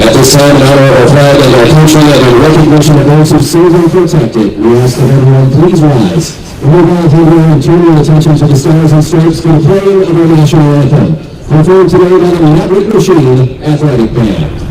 At this time, in honor of our flag and our country and in recognition of those who serve and protect it, we ask that everyone please rise. Move on and turn your attention to the Stars and Stripes for the playing of our national anthem. Performed today by the Maverick Machine Athletic Band.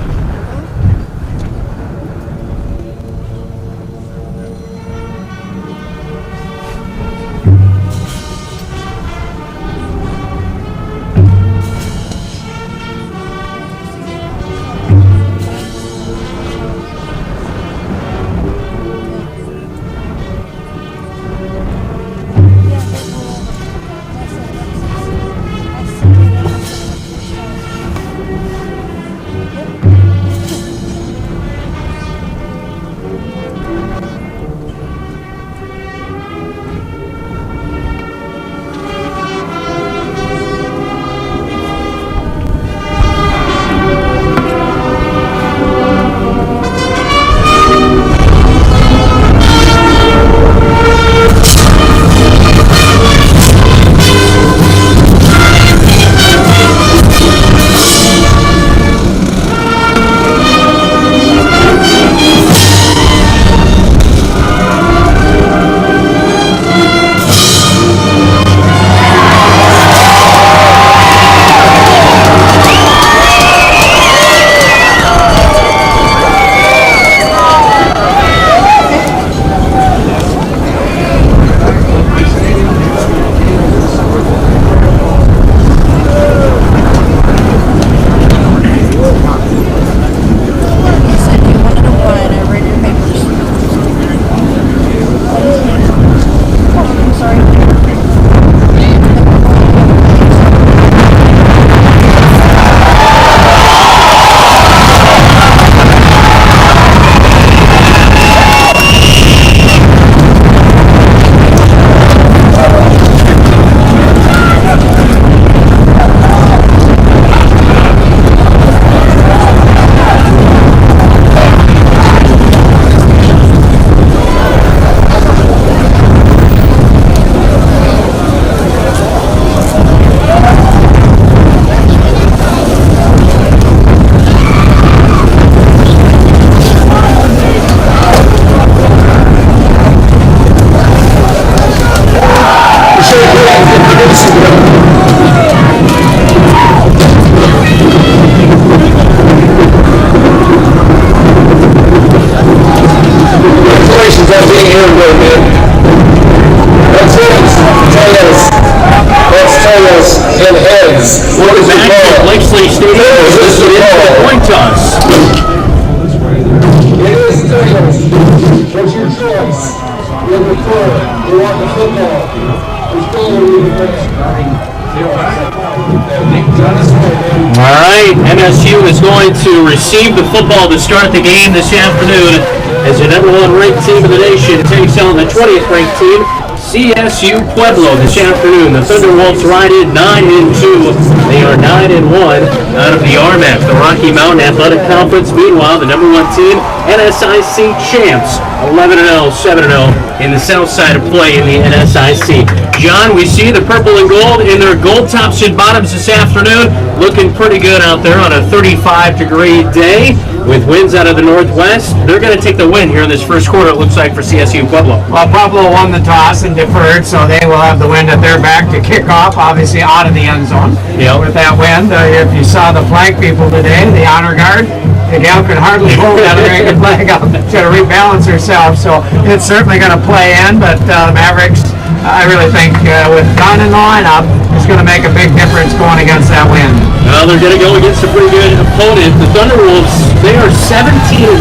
MSU is going to receive the football to start the game this afternoon as the number one ranked team in the nation takes on the 20th ranked team, CSU Pueblo, this afternoon. The Thunderwolves ride in 9-2. They are 9-1 out of the RMAC, the Rocky Mountain Athletic Conference. Meanwhile, the number one team, NSIC champs, 11-0, 7-0 in the south side of play in the NSIC. John, we see the purple and gold in their gold tops and bottoms this afternoon. Looking pretty good out there on a 35-degree day with winds out of the northwest. They're going to take the win here in this first quarter, it looks like, for CSU Pueblo. Well, Pueblo won the toss and deferred, so they will have the wind at their back to kick off, obviously out of the end zone. Yep. With that wind, if you saw the flag people today, the honor guard, the gal could hardly hold that American flag up to rebalance herself, so it's certainly going to play in, but Mavericks, I really think with Dunn in the lineup, it's going to make a big difference going against that wind. Well, they're going to go against a pretty good opponent. The Thunderwolves, they are 17-6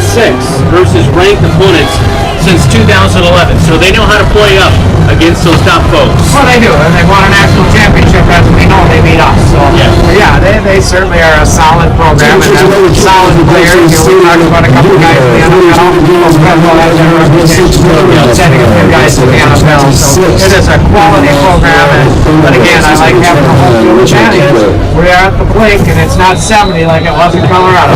versus ranked opponents since 2011, so they know how to play up against those top folks. Well, they do, and they won a national championship, as we know they beat us. So, yeah, they certainly are a solid program and have solid players. We talked about a couple guys in the NFL. Pueblo has their reputation for sending a few guys to the NFL. So it is a quality program, but again, I like having a home field advantage. We are at the Blake, and it's not 70 like it was in Colorado.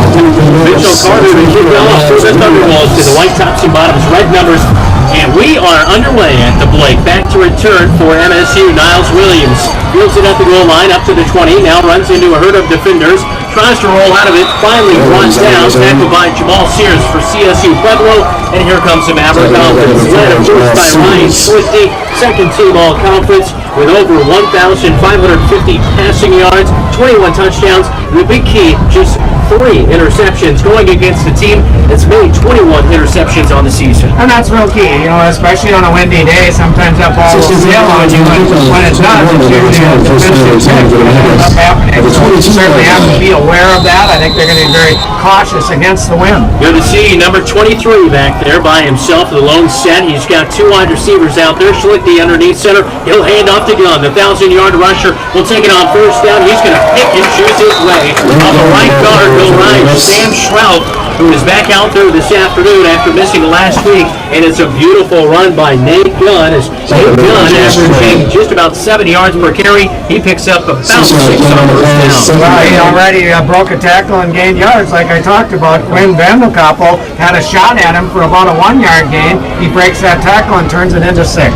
Mitchell Carter to kick off for the Thunderwolves to the white tops and bottoms, red numbers, and we are underway at the Blake. Back to return for MSU. Niles Williams fields it at the goal line up to the 20, now runs into a herd of defenders, tries to roll out of it, finally brought down, tackled by Jamal Sears for CSU Pueblo, and here comes the Maverick offense, led of course by Ryan Swifty, second team all-conference with over 1,550 passing yards, 21 touchdowns, and the big key, just 3 interceptions going against a team that's made 21 interceptions on the season. And that's real key, especially on a windy day. Sometimes that ball will sail on you, and when it does, it's usually a defensive check. So certainly have to be aware of that. I think they're going to be very cautious against the wind. Good to see number 23 back there by himself, the lone set. He's got 2 wide receivers out there. Schlichty underneath center. He'll hand off to Gunn. The 1,000-yard rusher will take it on first down. He's going to pick and choose his way on the right guard. Will ride Sam Schrout, who is back out there this afternoon after missing last week, and it's a beautiful run by Nate Gunn. As Nate Gunn, averaging just about 7 yards per carry, he picks up about 6 on first down. Well, he already broke a tackle and gained yards, like I talked about. Quinn Vandelkoppel had a shot at him for about a 1-yard gain. He breaks that tackle and turns it into 6.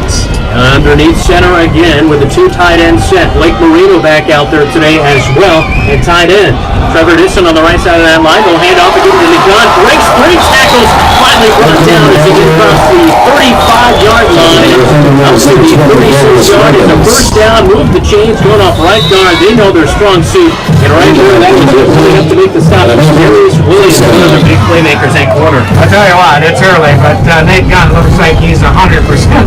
Underneath center again with the 2 tight end set. Blake Marino back out there today as well at tight end. Trevor Disson on the right side of that line. He'll hand off again to Gunn. Breaks 3 tackles. Finally brought down as he gets across the 35-yard line. Up to the 36-yard. It's a first down. Move the chains going off right guard. They know their strong suit. And right there, that was it. Really up to make the stop. Darius Williams, one of the big playmakers at corner. I tell you what, it's early, but Nate Gunn looks like he's 100%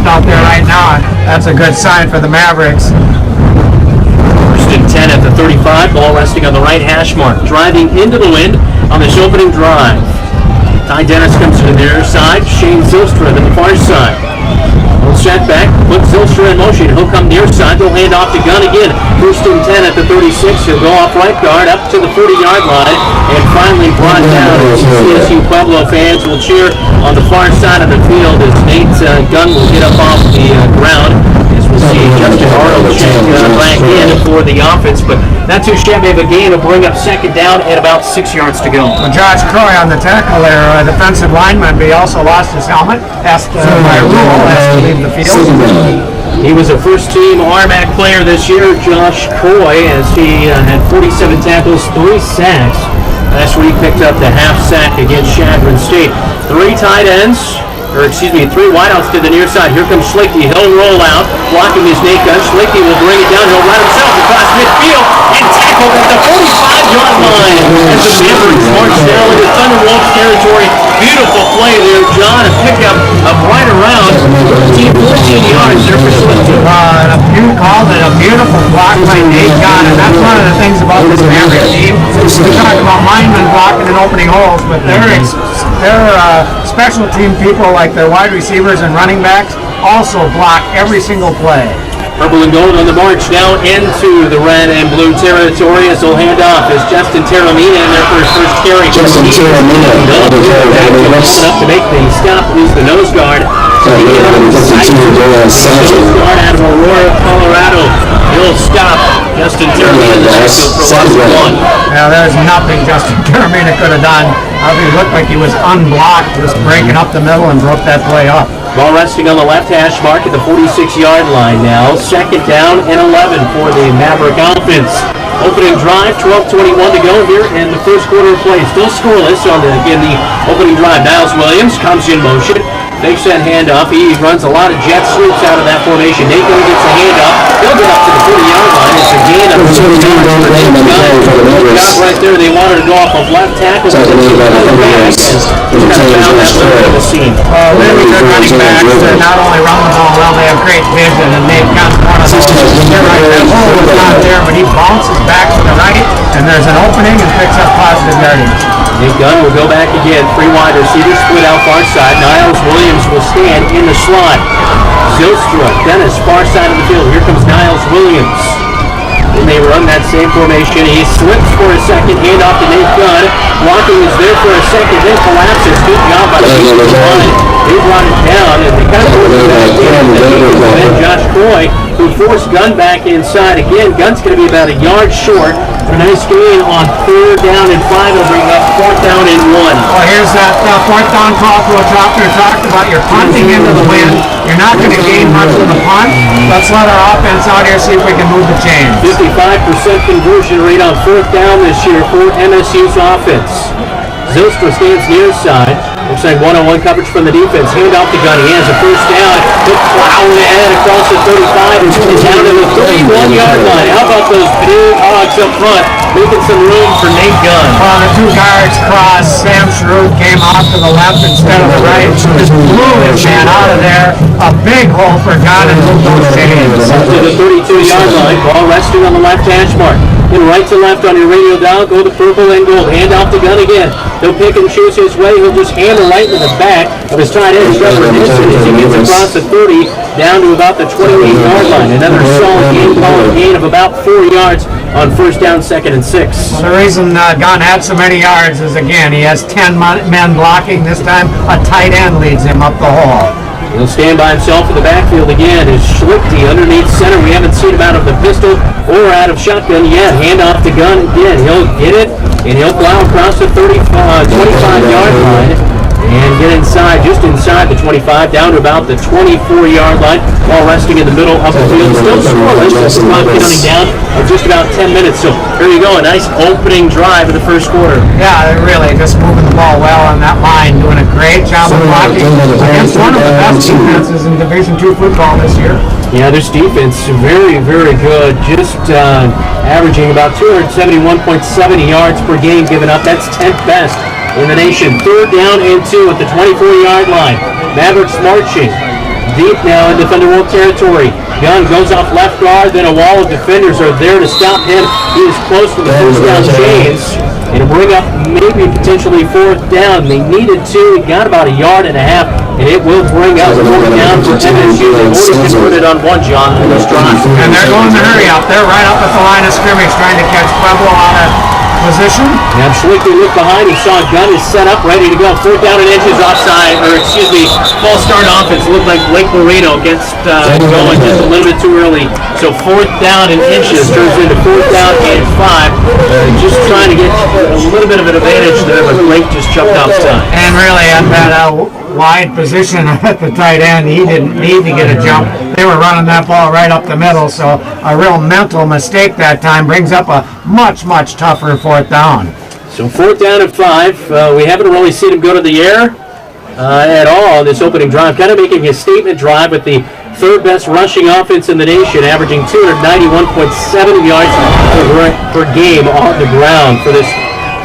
out there right now. That's a good sign for the Mavericks. First and 10 at the 35. Ball resting on the right hash mark. Driving into the wind on this opening drive. Ty Dennis comes to the near side. Shane Zylstra to the far side. He'll set back, put Zylstra in motion. He'll come near side. They'll hand off to Gunn again. First and 10 at the 36. He'll go off right guard up to the 40-yard line. And finally brought down. CSU Pueblo fans will cheer on the far side of the field as Nate Gunn will get up off the ground. As we'll see Justin Arnold check back in for the offense. But not too shabby of a game to bring up second down and about 6 yards to go. Well, Josh Croy on the tackle there, defensive lineman, but he also lost his helmet. Has to, by rule, has to leave the field. He was a first-team RMAC player this year, Josh Croy, as he had 47 tackles, 3 sacks. Last week picked up the half sack against Chadron State. 3 tight ends. 3 wideouts to the near side. Here comes Schlichty. He'll roll out. Blocking his Nate Gunn. Schlichty will bring it down. He'll run himself across midfield and tackle at the 45-yard line. As the Mavericks march down into Thunderwolves territory. Beautiful play there, John. A pickup of right around 14 yards there for Schlichty. You called it a beautiful block by Nate Gunn, and that's one of the things about this Mavericks team. We talk about linemen blocking and opening holes, but they're special team people like their wide receivers and running backs also block every single play. Purple and gold on the march now into the red and blue territory as they'll hand off as Justin Terramina in there for his first carry. Justin Terramina up to make the stop is the nose guard. Nose guard out of Aurora, Colorado. He'll stop Justin Terramina in the backfield for loss of 1. Now there's nothing Justin Terramina could have done. He looked like he was unblocked, just breaking up the middle and broke that play up. Ball resting on the left hash mark at the 46-yard line now. Second down and 11 for the Maverick offense. Opening drive, 12:21 to go here in the first quarter of play. Still scoreless on the opening drive. Niles Williams comes in motion. Fakes that handoff. He runs a lot of jet sweeps out of that formation. Nate Gunn gets a handoff. He'll get up to the 40-yard line. It's a gain of 6 yards for Nate Gunn. Got right there. They wanted to go off of left tackle. He's got to found that little bit of a seam. Really good running backs. They not only run the ball well, they have great vision, and Nate Gunn's one of those. They're right there. The hole is not there, but he bounces back to the right, and there's an opening and picks up positive yardage. Nate Gunn will go back again. 3 wide receivers split out far side. Niles Williams will stand in the slot. Zylstra, Dennis, far side of the field. Here comes Niles Williams. And they run that same formation. He slips for a second, hand off to Nate Gunn. Blocking is there for a second, then collapses. Good job by the defensive line. They brought it down, and they kind of forced it back in. Then Josh Croy who forced Gunn back inside. Again, Gunn's going to be about a yard short. A nice gain on 3rd down and 5. It'll bring up 4th down and 1. Well, here's that 4th down call to a doctor talked about. You're punting into the wind. You're not going to gain much with the punt. Let's let our offense out here, see if we can move the chains. 55% conversion rate on 4th down this year for MSU's offense. Zylstra stands near side. Looks like one-on-one coverage from the defense. Hand off to Gunn. He has a 1st down. He'll plow ahead across the 35 and down to the 31-yard line. How about those big hogs up front, making some room for Nate Gunn? Well, the 2 guards crossed. Sam Shrewd came off to the left instead of the right. Just blew his man out of there. A big hole for Gunn and moved those chains. Up to the 32-yard line. Ball resting on the left hash mark. And right to left on your radio dial, go to purple and gold. Hand off to Gunn again. He'll pick and choose his way. He'll just hammer right to the back of his tight end, Trevor Nissen, as he gets across the 30 down to about the 28-yard line. Another solid game call, a gain of about 4 yards on 1st down, 2nd and 6. Well, the reason Gunn had so many yards is, again, he has 10 men blocking. This time, a tight end leads him up the hole. He'll stand by himself in the backfield again. Is Schlichty underneath center. We haven't seen him out of the pistol or out of shotgun yet. Hand off to Gunn again. He'll get it, and he'll plow across the 25-yard line and get inside, just inside the 25, down to about the 24-yard line, while resting in the middle of the field. Still scoreless. The clock counting down of just about 10 minutes. So here you go, a nice opening drive of the 1st quarter. Yeah, they're really just moving the ball well on that line, doing a great job of blocking against one of the best defenses in Division II football this year. Yeah, this defense is very, very good. Just averaging about 271.7 yards per game given up. That's 10th best in the nation. 3rd down and 2 at the 24-yard line. Mavericks marching deep now in defender-world territory. Gunn goes off left guard, then a wall of defenders are there to stop him. He is close to the 1st down chains. It'll bring up maybe potentially 4th down. They needed 2. He got about a yard and a half, and it will bring up 4th down for MSU. They've already converted on 1, John, in this drive. And they're going to hurry up. They're right up at the line of scrimmage trying to catch Pueblo out of position. And Schlichty looked behind. He saw Gunn is set up, ready to go. 4th down and inches offside, or excuse me, false start offense. Looked like Blake Marino gets going just a little bit too early. So 4th down and inches turns into 4th down and 5. Just trying to get a little bit of an advantage there, but Blake just jumped outside. And really at that wide position at the tight end, he didn't need to get a jump. They were running that ball right up the middle, so a real mental mistake that time brings up a much, much tougher 4th down. So 4th down and 5. We haven't really seen him go to the air at all on this opening drive. Kind of making his statement drive with the 3rd best rushing offense in the nation, averaging 291.7 yards per game on the ground for this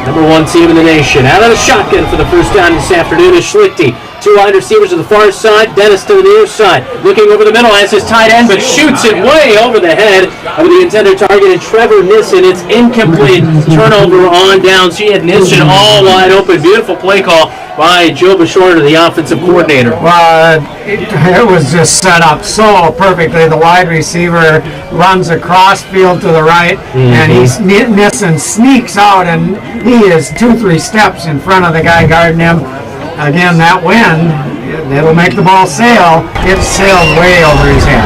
number 1 team in the nation. Out of the shotgun for the 1st down this afternoon is Schlichty. 2 wide receivers to the far side, Dennis to the near side. Looking over the middle as his tight end, but shoots it way over the head of the intended target, and Trevor Nissen. It's incomplete. Turnover on downs. He had Nissen all wide open. Beautiful play call by Joe Bashorter, the offensive coordinator. Well, it was just set up so perfectly. The wide receiver runs across field to the right, and Nissen sneaks out, and he is 2-3 steps in front of the guy guarding him. Again, that wind, it'll make the ball sail. It sailed way over his head.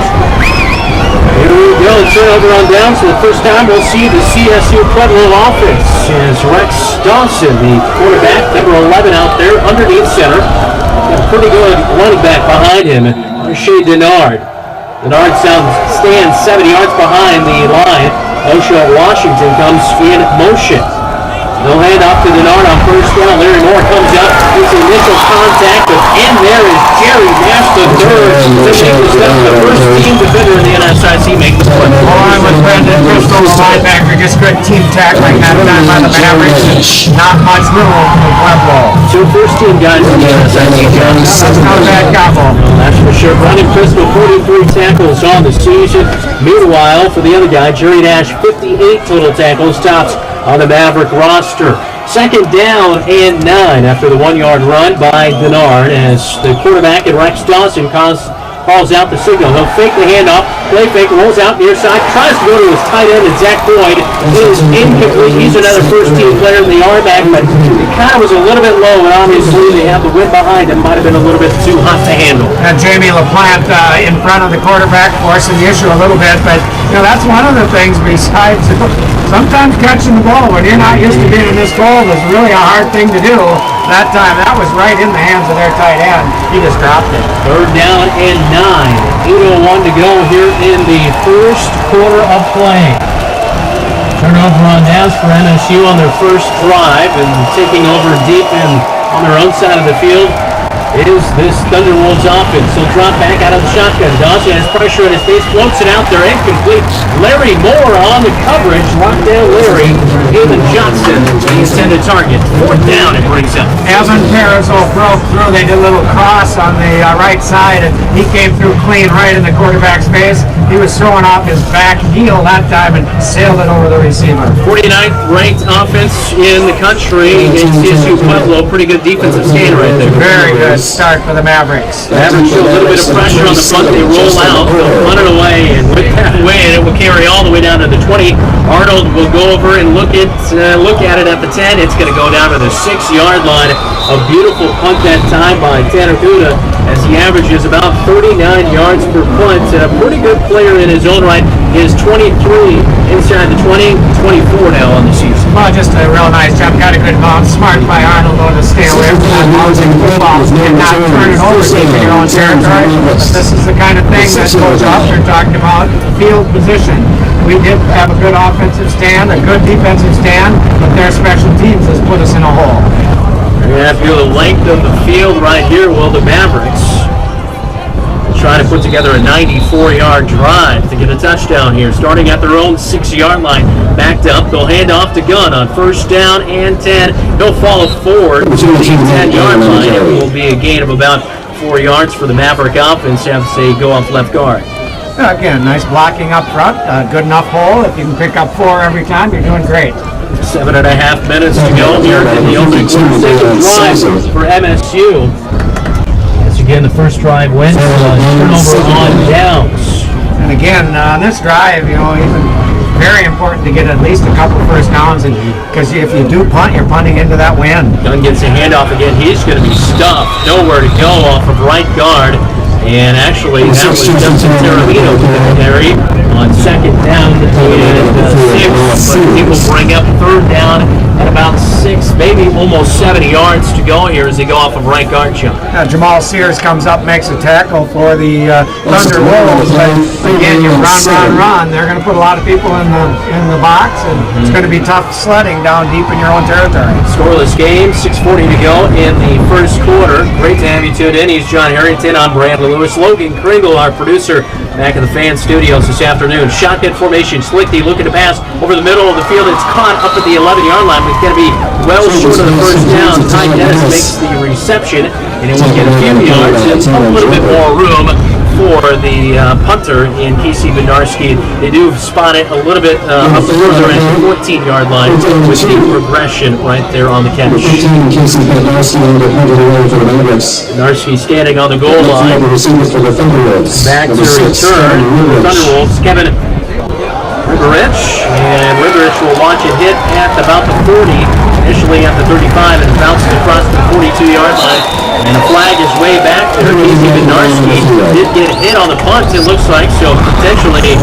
Here we go, turnover on down. So the first time we'll see the CSU Pueblo offense is Rex Dawson, the quarterback, number 11 out there underneath center. Got a pretty good running back behind him, Rashay Denard. Denard stands 7 yards behind the line. Osho Washington comes in motion. They'll hand off to Denard on 1st down. Larry Moore comes up. His initial contact, but in there is Jerry Nash the third to make the step. The first team defender in the NSIC make the play. I'm with Brendan Bristol, the linebacker. Just good team tackling that time by the Mavericks. Not much room for the Pueblo. 2 first-team guys in the NSIC. That's not a bad combo. That's for sure. Brendan Bristol, 43 tackles on the season. Meanwhile, for the other guy, Jerry Nash, 58 total tackles, tops on the Maverick roster. 2nd down and 9 after the 1-yard run by Denard as the quarterback and Rex Dawson calls calls out the signal. He'll fake the handoff, play fake, rolls out near side, tries to go to his tight end, and Zach Boyd is incomplete. He's another first-team player in the RMAC, but it kind of was a little bit low, and obviously they have the wind behind him. Might have been a little bit too hot to handle. And Jamie LaPlante in front of the quarterback, forcing the issue a little bit, but that's one of the things besides sometimes catching the ball when you're not used to being in this cold is really a hard thing to do. That time, that was right in the hands of their tight end. He just dropped it. Third down and 9. 8:01 to go here in the first quarter of play. Turnover on downs for MSU on their first drive, and taking over deep and on their own side of the field is this Thunder Wolves offense. He'll drop back out of the shotgun. Dawson has pressure in his face, floats it out there, incomplete. Larry Moore on the coverage, locked down Larry. Galen Johnson, the intended target. Fourth down, it brings up. Evan Pariseau broke through. They did a little cross on the right side, and he came through clean right in the quarterback's face. He was throwing off his back heel that time and sailed it over the receiver. 49th ranked offense in the country in CSU Pueblo. Pretty good defensive stand right there. Very good start for the Mavericks. Mavericks show a little bit of pressure on the front. They roll out, they'll run it away, and with that way, it will carry all the way down to the 20. Arnold will go over and look at it at the 10. It's going to go down to the 6-yard line. A beautiful punt that time by Tanner Duda, as he averages about 39 yards per punt. A pretty good player in his own right. He is 23 inside the 20, 24 now on the season. Well, just a real nice jump. Got a good bounce. Smart by Arnold though to stay away from that bouncing football and not turn it over deep in your own territory. But this is the kind of thing that Coach Officer talked about, field position. We did have a good offensive stand, a good defensive stand, but their special teams has put us in a hole. Yeah, if you feel the length of the field right here, well, the Mavericks trying to put together a 94-yard drive to get a touchdown here, starting at their own 6-yard line. Backed up, they'll hand off to Gunn on first down and 10. He'll follow forward to the 10-yard line. It will be a gain of about 4 yards for the Maverick offense as they go off left guard. Again, nice blocking up front, good enough hole. If you can pick up 4 every time, you're doing great. 7.5 minutes to go here in the opening quarter. Second drive for MSU. Again, the first drive went turnover on downs. And again, on this drive, even very important to get at least a couple first downs, and because if you do punt, you're punting into that wind. Gunn gets a handoff again. He's going to be stuffed. Nowhere to go off of right guard. And actually, that was Justin Terramino to the carry on second down and 6. But he will bring up third down at about 6, maybe almost 70 yards to go here as they go off of right guard jump. Jamal Sears comes up, makes a tackle for the Thunder Wolves. But again, you run. They're going to put a lot of people in the box, and it's going to be tough sledding down deep in your own territory. Scoreless game, 6:40 to go in the first quarter. Great to have you tuned in. He's John Harrington. I'm Brandon Lewis. Logan Kringle, our producer, back in the fan studios this afternoon. Shotgun formation, Slickty looking to pass over the middle of the field. It's caught up at the 11-yard line, but it's going to be well short of the first down. Ty Dennis makes the reception, and it will get a few yards and a little bit more room for the punter in Casey Bednarski. They do spot it a little bit up the further end, 14-yard line, with the progression right there on the catch. Bednarski standing on the goal line. Back to return. The Thunderwolves, Kevin Riverich, and Riverich will watch it hit at about the 40, initially at the 35, and bounces across the 42-yard line. And a flag is way back there. Casey Bednarski did get hit on the punt, it looks like, so potentially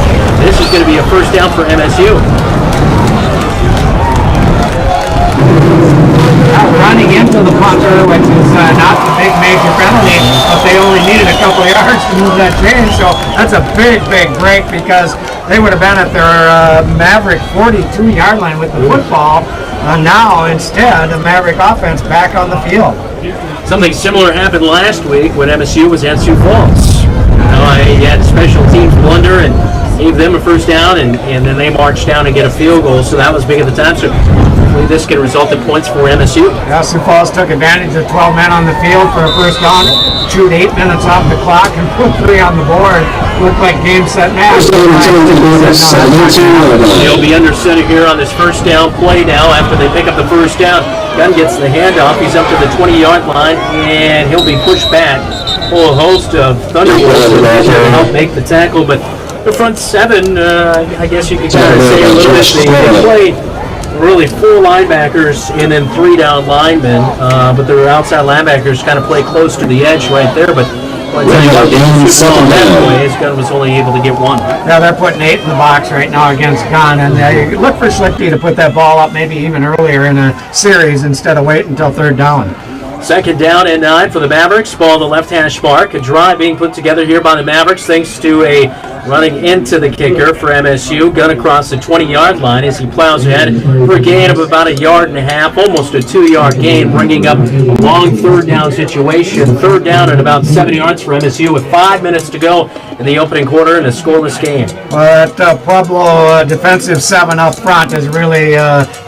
this is going to be a first down for MSU. Running into the punter, which is not the big major penalty, but they only needed a couple of yards to move that change, so that's a big break because they would have been at their Maverick 42-yard line with the football. Now, instead, the Maverick offense back on the field. Something similar happened last week when MSU was at Sioux Falls. You had special teams blunder and gave them a first down, and then they marched down and get a field goal, so that was big at the time. So hopefully this can result in points for MSU. Yeah, Sioux Falls took advantage of 12 men on the field for a first down, chewed 8 minutes off the clock, and put 3 on the board. Looked like game, set, match. They'll be under center here on this first down play now after they pick up the first down. Gunn gets the handoff. He's up to the 20-yard line, and he'll be pushed back whole host of Thunderbolts to help make the tackle, but the front seven, I guess you could kind of say a little bit, they play really 4 linebackers and then 3 down linemen, but their outside linebackers kind of play close to the edge right there, but Gunn was only able to get 1. Yeah, they're putting 8 in the box right now against Gunn, and you look for Schlichty to put that ball up maybe even earlier in a series instead of waiting until 3rd down. 2nd down and 9 for the Mavericks. Ball the left hash mark. A drive being put together here by the Mavericks thanks to a running into the kicker for MSU. Gunn across the 20-yard line as he plows ahead for a gain of about 1.5 yards, almost a 2-yard gain, bringing up a long 3rd down situation. 3rd down and about 7 yards for MSU with 5 minutes to go in the opening quarter in a scoreless game. Well, that Pueblo defensive 7 up front has really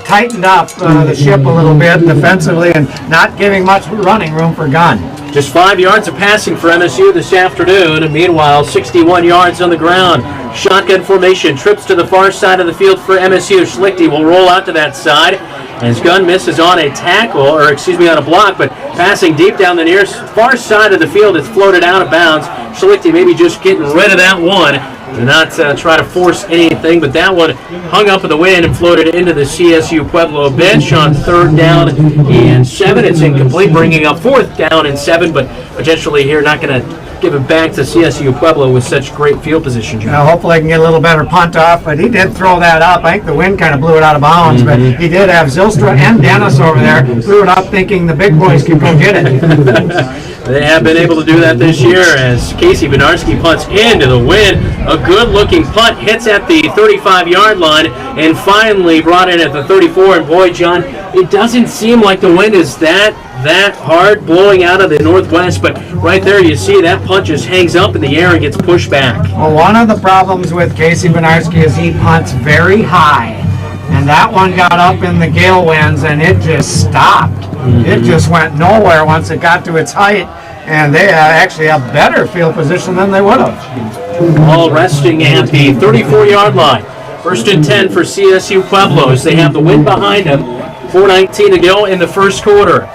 tightened up the ship a little bit defensively and not giving much running room for Gunn. Just 5 yards of passing for MSU this afternoon, and meanwhile 61 yards on the ground. Shotgun formation, trips to the far side of the field for MSU. Schlichty will roll out to that side as Gunn misses on a tackle, or excuse me, on a block, but passing deep down the near far side of the field, it's floated out of bounds. Schlichty maybe just getting rid of that one. Do not try to force anything, but that one hung up in the wind and floated into the CSU Pueblo bench on 3rd down and 7. It's incomplete, bringing up 4th down and 7, but potentially here not going to give it back to CSU Pueblo with such great field position. Hopefully I can get a little better punt off, but he did throw that up. I think the wind kind of blew it out of bounds, but he did have Zylstra and Dennis over there, threw it up thinking the big boys could go get it. They have been able to do that this year as Casey Benarski punts into the wind. A good-looking punt hits at the 35-yard line and finally brought in at the 34. And boy, John, it doesn't seem like the wind is that hard blowing out of the northwest, but right there you see that punt just hangs up in the air and gets pushed back. Well, one of the problems with Casey Benarski is he punts very high, and that one got up in the gale winds and it just stopped. It just went nowhere once it got to its height, and they actually have better field position than they would have. All resting at the 34-yard line. 1st and 10 for CSU Pueblo as they have the wind behind them. 4:19 to go in the first quarter.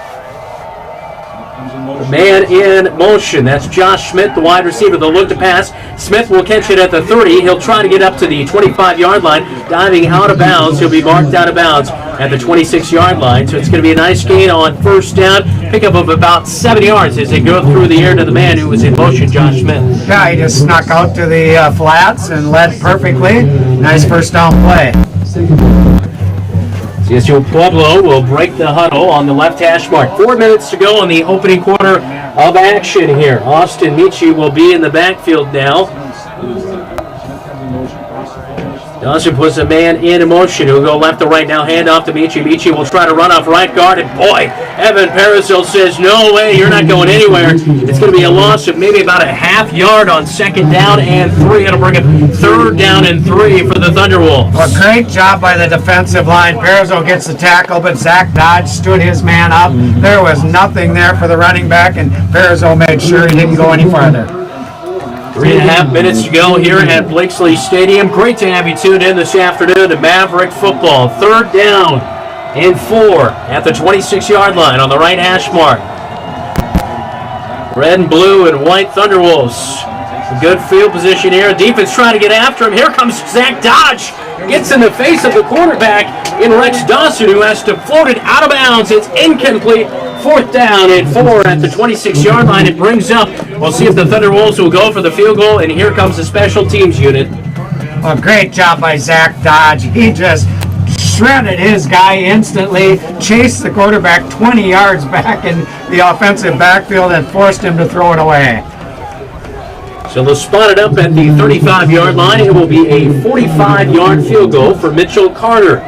Man in motion. That's Josh Schmidt, the wide receiver. They'll look to pass. Smith will catch it at the 30. He'll try to get up to the 25-yard line. Diving out of bounds. He'll be marked out of bounds at the 26-yard line. So it's going to be a nice gain on 1st down. Pickup of about 7 yards as they go through the air to the man who was in motion, Josh Smith. Yeah, he just snuck out to the flats and led perfectly. Nice 1st down play. CSU Pueblo will break the huddle on the left hash mark. 4 minutes to go in the opening quarter of action here. Austin Michi will be in the backfield now. Dawson puts a man in motion. He'll go left to right now. Hand off to Michi. Michi will try to run off right guard. And boy, Evan Parasil says, no way, you're not going anywhere. It's going to be a loss of maybe about a half yard on 2nd down and 3. It'll bring up 3rd down and 3 for the Thunderwolves. Well, great job by the defensive line. Parasil gets the tackle, but Zach Dodge stood his man up. There was nothing there for the running back, and Parasil made sure he didn't go any farther. 3.5 minutes to go here at Blakesley Stadium. Great to have you tuned in this afternoon to Maverick football. 3rd down and 4 at the 26-yard line on the right hash mark. Red and blue and white Thunderwolves. A good field position here. Defense trying to get after him. Here comes Zach Dodge. Gets in the face of the quarterback in Rex Dawson, who has to float it out of bounds. It's incomplete. 4th down and 4 at the 26-yard line. It brings up. We'll see if the Thunderwolves will go for the field goal. And here comes the special teams unit. Well, great job by Zach Dodge. He just shredded his guy instantly, chased the quarterback 20 yards back in the offensive backfield and forced him to throw it away. So they'll spot it up at the 35-yard line. It will be a 45-yard field goal for Mitchell Carter.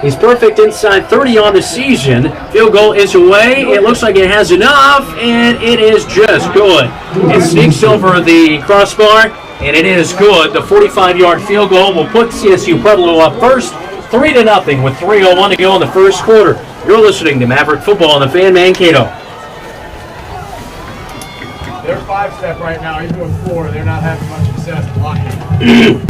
He's perfect inside 30 on the season. Field goal is away. It looks like it has enough, and it is just good. It sneaks over the crossbar, and it is good. The 45-yard field goal will put CSU Pueblo up first, 3-0 with 3:01 to go in the first quarter. You're listening to Maverick Football on the Fan Mankato. They're 5-step right now. You're doing 4. They're not having much success blocking.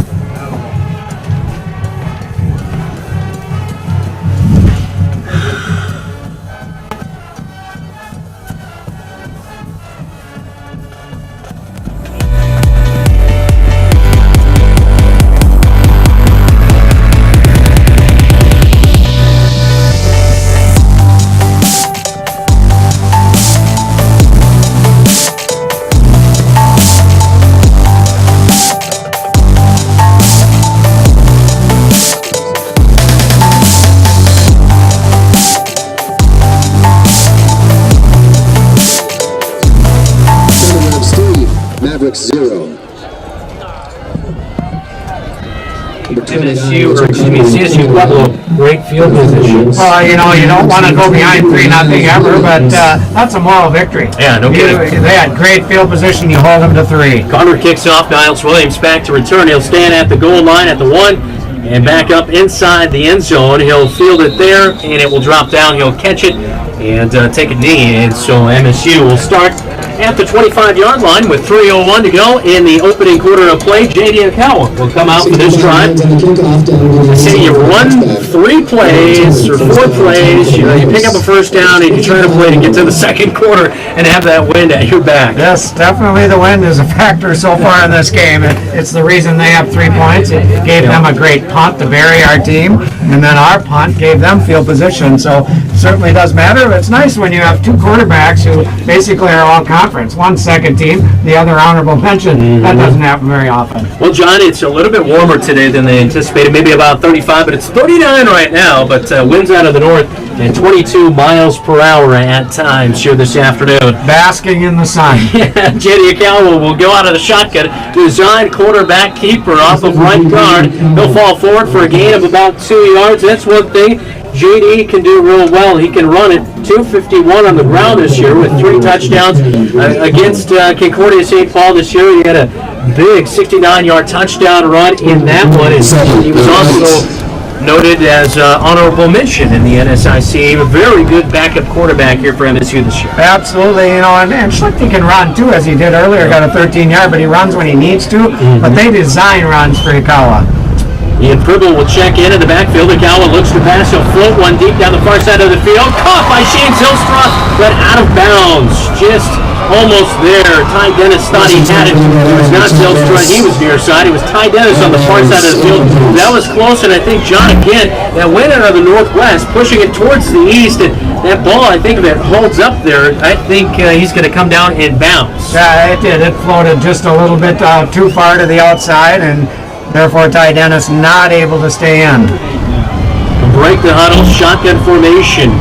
CSU Pueblo, great field position. Well, you know, you don't want to go behind 3-0 ever, but that's a moral victory. Yeah, no kidding. They had great field position. You hold them to 3. Connor kicks off. Niles Williams back to return. He'll stand at the goal line at the 1 and back up inside the end zone. He'll field it there, and it will drop down. He'll catch it and take a knee. And so MSU will start at the 25-yard line with 3:01 to go in the opening quarter of play. J.D. Akawa will come out for this drive. I say you run 3 plays or 4 plays, you pick up a first down, and you try to play to get to the second quarter and have that wind at your back. Yes, definitely the wind is a factor so far in this game. It's the reason they have 3 points. It gave them a great punt to bury our team, and then our punt gave them field position. So it certainly does matter. It's nice when you have 2 quarterbacks who basically are all conference. One second team, the other honorable mention. That doesn't happen very often. Well, John, it's a little bit warmer today than they anticipated, maybe about 35, but it's 39 right now, but winds out of the north and 22 miles per hour at times here this afternoon. Basking in the sun. J.D. Akawa will go out of the shotgun. Design quarterback keeper off of right guard. He'll fall forward for a gain of about 2 yards. That's one thing J.D. can do real well. He can run it. 251 on the ground this year with 3 touchdowns against Concordia St. Paul this year. He had a big 69-yard touchdown run in that one. And he was also noted as honorable mention in the NSIC. A very good backup quarterback here for MSU this year. Absolutely, you know, and Schlichting can run too, as he did earlier. Got a 13-yard, but he runs when he needs to. But they design runs for Akawa. Ian Pribble will check in the backfield. Akawa looks to pass. He'll float one deep down the far side of the field. Caught by Shane Zylstra, but out of bounds. Just almost there. Ty Dennis thought he had it. It was not Zylstra. He was near side. It was Ty Dennis on the far side of the field. That was close, and I think John again, that went out of the northwest, pushing it towards the east. And that ball, I think if it holds up there, I think he's going to come down and bounce. Yeah, it did. It floated just a little bit too far to the outside, and therefore Ty Dennis not able to stay in. Break the huddle, shotgun formation.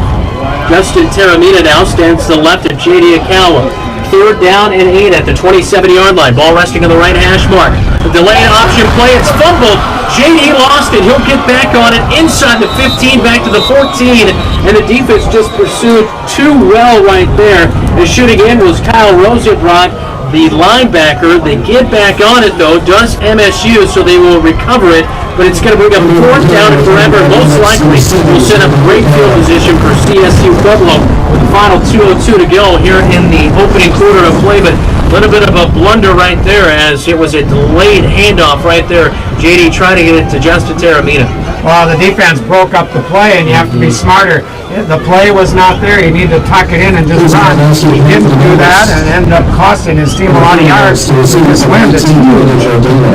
Justin Taramina now stands to the left of J.D. Akawa. 3rd down and 8 at the 27-yard line. Ball resting on the right hash mark. The delayed option play, it's fumbled. J.D. lost it. He'll get back on it inside the 15, back to the 14. And the defense just pursued too well right there. And shooting in was Kyle Rosenbrock, the linebacker. They get back on it, though, does MSU, so they will recover it. But it's going to bring up 4th down and forever. Most likely will set up great field position for CSU Pueblo with the final 2:02 to go here in the opening quarter of play. But a little bit of a blunder right there as it was a delayed handoff right there. J.D. trying to get it to Justin Taramina. Well, the defense broke up the play, and you have to be smarter. The play was not there. You need to tuck it in and just run. He didn't do that and ended up costing his team a lot of yards. This wind is huge.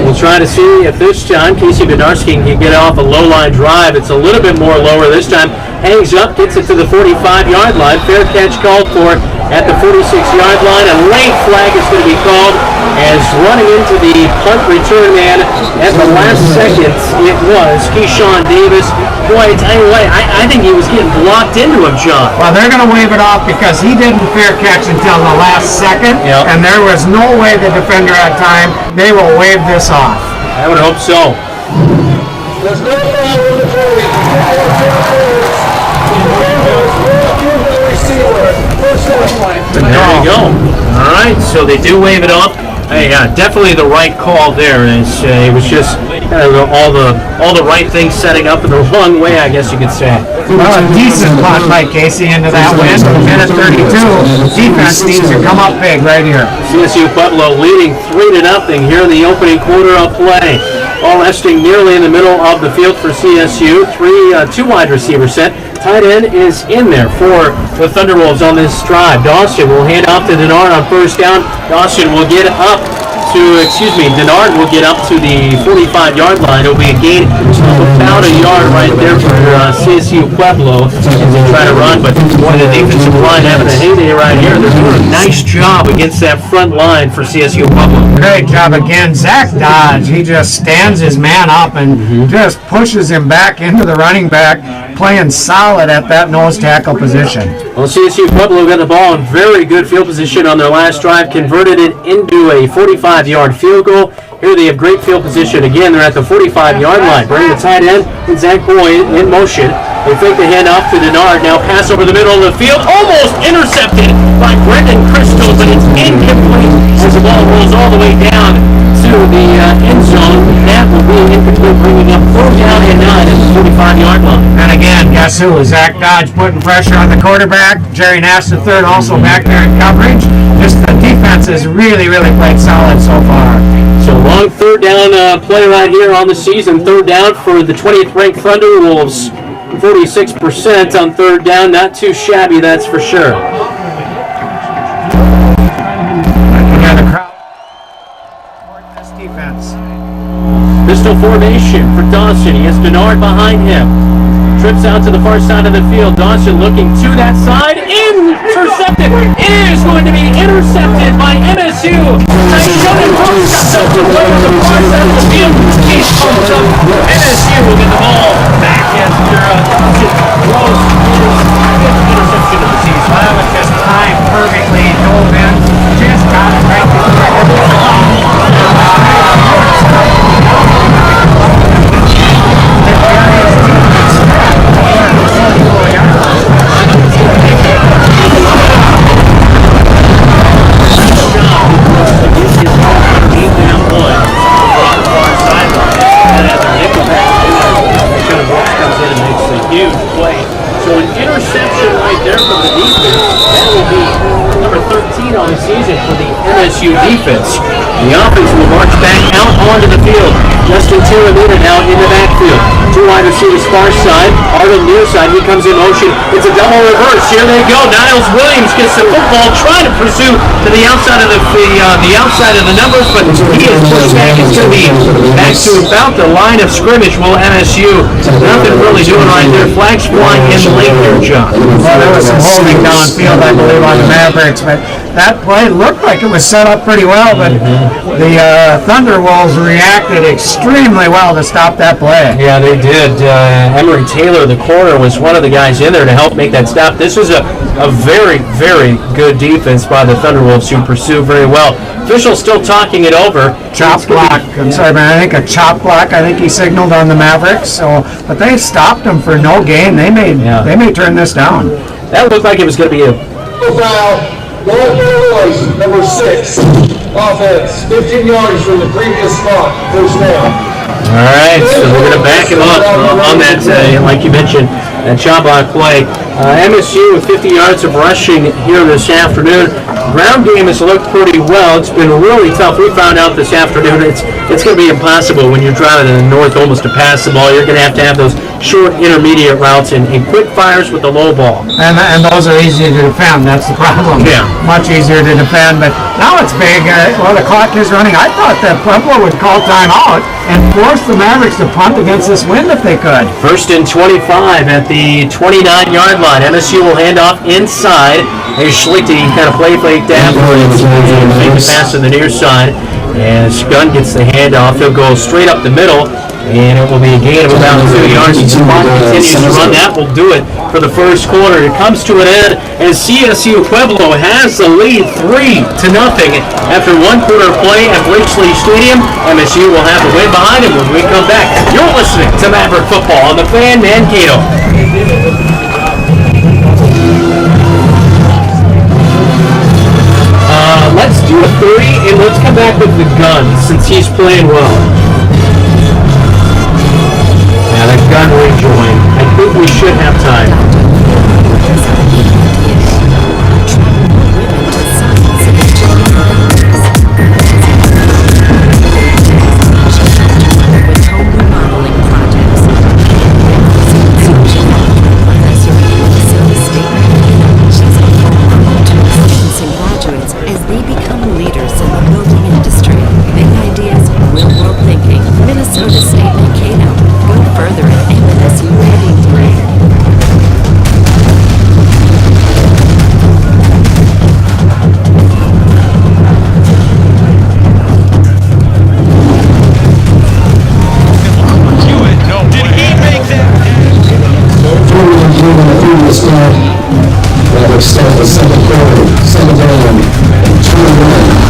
We'll try to see if this time Casey Bednarski can get off a low-line drive. It's a little bit more lower this time. Hangs up, gets it to the 45-yard line. Fair catch called for at the 46-yard line. A late flag is going to be called as running into the punt return man at the last second. It was Keyshawn Davis. Boy, I tell you what, I think he was getting blocked into him, John. Well, they're going to wave it off because he didn't fair catch until the last second, and there was no way the defender had time. They will wave this off. I would hope so. There you go. All right, so they do wave it off. Hey, definitely the right call there. It was just kind of all the right things setting up in the wrong way, I guess you could say. Well, a decent punt by Casey into that wind. Minute 32. Defense needs to come up big right here. CSU Pueblo leading 3-0 here in the opening quarter of play. All resting nearly in the middle of the field for CSU. 2 wide receiver set. Tight end is in there for the Thunderwolves on this drive. Dawson will hand off to Denard on 1st down. Dawson will get up to, Denard will get up to the 45-yard line. It'll be a gain of about a yard right there for CSU Pueblo as they try to run. But boy, the defensive line having a heyday right here. They're doing a nice job against that front line for CSU Pueblo. Great job again. Zach Dodge, he just stands his man up and just pushes him back into the running back, playing solid at that nose tackle position. Well, CSU Pueblo got the ball in very good field position on their last drive, converted it into a 45-yard field goal, Here they have great field position. Again, they're at the 45-yard line. Bring the tight end, Zach Boyd, in motion. They fake the handoff to Denard. Now pass over the middle of the field. Almost intercepted by Brendan Crystal, but it's incomplete as the ball rolls all the way down to the end zone. That will be incomplete, bringing up 4th down and 9 at the 45-yard line. And again, guess who? Zach Dodge putting pressure on the quarterback. Jerry Nash III also back there in coverage. Just the defense has really, really played solid so far. So long 3rd down play right here on the season. 3rd down for the 20th ranked Thunder Wolves. 46% on 3rd down. Not too shabby, that's for sure. You got a crowd supporting this defense. Pistol formation for Dawson. He has Denard behind him. Trips out to the far side of the field. Dawson looking to that side. Intercepted. It is going to be intercepted by MSU. Tyson Brooks steps up to play on the far side of the field. He pumps up. MSU will get the ball back after Dawson throws his interception of the season. That was just timed perfectly. Dove in. Just got it right Huge play. So an interception right there from the defense. That will be number 13 on the season for the MSU defense. The offense will march back out onto the field. Justin Tiramita now in the backfield. 2 wide receivers far side. Arnold near side. He comes in motion. It's a double reverse. Here they go. Niles Williams gets the football, trying to pursue to the outside of the outside of the numbers, but he is pushed back. It's going to be back to about the line of scrimmage. Will MSU nothing really doing right there. Flags flying in the lane here, John. Well, there was some holding downfield, I believe, on the Mavericks, but that play looked like it was set up pretty well, but the Thunder Wolves reacted extremely well to stop that play. Yeah, they did. Emery Taylor, the corner, was one of the guys in there to help make that stop. This was a very, very good defense by the Thunder Wolves, who pursue very well. Officials still talking it over. Chop block. I'm sorry, man. I think a chop block. I think he signaled on the Mavericks. So, but they stopped him for no gain. They may turn this down. That looked like it was going to be a foul. Illinois, number 6, offense, 15 yards from the previous spot, first down. All right, so we're going to back him up on that, like you mentioned, that chop block play. MSU with 50 yards of rushing here this afternoon. Ground game has looked pretty well. It's been really tough. We found out this afternoon it's going to be impossible when you're driving in the north almost to pass the ball. You're going to have those short intermediate routes and quick fires with the low ball. And those are easy to defend. That's the problem. Yeah. Much easier to defend. But now it's big. Well, the clock is running. I thought that Pueblo would call timeout and force the Mavericks to punt against this wind if they could. 1st and 25 at the 29-yard line. MSU will hand off inside. Here's Schlichting, kind of play fake down and make the pass to the near side. And Scunn gets the handoff. He'll go straight up the middle, and it will be a gain of about 2 yards. The clock continues to run. That will do it for the first quarter. It comes to an end as CSU Pueblo has the lead 3-0 after 1 quarter of play at Bridgely Stadium. MSU will have the win behind him when we come back. You're listening to Maverick Football on the Fan Mankato. Let's do a 30, and let's come back with the gun since he's playing well. Yeah, that gun rejoin. I think we should have time. Start the second quarter, 7 down, 2-1.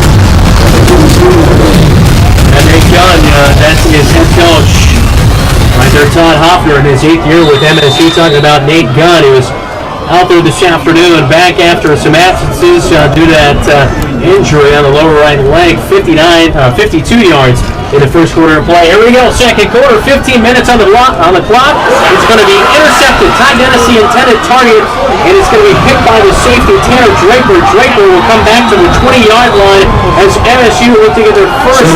And Nate Gunn, that's his head coach. Right there, Todd Hoffner in his 8th year with MSU, talking about Nate Gunn. He was out there this afternoon, back after some absences due to that injury on the lower right leg. 52 yards in the first quarter of play. Here we go, second quarter, 15 minutes on the clock. It's going to be intercepted. Ty Dennis, the intended target, and it's going to be hit by the safety, Tanner Draper. Draper will come back to the 20-yard line as MSU look to get their first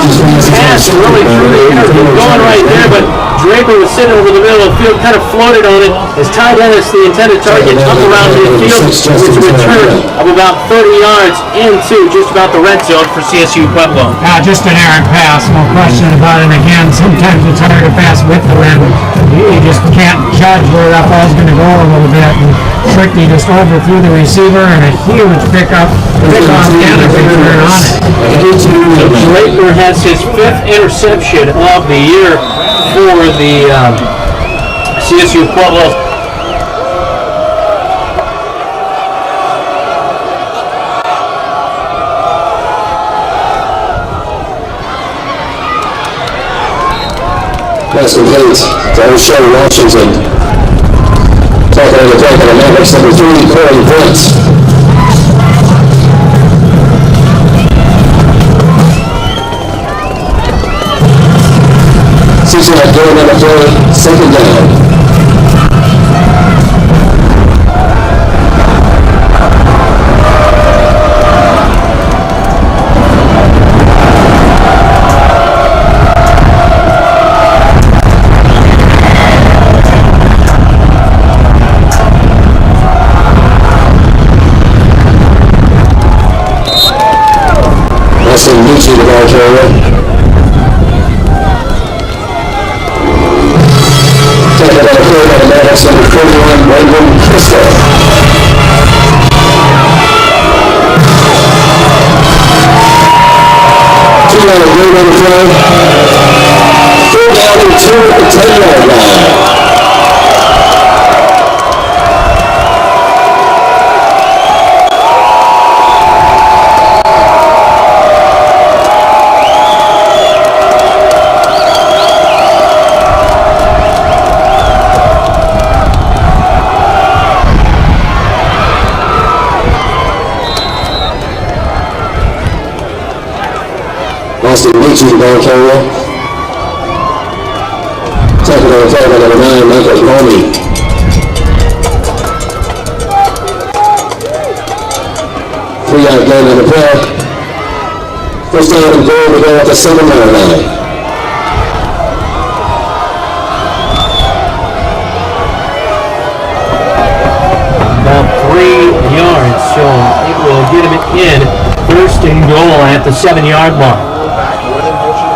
pass really through the interview going right there, but Draper was sitting over the middle of the field, kind of floated on it as Ty Dennis, the intended target, up around midfield, with a return of about 30 yards into just about the red zone for CSU Pueblo. Just an errant pass, no question about it. Again, sometimes it's hard to pass with the wind. You just can't judge where that ball's going to go a little bit. And Strickly just overthrew the receiver, and a huge pickup and a big return on it. Draper has his 5th interception of the year for the CSU Pueblo. Pass complete to O'Shea Washington. Talking on the play by the Mavericks, number 3, Corey Brent. That going on the play, second down. Austin Lucci, the ball carrier. Taken by the play by the Maddox, number 41, Brandon Christo. Two-yard gain on the play. 4 down and 2 at the 10-yard line. Austin Leachy, the ball carrier. Taken on the play by number 9, Michael Comey. Three-yard gain on the play. First down and goal to go at the 7-yard line. About 3 yards, so it will get him in. First and goal at the 7-yard mark.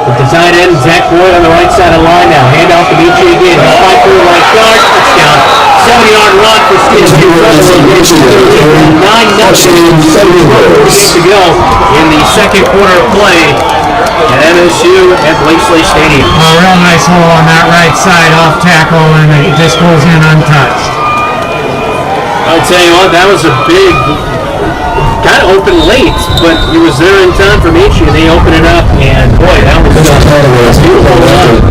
With the tight end, Zach Boyd on the right side of the line now. Hand off to Michi again. He'll fight through the right guard. Touchdown. 7-yard run for CSU Pueblo. 9-0 to go in the second quarter of play at MSU at Blakesley Stadium. A real nice hole on that right side, off tackle, and it just goes in untouched. I'll tell you what, that was a big, kind of open late, but it was there in time for Michi, and they opened it up, and boy, that was a beautiful run.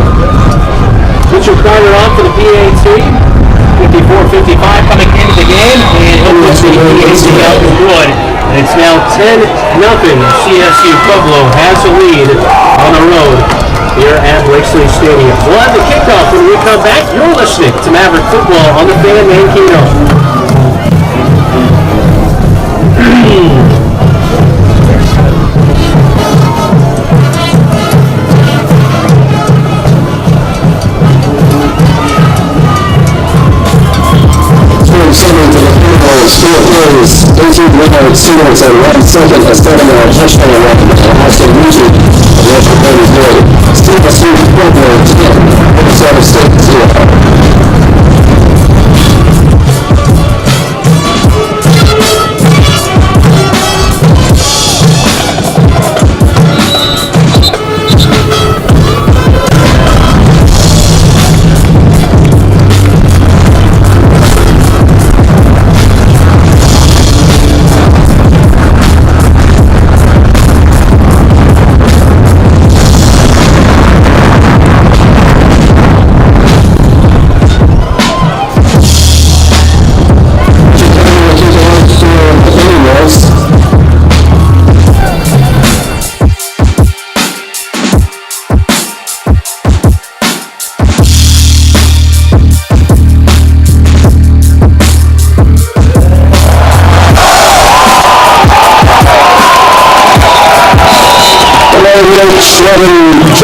Mitchell Carter on for the PAT, 54-55 coming into the game, and he'll put the PAT out for good. And it's now 10-0. CSU Pueblo has a lead on the road here at Blakesley Stadium. We'll have the kickoff when we come back. You're listening to Maverick Football on the Fan Mankato. Sending to the football, still plays 18-yard series at 1 second, a 7-yard touchdown run by Austin Lucci. The National Play is good. CSU Pueblo 10, Minnesota State 0.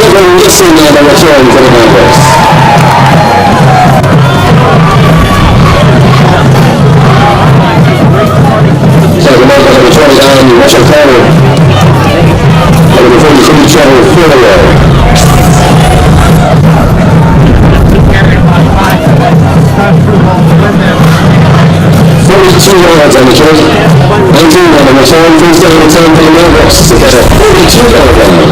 Kevin Wilson on the return for the Mavericks. So the number 29, Richard Carter. Number 43, Trevor Fuller. 42 yards on the carry. 19 on the return. First down and 10 for the Mavericks to get a 42-yard line.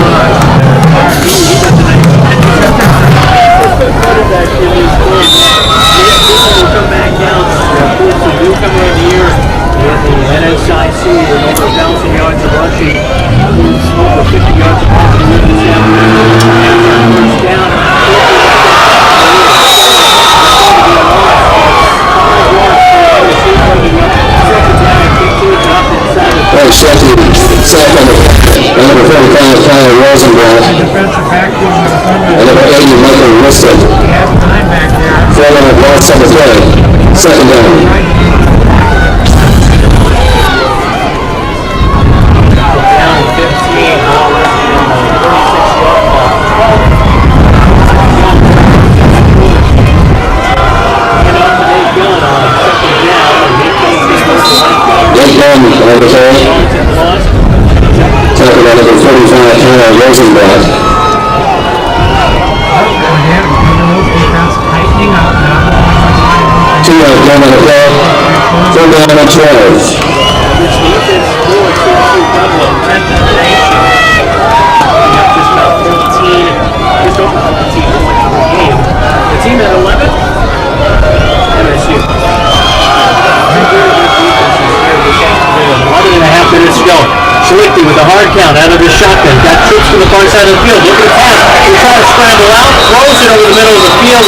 Will come back down. Of course, the newcomer of the year in the NSIC with over 1,000 yards of rushing, over 50 yards of passing this afternoon. First down. Second, number 45, Kyle Rosenblatt. And number 80, Michael Wilson. Following a loss on the play. Second down. Down 15, Talking about number 45, Kyle Rosenblatt. 2 yards down on the play. 4 down and 12. Just over 15 points per game. The team at 11, MSU. 11.5 minutes to go. Schlichty with a hard count out of his shotgun. Got troops to the far side of the field. Look at the pass. He tries to scramble out. Throws it over the middle of the field.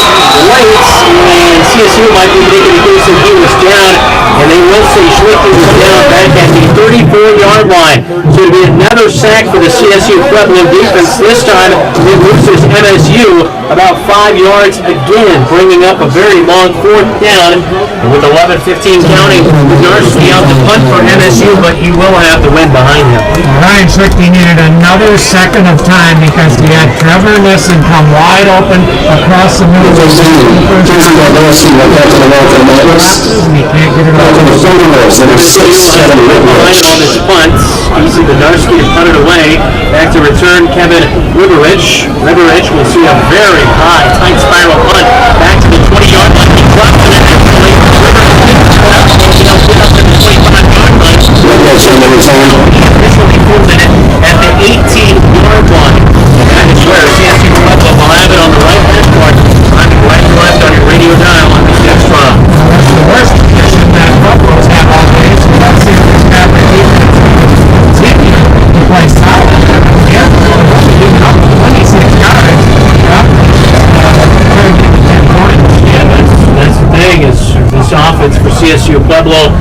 Waits. And CSU might be making the case that he was down. And they will say Schlichty was down back at the 34-yard line. So it'll be another sack for the CSU Pueblo defense. This time it loses MSU about 5 yards again, bringing up a very long 4th down. And with 11:15 counting, Narski out to punt for MSU, but he will have the win behind him. Ryan Schlichty needed another second of time because he had Trevor Nissen come wide open across the middle of the field. He can't get it over. Behind all his punts, easy to Narski to punt it away. Back to return Kevin Riverich. Riverich will see a very high, tight spiral punt. Back to the 20-yard line. He drops it actually. Officially pulled it at the 18-yard line. That is where CSU Pueblo will have it on the right hand part. I'm right to left on your radio dial on this next round. That's the worst position that Buffalo's had all day, so let's see if this guy can continue to play solid. Yeah, he's up 26 yards. Yeah, that's the thing is this offense for CSU Pueblo.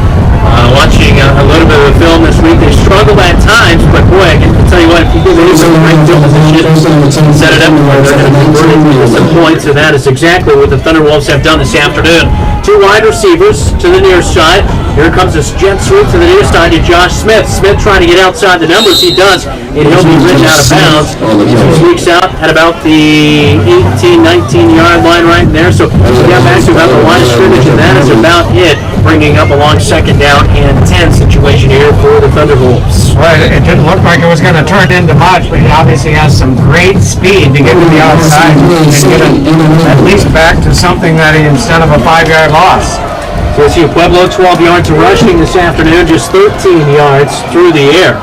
Watching a little bit of the film this week, they struggled at times, but boy, I can tell you what, if you give anyone the right field position, set it up where they're going to convert it into some points, and that is exactly what the Thunderwolves have done this afternoon. 2 wide receivers to the near side. Here comes this jet sweep to the near side to Josh Smith. Smith trying to get outside the numbers. He does, and he'll be ridden out of bounds. He sneaks out at about the 18, 19-yard line right there. So we got back to about the line of scrimmage, and that is about it, bringing up a long second down and 10 situation here for the Thunderwolves. Well, it didn't look like it was going to turn into much, but he obviously has some great speed to get to the outside and get it at least back to something that instead of a 5-yard loss. CSU Pueblo, 12 yards of rushing this afternoon, just 13 yards through the air.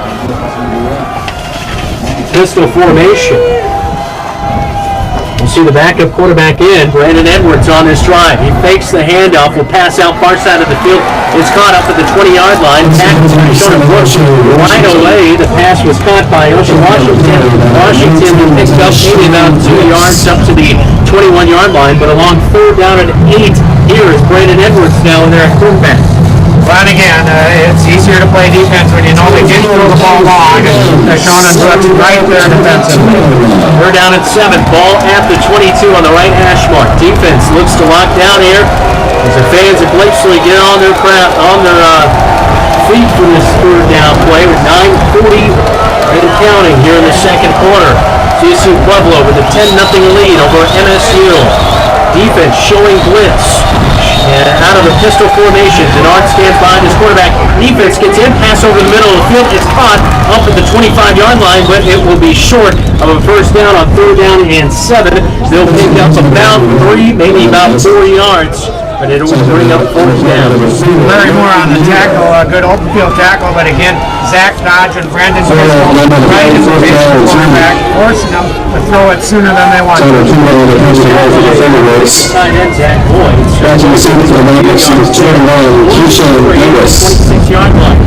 Pistol formation. We'll see the backup quarterback in. Brandon Edwards on this drive. He fakes the handoff. Will pass out far side of the field. It's caught up at the 20-yard line. Tackles Shona Brooks right away. The pass was caught by Ocean Washington. Washington picked up maybe about 2 yards up to the 21-yard line, but along 4th down and 8. Here is Brandon Edwards now in their quarterback. But again, it's easier to play defense when you know they didn't throw the ball long, and Shona Brooks right there defensively. We're down at 7. Ball at the 22 on the right hash mark. Defense looks to lock down here as the fans of Blakeslee get on their feet for this 3rd down play with 9:40 and counting here in the second quarter. CSU Pueblo with a 10-0 lead over MSU. Defense showing blitz. And out of the pistol formation, Denard stands behind his quarterback. Defense gets in, pass over the middle of the field. It's caught up at the 25-yard line, but it will be short of a first down on 3rd down and 7. They'll pick up about 3, maybe about 4 yards. But it will bring up 4th down. Larry Moore on the tackle, a good open field tackle, but again, Zach Dodge and Brandon Driscoll right in the face of the quarterback, forcing them to throw it sooner than they want to. Tight end Zach Boyd. 26-yard line.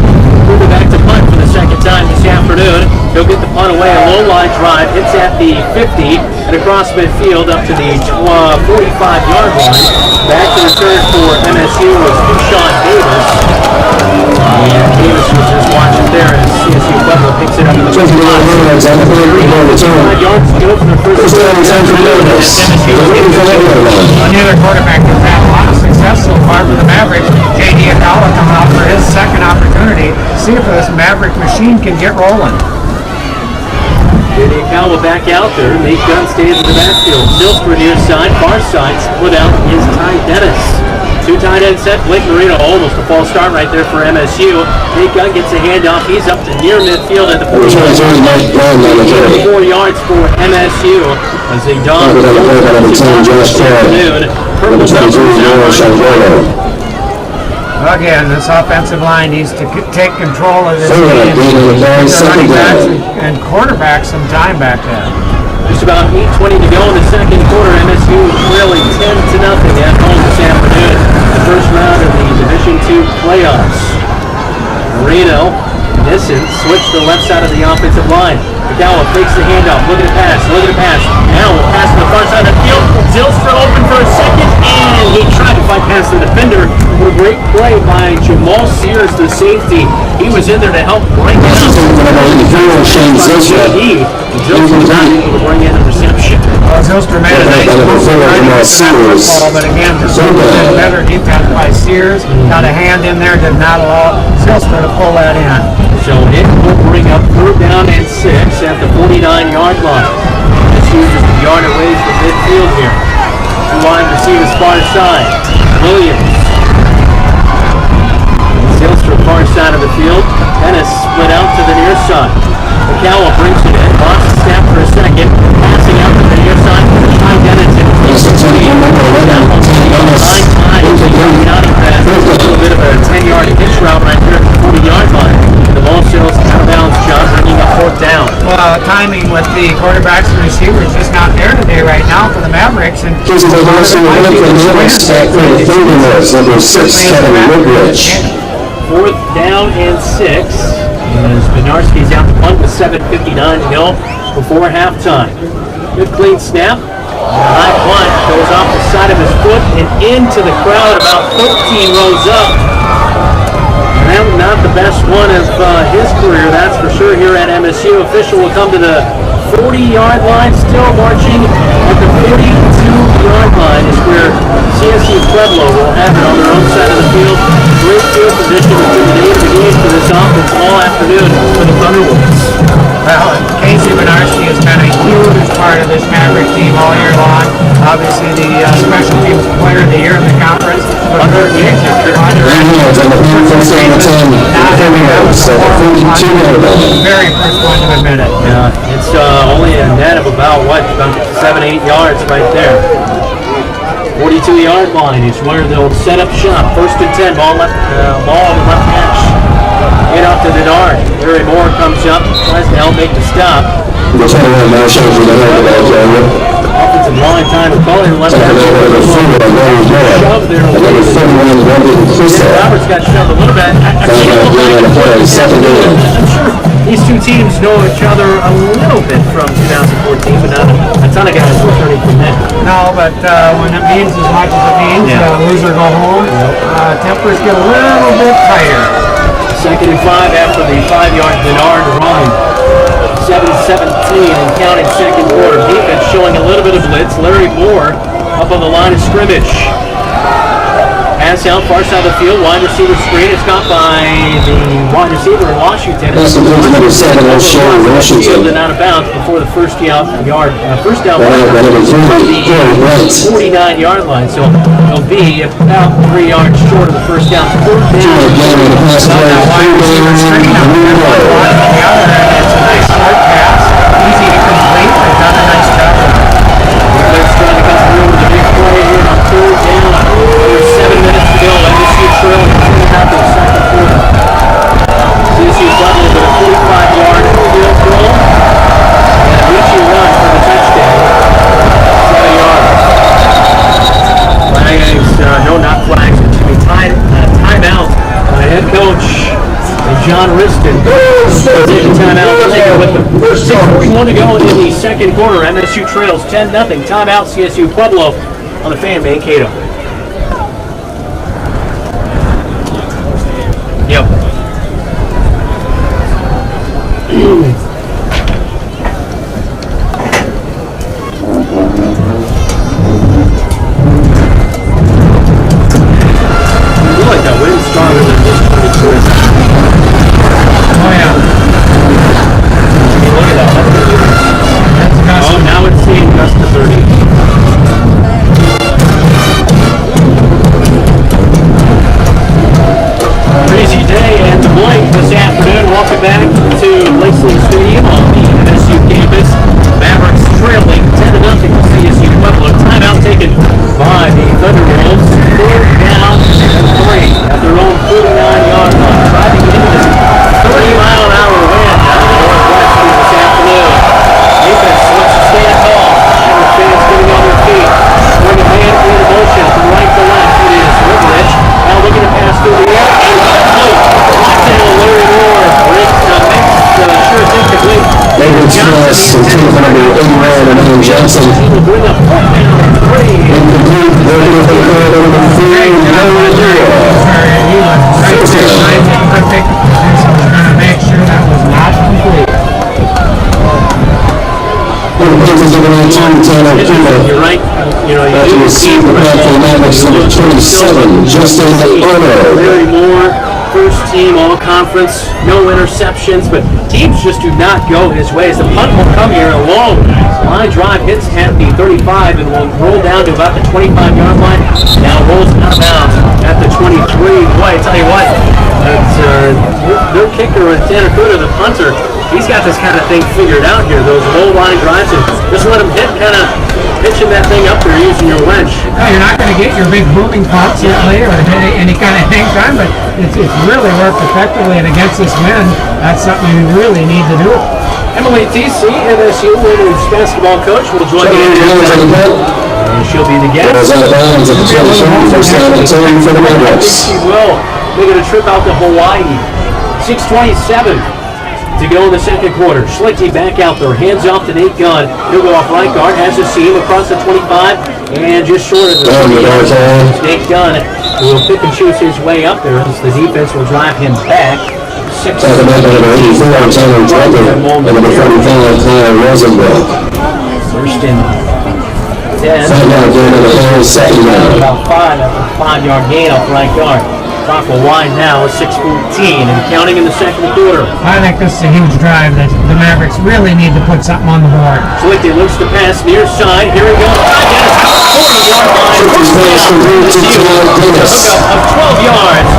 Moving back to punt for the second time this afternoon. He'll get the punt away, a low line drive, hits at the 50 and across midfield up to the 45-yard line. Back to return for MSU was Sean Davis. And Davis was just watching there as CSU Pueblo picks it up in the 5 yards to go for the first down. Neither quarterback has had a lot of success so far for the Mavericks. J.D. Akala coming out for his second opportunity. See if this Maverick machine can get rolling. J.D. Akala back out there. Nate Gunn stays in the backfield. Silstra near side, far side. Split out is Ty Dennis. 2 tight end set. Blake Marino, almost a false start right there for MSU. Nate Gunn gets a handoff. He's up to near midfield at the 4 yards for MSU as they dog this afternoon. Purple numbers out. Again, this offensive line needs to take control of this game. Running backs and quarterbacks some time back there. Just about 8:20 to go in the second quarter. MSU trailing 10-0 at home this afternoon. The first round of the Division II playoffs. Marino, Nissen switch to the left side of the offensive line. McDowell fakes the handoff. Look at the pass. Now we'll pass to the far side of the field. Zylstra open for a second, and he tried to bypass the defender. What a great play by Jamal Sears, the safety. He was in there to help bring it up. Zylstra not able to bring in a reception. Zylstra made a nice move right into that football, but again, just better defense by Sears. Got a hand in there, did not allow Zylstra to pull that in. So it will bring up 3rd down and 6 at the 49-yard line. This is just a yard away from midfield here. 2 wide receivers far side. Williams. Zylstra far side of the field. Dennis split out to the near side. McCallum brings it in. Lost the snap for a second. Passing out to the near side. Ty Dennis in place. A little bit of a 10-yard hitch route right there at the 40-yard line. The ball shows out of bounds, John, bringing up 4th down. Well, timing with the quarterbacks and receivers just not there today right now for the Mavericks. And Here's the last one for the Mavericks at the 30 minutes, number 6, Kevin Woodbridge. 4th down and 6. As Benarski's out to punt with 7:59 to go before halftime. Good clean snap. High punt goes off the side of his foot and into the crowd about 13 rows up. And that was not the best one of his career, that's for sure, here at MSU. Official will come to the 40-yard line, still marching at the 42-yard line is where CSU Pueblo will have it on their own side of the field. Great field position between the name of the game for this offense all afternoon for the Thunderwolves. Well, Casey Benarski has been a huge part of this Maverick team all year long. Obviously, the special teams player of the year in the conference. But very first one to admit it. Yeah, it's only a net of about 7-8 yards right there. 42-yard line is where they'll set up shop. 1st and 10, ball on the left hash. Get off to Denard. Larry Moore comes up, tries to help make the stop. Offensive line time to call in left hash. Shove there. Roberts got shoved a little bit. I'm sure these two teams know each other a little bit from 2014, but not a ton of guys returning from that. No, but when it means as much as it means, loser go home, tempers get a little bit tighter. 2nd and 5 after the 5-yard Denard run. 7-17 and counting second quarter. Defense showing a little bit of blitz. Larry Moore up on the line of scrimmage. pass out far side of the field, wide receiver screen. It's caught by the wide receiver in Washington. That's the number 7, O'Shea Washington. And out of bounds before the first down first down Right, the 49-yard line. So it'll be about 3 yards short of the first down. Fourth down. It's a nice short pass, easy to complete. They've done a nice job with it. They're trying to come through with a big play here on third down. There's 7 minutes to go. MSU trailing 2.5 to the second quarter. CSU Pueblo with a 45-yard field goal and a reaching run for the touchdown. 7 yards. Flags, no, not flags. It should be timeout by head coach John Riston. Taking timeout. Take it with them. 6:41 to go in the second quarter. MSU trails 10-0. Timeout. CSU Pueblo on the fan. Mankato. Yep. I feel like that wind's stronger than this. Oh yeah. Look at that. That's gust. Oh, now it's seeing gust to 30. Crazy day and the blink this afternoon. Welcome back to Lakeland Stadium on the MSU campus. Mavericks trailing 10-0 to CSU Pueblo. Timeout taken by the Thunderbolts. Third down and 3 at their own 49-yard line. Driving into this 30-mile-an-hour wind out of the northwest here this afternoon. Defense looks to stand tall. Mavericks fans getting on their feet. Bring a man in motion from right to left. It is Rich. Now looking to pass through the air. Larry Moore breaks the mix. Sure thing complete. David Smith, team number 81, and Adam Johnson. Will bring up 4th down and 3. Incomplete. They're going to take over number 3. He was right there trying to pick the position. We're going to make sure that was not complete. You're right. You know, you receive the ball from Mavericks number 27, Justin Arnold. Larry Moore, first team all conference, no interceptions, but teams just do not go his way. As the punt will come here, a long line drive hits at the 35 and will roll down to about the 25-yard line. Now rolls out of bounds at the 23. Boy, I tell you what, their kicker and Tanner, the punter, he's got this kind of thing figured out here. Those low line drives, and just let him hit, kind of pitching that thing up there using your wedge. No, you're not going to get your big booming pop certainly or any kind of hang time, but it's really worked effectively, and against this wind, that's something you really need to do. Emily TC, MSU women's basketball coach, will join me in and she'll be the guest. Out of bounds at the 22, first down and 10 for the I think Mavericks. she will. Making a trip out to Hawaii. 6:27 to go in the second quarter. Schlichty back out there, hands off to Nate Gunn. He'll go off right guard, has a seam across the 25, and just short of the 30 yards. Nate Gunn will pick and choose his way up there as the defense will drive him back. Talking about number 84, Tyler Drucker, and number 45, Claire Rosenberg. First and 10. Second down. About 5 after a 5-yard gain off right guard. Clock will wind now, 6:14 and counting in the second quarter. I think this is a huge drive that the Mavericks really need to put something on the board. Schlichty looks to pass near side. Here he goes. 40-yard line. Hookup of 12 yards.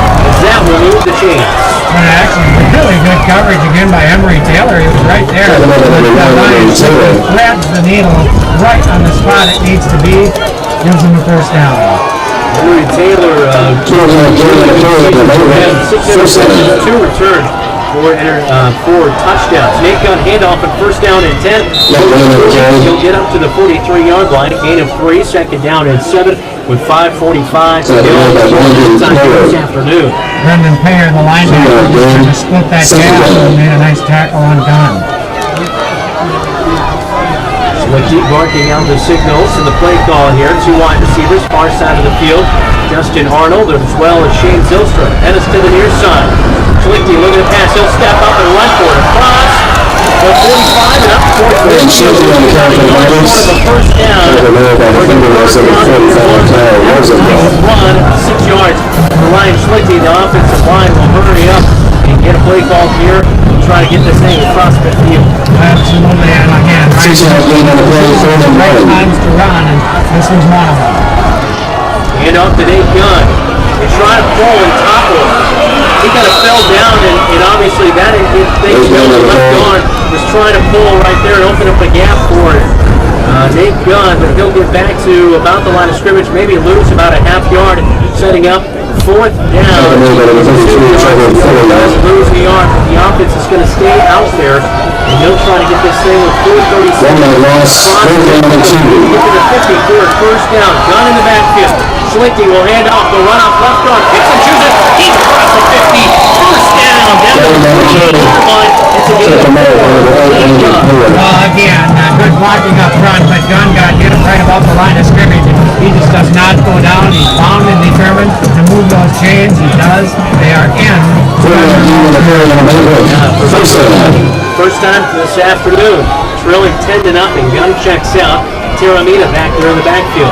That will move the chains. And actually, really good coverage again by Emery Taylor. He was right there. The line grabs the needle right on the spot it needs to be. Gives him the first down. Emery Taylor, 6 interceptions, 2 returns, 4 touchdowns. Nate Gunn handoff at first down and 10. He'll get up to the 43-yard line. Gain of 3, second down and 7 with 5:45 to go this afternoon. Brendan Payer, the linebacker, trying to split that gap and made a nice tackle on Gunn. Keep barking out the signals and the play call here. 2 wide receivers, far side of the field. Justin Arnold as well as Shane Zylstra. Ennis to the near side. Schlichty looking to pass. He'll step up and run for it. Across the 45 and up towards the and Sheffield on the count for the Niners. The first down. I don't know about the finger was over 45 yards ago. Run 6 yards for Ryan Schlichty. The offensive line will hurry up and get a play call here and try to get this thing across the field. Absolutely, and again, right, right times to run, and this was one of them. Hand off to Nate Gunn. They try to pull and topple him. He kind of fell down, and obviously that thing the left guard was trying to pull right there and open up a gap for it. Nate Gunn, but he'll get back to about the line of scrimmage, maybe lose about a half yard, setting up fourth down. Lose the yard, but the offense is going to stay out there, and he'll try to get this thing with 4:37. Get to the 50 for his first down. Gunn in the backfield. Schlichty will hand off the run off left guard. Picks and chooses. He's across the 50. First down. Down to the 40-yard line. It's a game of 4. Again, good blocking up front, but Gunn got hit right about the line of scrimmage. He just does not go down. He's bound and determined to move those chains. He does. They are in. First time this afternoon. Trailing 10-0. Gunn checks out. Teramita back there in the backfield.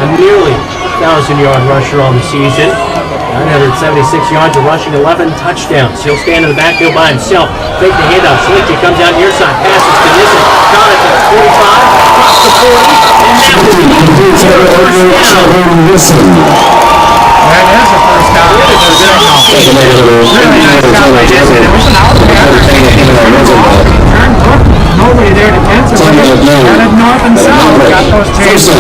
A nearly 1,000-yard rusher on the season. 976 yards of rushing, 11 touchdowns. He'll stand in the backfield by himself. Fake the handoff. Schlichty comes out near side. Passes to Nissen. Got it to the 45. Across the 40. And now to the first down. That is a first down. It is a signal. Really nice job by Nissen. It was an out there. Nobody there defensively. Headed north and south. Got those chains.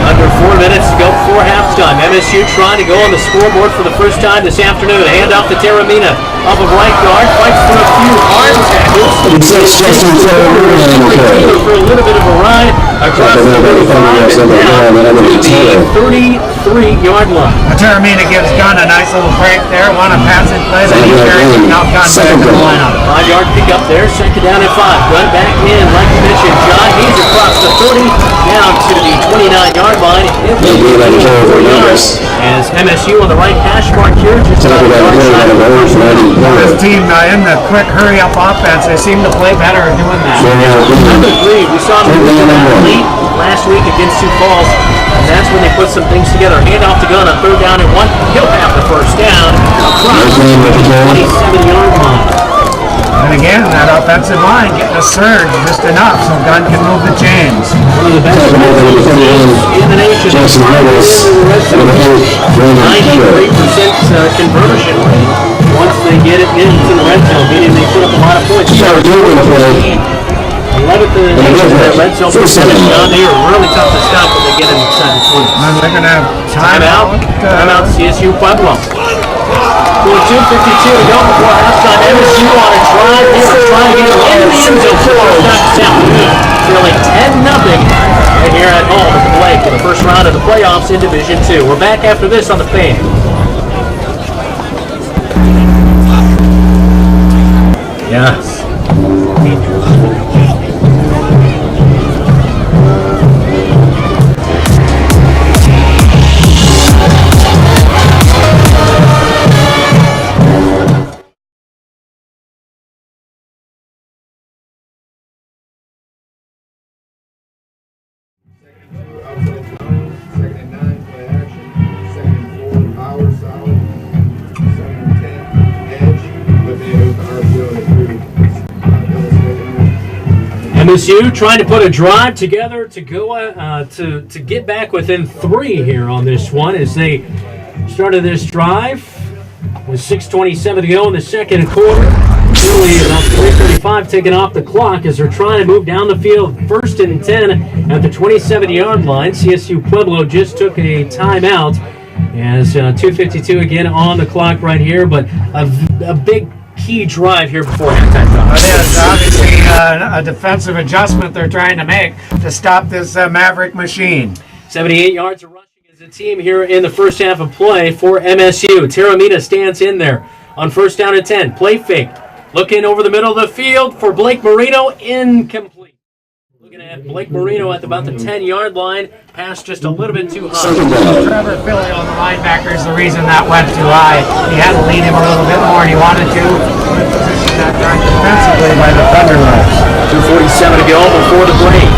Under 4 minutes to go before halftime. MSU trying to go on the scoreboard for the first time this afternoon. A handoff to Teramita off of right guard. Fights for a few arm tackles. For a little bit of a ride across the 35 and down to the 33-yard line. Teramita gives Gunn a nice little break there. Want a passing play that he carries and now Gunn back to the lineup. 5-yard pick up there. Second down at 5. Gunn back in, like you mentioned. John Hayes across the 30 down to the 29-yard line. As MSU on the right hash mark here, just about the yard side of the first down. This team in the quick hurry-up offense, they seem to play better at doing that. I would agree. We saw them do that late last week against Sioux Falls, and that's when they put some things together. Hand off to Gunn on 3rd down and 1. He'll have the first down across the 27-yard line. And again, that offensive line getting a surge just enough so Gunn can move the chains. One of the best in the nation. 93% conversion rate once they get it into the red zone, meaning they put up a lot of points. 11th in the nation, that red zone percentage down there really tough to stop when they get inside the 20s. And they're going to have Timeout CSU Pueblo. 2:52 to go before halftime. MSU on a drive here to try and get into the end zone for the first afternoon. Trailing 10-0 right here at home at the Blake in the first round of the playoffs in Division II. We're back after this on the Fan. Yes. MSU trying to put a drive together to go to get back within 3 here on this one as they started this drive with 6:27 to go in the second quarter. Really about 3:35 taken off the clock as they're trying to move down the field. 1st and 10 at the 27-yard line. CSU Pueblo just took a timeout as 2:52 again on the clock right here, but a big key drive here before halftime. It is obviously a defensive adjustment they're trying to make to stop this Maverick machine. 78 yards of rushing as a team here in the first half of play for MSU. Teramita stands in there on 1st down and 10. Play fake. Looking over the middle of the field for Blake Marino. Incomplete. Looking at Blake Marino at about the 10-yard line. Pass just a little bit too high. Trevor Philly on the linebacker is the reason that went too high. He had to lead him a little bit more, and he wanted to. Good position that done defensively by the Thunderbolts. 2:47 to go before the break.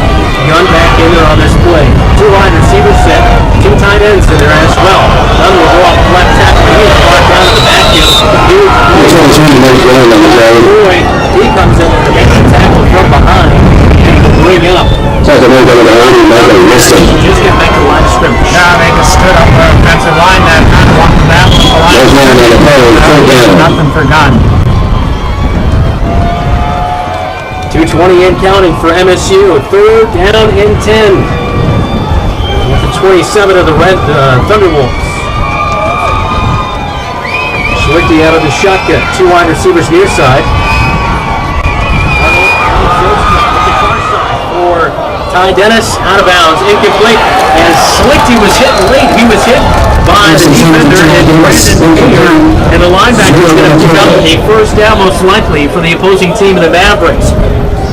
Gun back in there on this play. Two wide receivers set, two tight ends in there as well. None will go off the left tackle. He's brought down to the backfield. Huge Boyd, he comes in and gets the tackle from behind. And he can bring up. Just get back to the line of scrimmage. Yeah, they just stood up the offensive line that kind of walked that with the line. Nothing for Gunn. 2:20 in counting for MSU. Third down and 10. With the 27 of the Red Thunderwolves. Schlichty out of the shotgun. Two wide receivers near side. For Ty Dennis, out of bounds, incomplete. And Schlichty was hit late. He was hit by the defender and Brandon Taylor. And the linebacker is going to pick up a first down most likely for the opposing team of the Mavericks.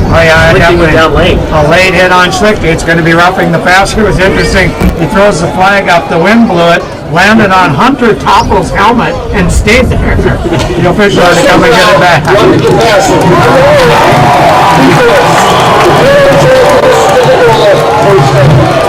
Oh yeah, a late hit on Schlichty. It's going to be roughing the passer. It was interesting. He throws the flag up. The wind blew it. Landed on Hunter Topple's helmet and stayed there. The official had to come and get it back.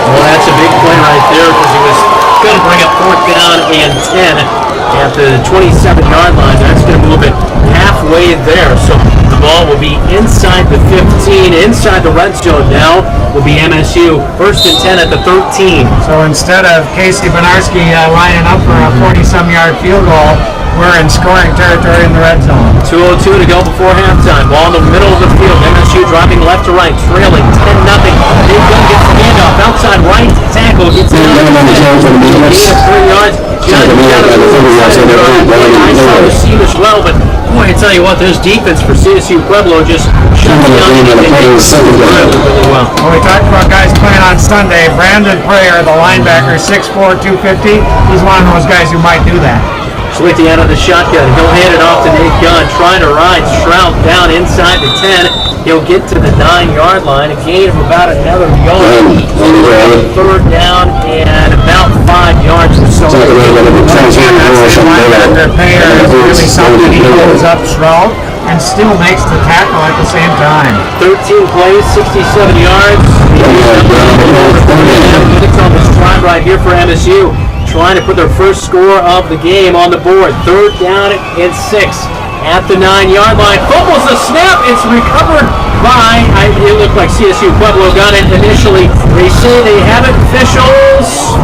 Well, that's a big play right there because he was going to bring up fourth down and 10 at the 27-yard line. That's going to move it halfway there. So the ball will be inside the 15, inside the red zone now will be MSU. First and 10 at the 13. So instead of Casey Benarski lining up for a 40-some-yard field goal, we're in scoring territory in the red zone. 2:02 to go before halftime. Ball in the middle of the field. MSU driving left to right, trailing 10-0. Big Gun gets the handoff outside right tackle. Gets it out. 3 yards. I saw the seam as well, but boy, I tell you what, this defense for CSU Pueblo just shut down anything really well. Well, we talked about guys playing on Sunday. Brandon Prayer, the linebacker, 6'4", 250. He's one of those guys who might do that. Schlichty out of the shotgun. He'll hand it off to Nate Gunn. Trying to ride Shroud down inside the 10. He'll get to the 9-yard line. A gain of about another yard. Third down and about 5 yards or so. Linebacker Prayer is really something. He holds up Shroud and still makes the tackle at the same time. 13 plays, 67 yards. Minutes on this drive right here for MSU. Trying to put their first score of the game on the board. Third down and 6 at the 9-yard line. Fumbles the snap. It's recovered by, it looked like CSU Pueblo got it initially. They say they have it. Officials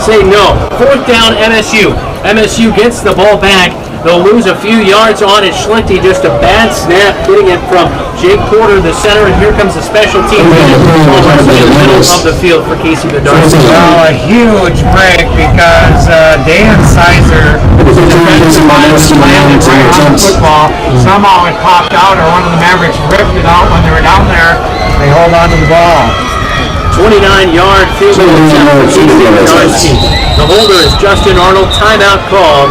say no. Fourth down MSU. MSU gets the ball back. They'll lose a few yards on it. Schlichty, just a bad snap, getting it from Jake Porter, the center, and here comes the special team unit over to the middle of the field for Casey Benarski. Well, a huge break because Dan Sizer, the defensive lineman, landed right on the football. Somehow it popped out, or one of the Mavericks ripped it out when they were down there. They hold on to the ball. 29-yard field goal attempt for Casey Benarski. The holder is Justin Arnold. Timeout called,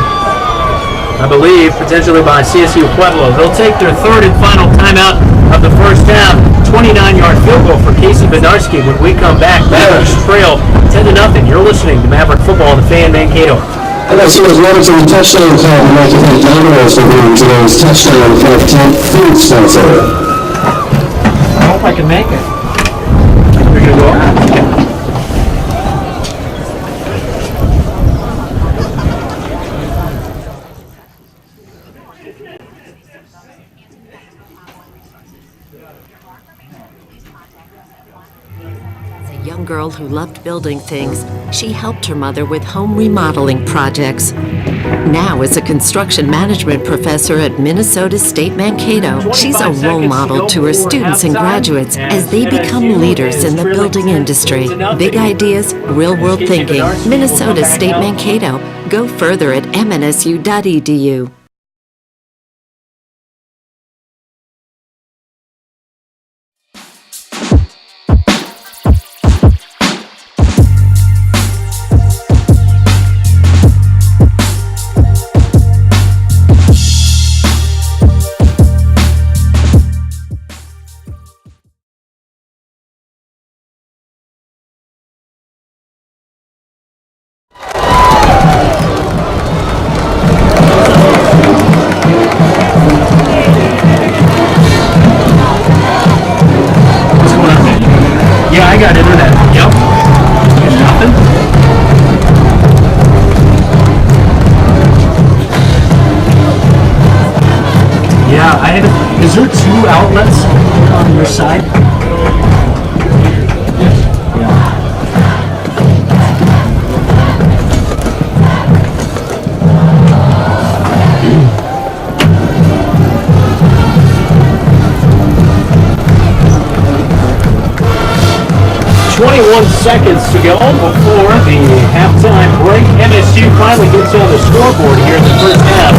I believe, potentially by CSU Pueblo. They'll take their third and final timeout of the first half. 29-yard field goal for Casey Benarski. When we come back, Mavericks trail 10-0. You're listening to Maverick Football on the Fan Mankato. MSU was running to the touchdown call. We'd like to thank Domino's for being today's touchdown 15th food sponsor. I hope I can make it. You're going to go? Yeah. Young girl who loved building things, she helped her mother with home remodeling projects. Now, as a construction management professor at Minnesota State Mankato, she's a role model to her students and graduates as they become leaders in the building industry. Big ideas, real-world thinking. Minnesota State Mankato. Go further at mnsu.edu. I haven't. Is there 2 outlets on your side? Yeah. 21 seconds to go before the halftime break. MSU finally gets on the scoreboard here in the first half.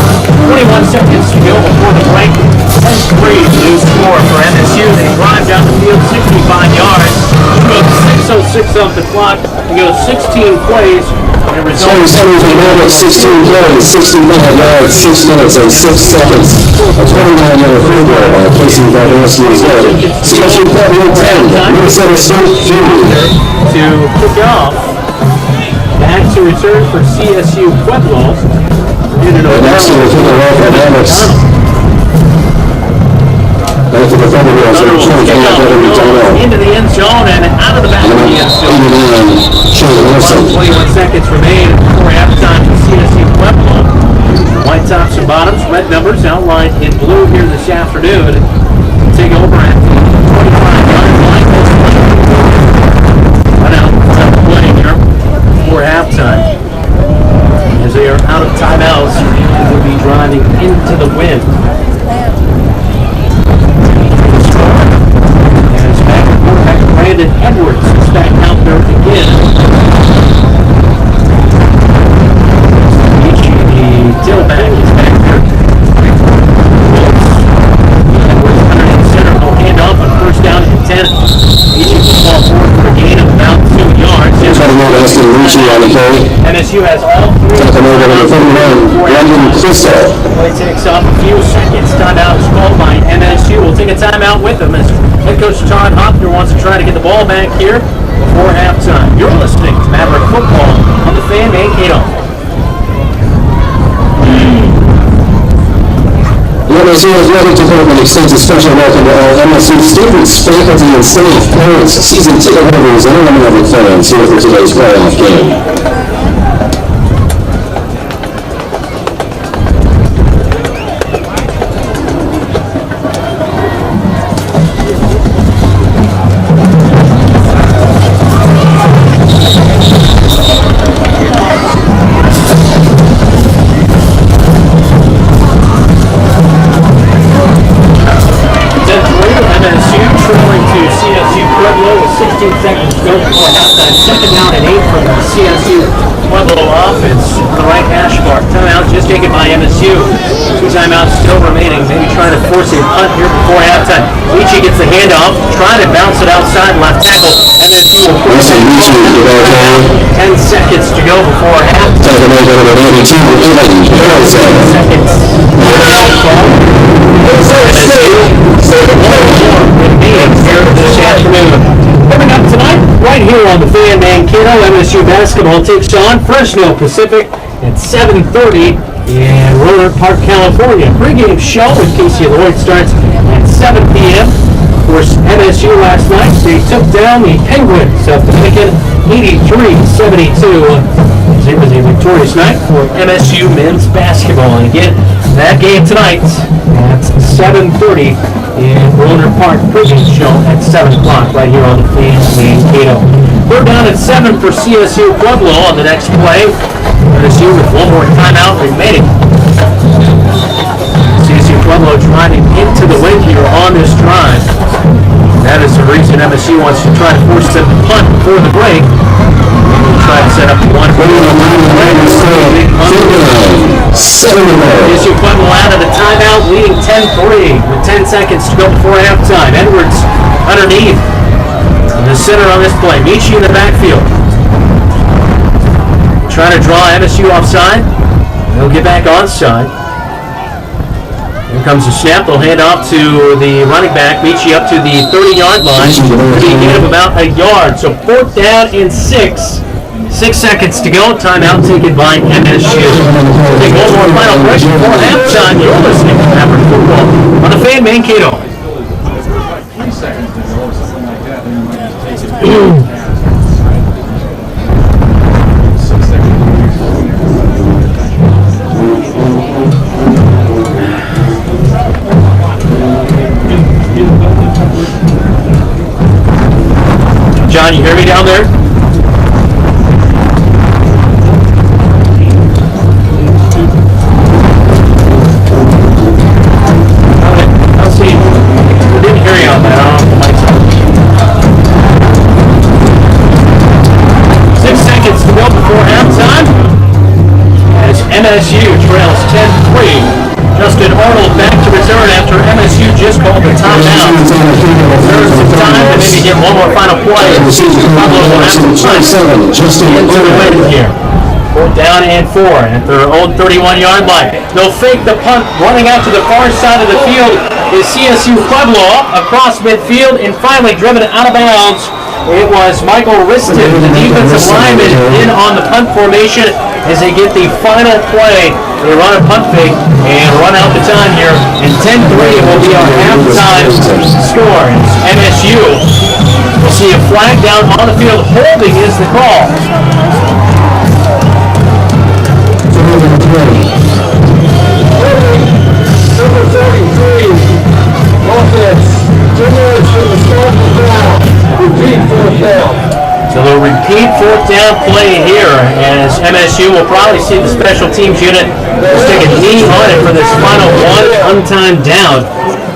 21 seconds to go before the break. 10-3 new score for MSU. They drive down the field 65 yards. About 6:06 off the clock. They go 16 plays. And it results in 16 plays, 65 yards, 6 minutes and 6 seconds. A 29-yard field goal by Casey Valderski's head. CSU Pueblo 10, Minnesota State 2. To kick off. Back to return for CSU Pueblo. Next to the kicker off for Alex. Back to the front of the into the end zone and out of the back of the end zone. 21 seconds remain before halftime for CSU Pueblo. White tops and bottoms, red numbers outlined in blue here this afternoon. Take over at the 25-yard line. Run out of play here before halftime. As they are out of timeouts, they will be driving into the wind. Brandon Edwards is back out there again. The tailback is back there. Edwards under in center. No handoff on first down and 10. Each ball forward for a gain of about 2 yards. MSU has all 3. Play takes off a few seconds. Timeout is called by MSU. We'll take a timeout with them as head coach Todd Hoffner wants to try to get the ball back here before halftime. You're listening to Maverick Football on the Fan Mankato. The MSU is ready to hold an extensive special welcome to all MSU students, faculty, and staff, parents, season ticket holders, and all Maverick fans here for today's playoff game. Seconds to go before halftime. Second down and 8 from the CSU Pueblo offense. The right hash mark. Timeout just taken by MSU. 2 timeouts still remaining. Maybe trying to force a punt here before halftime. Leachy gets the handoff. Trying to bounce it outside left tackle. MSU will force it. 10 seconds to go before halftime. 10 seconds. Here this afternoon. Coming up tonight, right here on the Fan Mankato, MSU basketball takes on Fresno Pacific at 7:30 in Rohnert Park, California. Pre-game show with Casey Lloyd starts at 7 p.m. Of course, MSU last night, they took down the Penguins of Dominican 83-72. It was a victorious night for MSU men's basketball. And again, that game tonight at 7:30 in Rohnert Park. Pregame show at 7 o'clock right here on the Fan Mankato. We're down at 7 for CSU Pueblo on the next play. MSU with one more timeout remaining. CSU Pueblo driving into the win here on this drive. That is the reason MSU wants to try to force them to punt before the break. We'll try to set up one. CSU Pueblo out of the timeout, leading 10-3 with 10 seconds to go before halftime. Edwards underneath in the center on this play. Michi in the backfield. Trying to draw MSU offside. They'll get back onside. Here comes the snap. They'll hand off to the running back. Michi up to the 30-yard line. Being gain of about a yard. So 4th down and 6. 6 seconds to go. Timeout taken by MSU. Take one more final break before halftime. You're listening to Maverick Football on the Fan Mankato. 3 seconds to go or something like that. Then you might have to take it. 6 seconds. John, you hear me down there? Let's see. We didn't hear you on that. I don't know if the mic's on. 6 seconds to go before halftime. As MSU trails 10-3. Justin Arnold back to return after MSU just called the timeout. There's some time to maybe get one more final play. Pueblo will have to punch into the win here. 4th down and 4 at their own 31-yard line. They'll fake the punt. Running out to the far side of the field is CSU Pueblo across midfield and finally driven out of bounds. It was Michael Riston, the defensive lineman, in on the punt formation as they get the final play. They run a punt fake and run out the time here, and 10-3 will be our halftime score. MSU will see a flag down on the field. Holding is the call. Number 33, offense, 2 minutes from the start of the ground. Repeat 4th down. So they'll repeat 4th down play here as MSU will probably see the special teams unit just take a knee on it for this final one untimed down.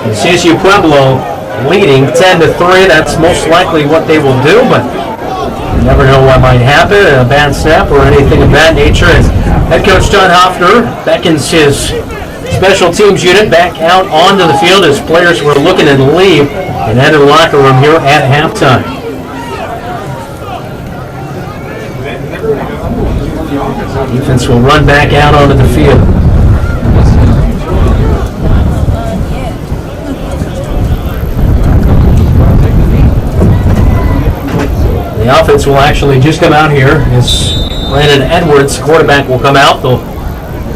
And CSU Pueblo leading 10-3. That's most likely what they will do, but you never know what might happen, a bad snap or anything of that nature. As head coach John Hoffner beckons his special teams unit back out onto the field as players were looking to leave and enter the locker room here at halftime. Defense will run back out onto the field. The offense will actually just come out here as Brandon Edwards, quarterback, will come out. They'll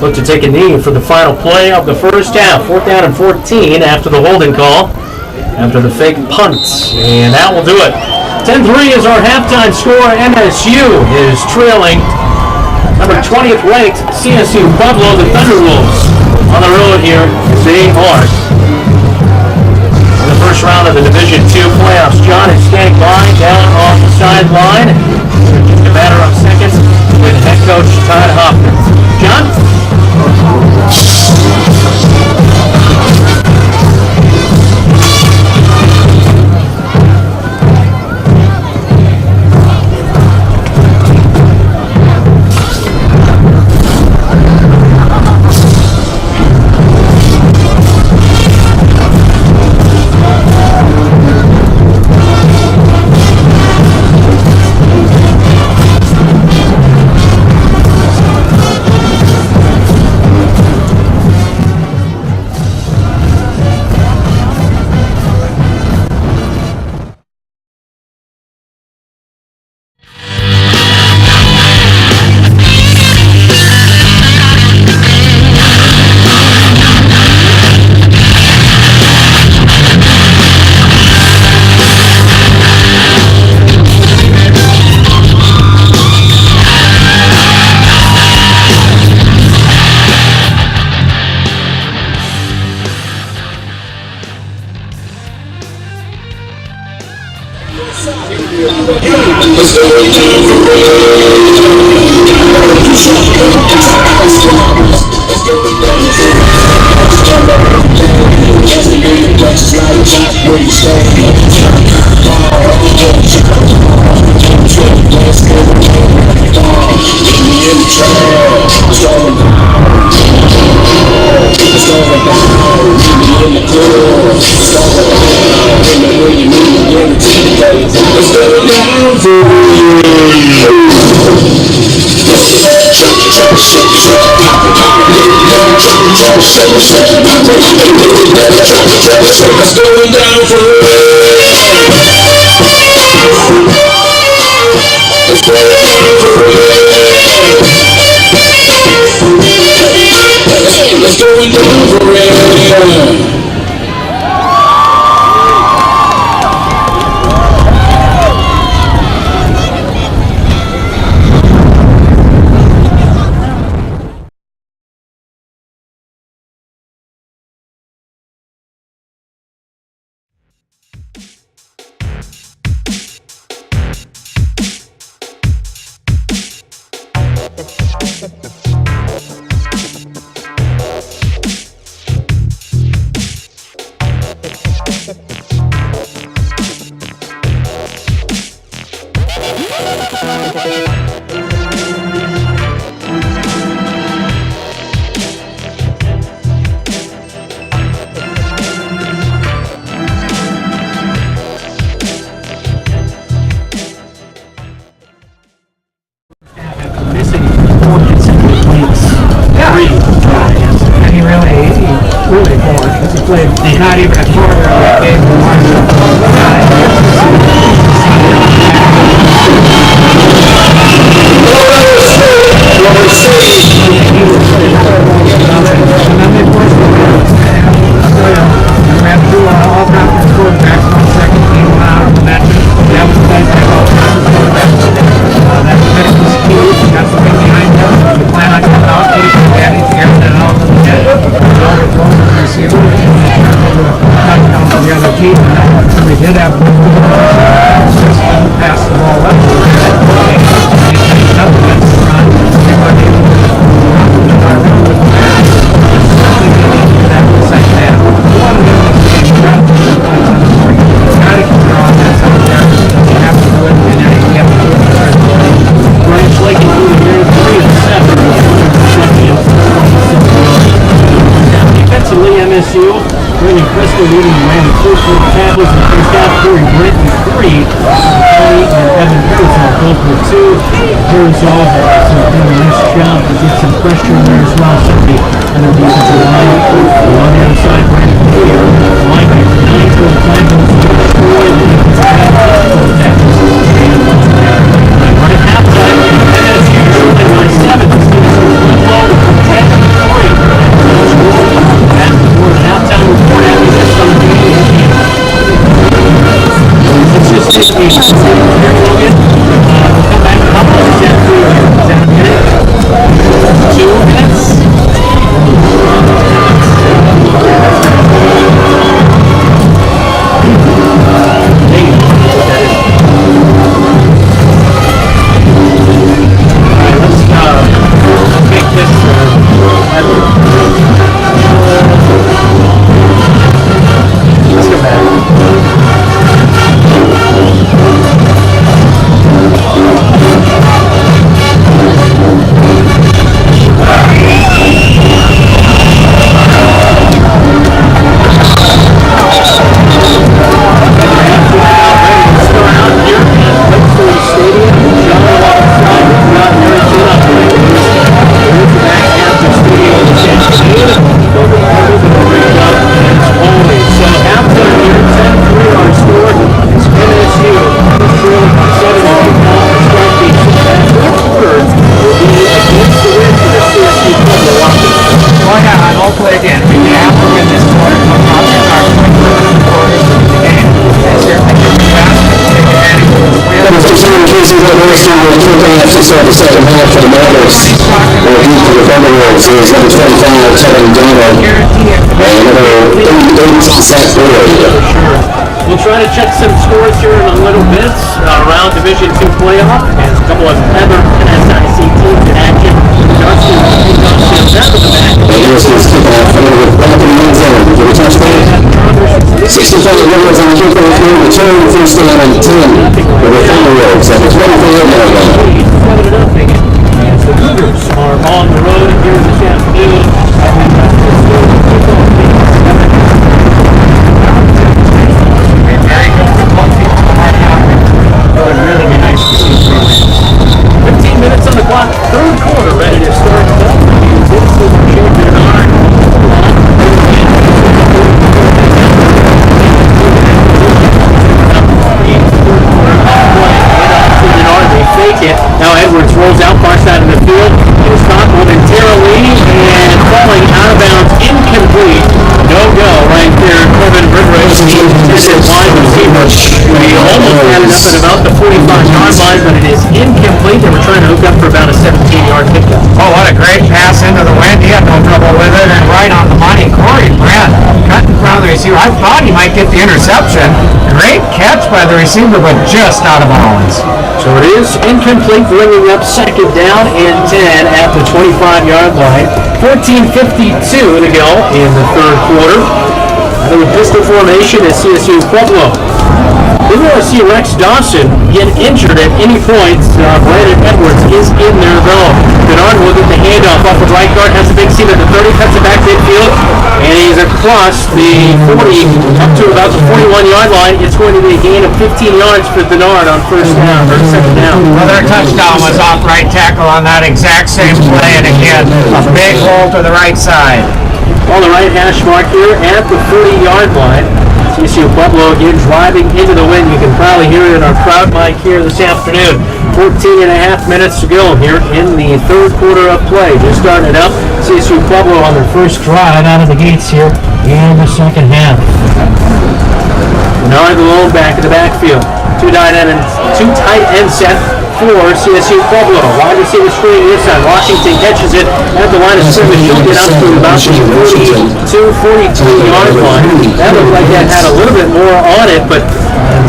look to take a knee for the final play of the first half. 4th down and 14 after the holding call, after the fake punt, and that will do it. 10-3 is our halftime score. MSU is trailing number 20th ranked CSU Pueblo, the Thunderwolves, on the road here as they are in the first round of the Division II playoffs. John is standing by down on the sideline. Just a matter of seconds with head coach Todd Hoffman. John? played not even a quarter of that game. We did have pass the ball up. MSU, Brandon Crystal leading the man with 14 tackles in the first half. Corey Brent with 3. Kelly and Evan Herzog both with 2. Herzog has done a nice job to get some pressure in there as well. Somebody on the defensive line. On the other side, Brandon Clear, linebacker, 9 total tackles, 4 in the defensive tackles. Right at halftime, MSU shooting by 7. Pueblo 10-3. And for halftime report after this on the let's just take a here, Logan. We'll come back. How much is that for you? Is that a minute? 2 minutes? Let's make this let's go back. Start the second half for the Mavericks. They're deep to the Thunderbolts. He's number 25, Kevin Donald. And another 30 sack board. We'll try to check some scores here in a little bit around Division II playoff. And a couple of other SIC teams in action. Johnson out of the back. And here's his kickoff with back in the end zone. For the touchdown. 65 yards on the kickoff here. Return first down and 10 for the Thunderbolts at the 25-yard line. As the Cougars are on the road here this afternoon. It would really be nice to see 15 minutes on the clock, third quarter ready to start. This is Champion Iron. Fake it. Now Edwards rolls out far side of the field. It is caught momentarily and falling out of bounds, incomplete. No go right there. Corbin Bridway, the intended wide receiver. We almost had it up at about the 45-yard line, but it is incomplete. They were trying to hook up for about a 17-yard pickup. Oh, what a great pass into the wind. He had no trouble with it, and right on the money. Corey Brent cut in front of the receiver. I thought he might get the interception. Great catch by the receiver, but just out of bounds. So it is incomplete, bringing up second down and 10 at the 25-yard line. 14:52 to go in the third quarter. Out of the pistol formation is CSU Pueblo. We want to see Rex Dawson get injured at any point. Brandon Edwards is in there though. Bernard will get the handoff off of right guard, has a big seat at the 30, cuts it back midfield, and he's across the 40 up to about the 41-yard line. It's going to be a gain of 15 yards for Bernard on first down, or second down. Well, their touchdown was off right tackle on that exact same play, and again, a big hole to the right side. On the right hash mark here at the 40-yard line. CSU Pueblo again driving into the wind. You can probably hear it in our crowd mic here this afternoon. 14 and a half minutes to go here in the third quarter of play. Just starting it up. CSU Pueblo on their first drive out of the gates here in the second half. Bernard alone back in the backfield. Two tight end set for CSU Pueblo. Wide receiver screen inside. Washington catches it at the line of scrimmage. He'll get up to about the 42-43-yard line. That looked like that had a little bit more on it, but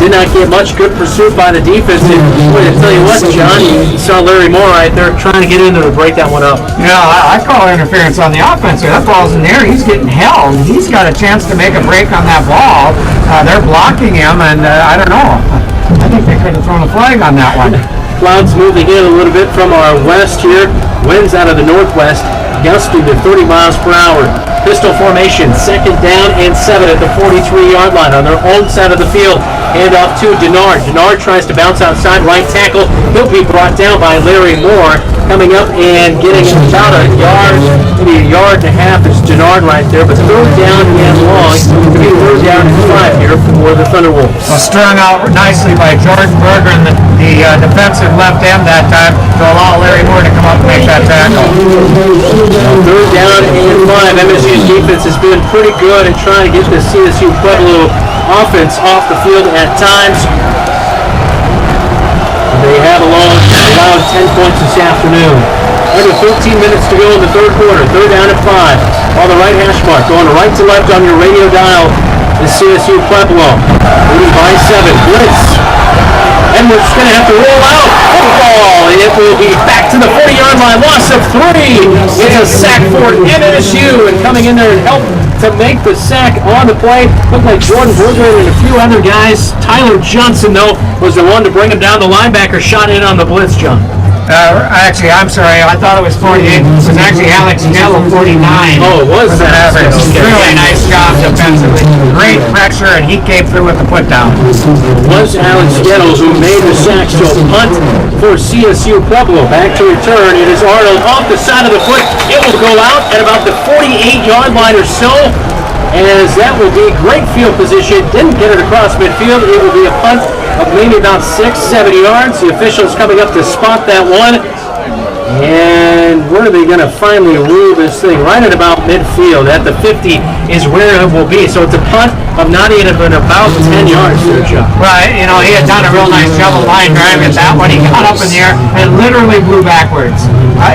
did not get much good pursuit by the defense. And boy, I tell you what, John, you saw Larry Moore right there trying to get in there to break that one up. Yeah, I call interference on the offense. That ball's in there. He's getting held. He's got a chance to make a break on that ball. They're blocking him, and I don't know. I think they could have thrown a flag on that one. Clouds moving in a little bit from our west here. Winds out of the northwest, gusting to 30 miles per hour. Pistol formation, second down and 7 at the 43-yard line on their own side of the field. Hand off to Denard. Denard tries to bounce outside, right tackle. He'll be brought down by Larry Moore. Coming up and getting about a yard, maybe a yard and a half is Denard right there. But third down and long. It'll be third down and 5 here for the Thunderwolves. Well, strung out nicely by Jordan Berger and the defensive left end that time to allow Larry Moore to come up and make that tackle. Third down and 5. MSU's defense has been pretty good at trying to get the CSU Pueblo offense off the field at times. They have allowed 10 points this afternoon. Under 13 minutes to go in the third quarter. Third down and 5. On the right hash mark. Going right to left on your radio dial is CSU Pueblo. Leading by 7. Blitz. And we're just going to have to roll out. Football. It will be back to the 40-yard line. Loss of 3. It's a sack for MSU. And coming in there and help to make the sack on the play. Looked like Jordan Berger and a few other guys. Tyler Johnson, though, was the one to bring him down. The linebacker shot in on the blitz, John. Actually, I'm sorry. I thought it was 48. It was actually Alex Gallo, 49. Oh, it was that. Okay. Really nice job defensively. Great pressure, and he came through with the put down. It was Alex Gallo who made the sack. So punt for CSU Pueblo. Back to return. It is Arnold off the side of the foot. It will go out at about the 48-yard line or so. As that will be great field position. Didn't get it across midfield. It will be a punt of maybe about 6-7 yards. The officials coming up to spot that one. And where are they going to finally rule this thing? Right at about midfield. At the 50 is where it will be. So it's a punt of not even about 10 yards there, Joe. Right. You know, he had done a real nice job of line driving at that one. He got up in the air and literally blew backwards.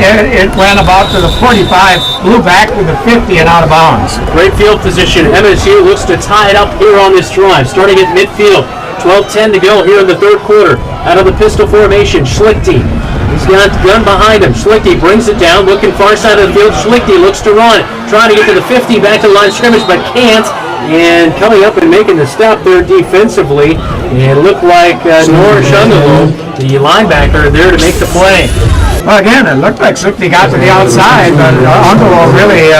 It went about to the 45, blew back to the 50 and out of bounds. Great field position. MSU looks to tie it up here on this drive. Starting at midfield. 12-10 to go here in the third quarter. Out of the pistol formation, Schlichty. He's got the gun behind him. Schlichty brings it down, looking far side of the field. Schlichty looks to run, trying to get to the 50, back to the line of scrimmage, but can't. And coming up and making the stop there defensively, it looked like Nora Shundalo, the linebacker, there to make the play. Well, again, it looked like Schlichty got to the outside, but Underwood really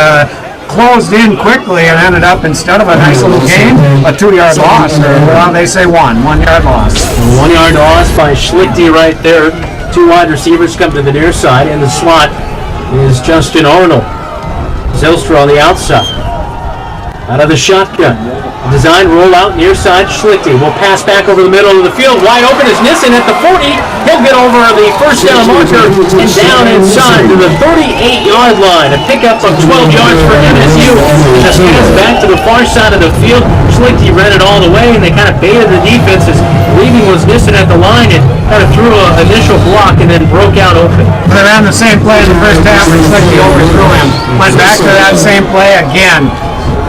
closed in quickly and ended up, instead of a nice little gain, a 2-yard loss. Or, well, they say 1-yard loss. 1-yard loss by Schlichty right there. 2 wide receivers come to the near side. In the slot is Justin Arnold. Zylstra on the outside. Out of the shotgun. Design rollout near side. Schlichty will pass back over the middle of the field. Wide open is Nissen at the 40. He'll get over the first down marker and down inside to the 38-yard line. A pickup of 12 yards for MSU. Just pass back to the far side of the field. Schlichty ran it all the way, and they kind of baited the defenses. Leaving was Nissen at the line and kind of threw an initial block and then broke out open. They ran the same play in the first half, and Schlichty overthrew him. Went back to that same play again.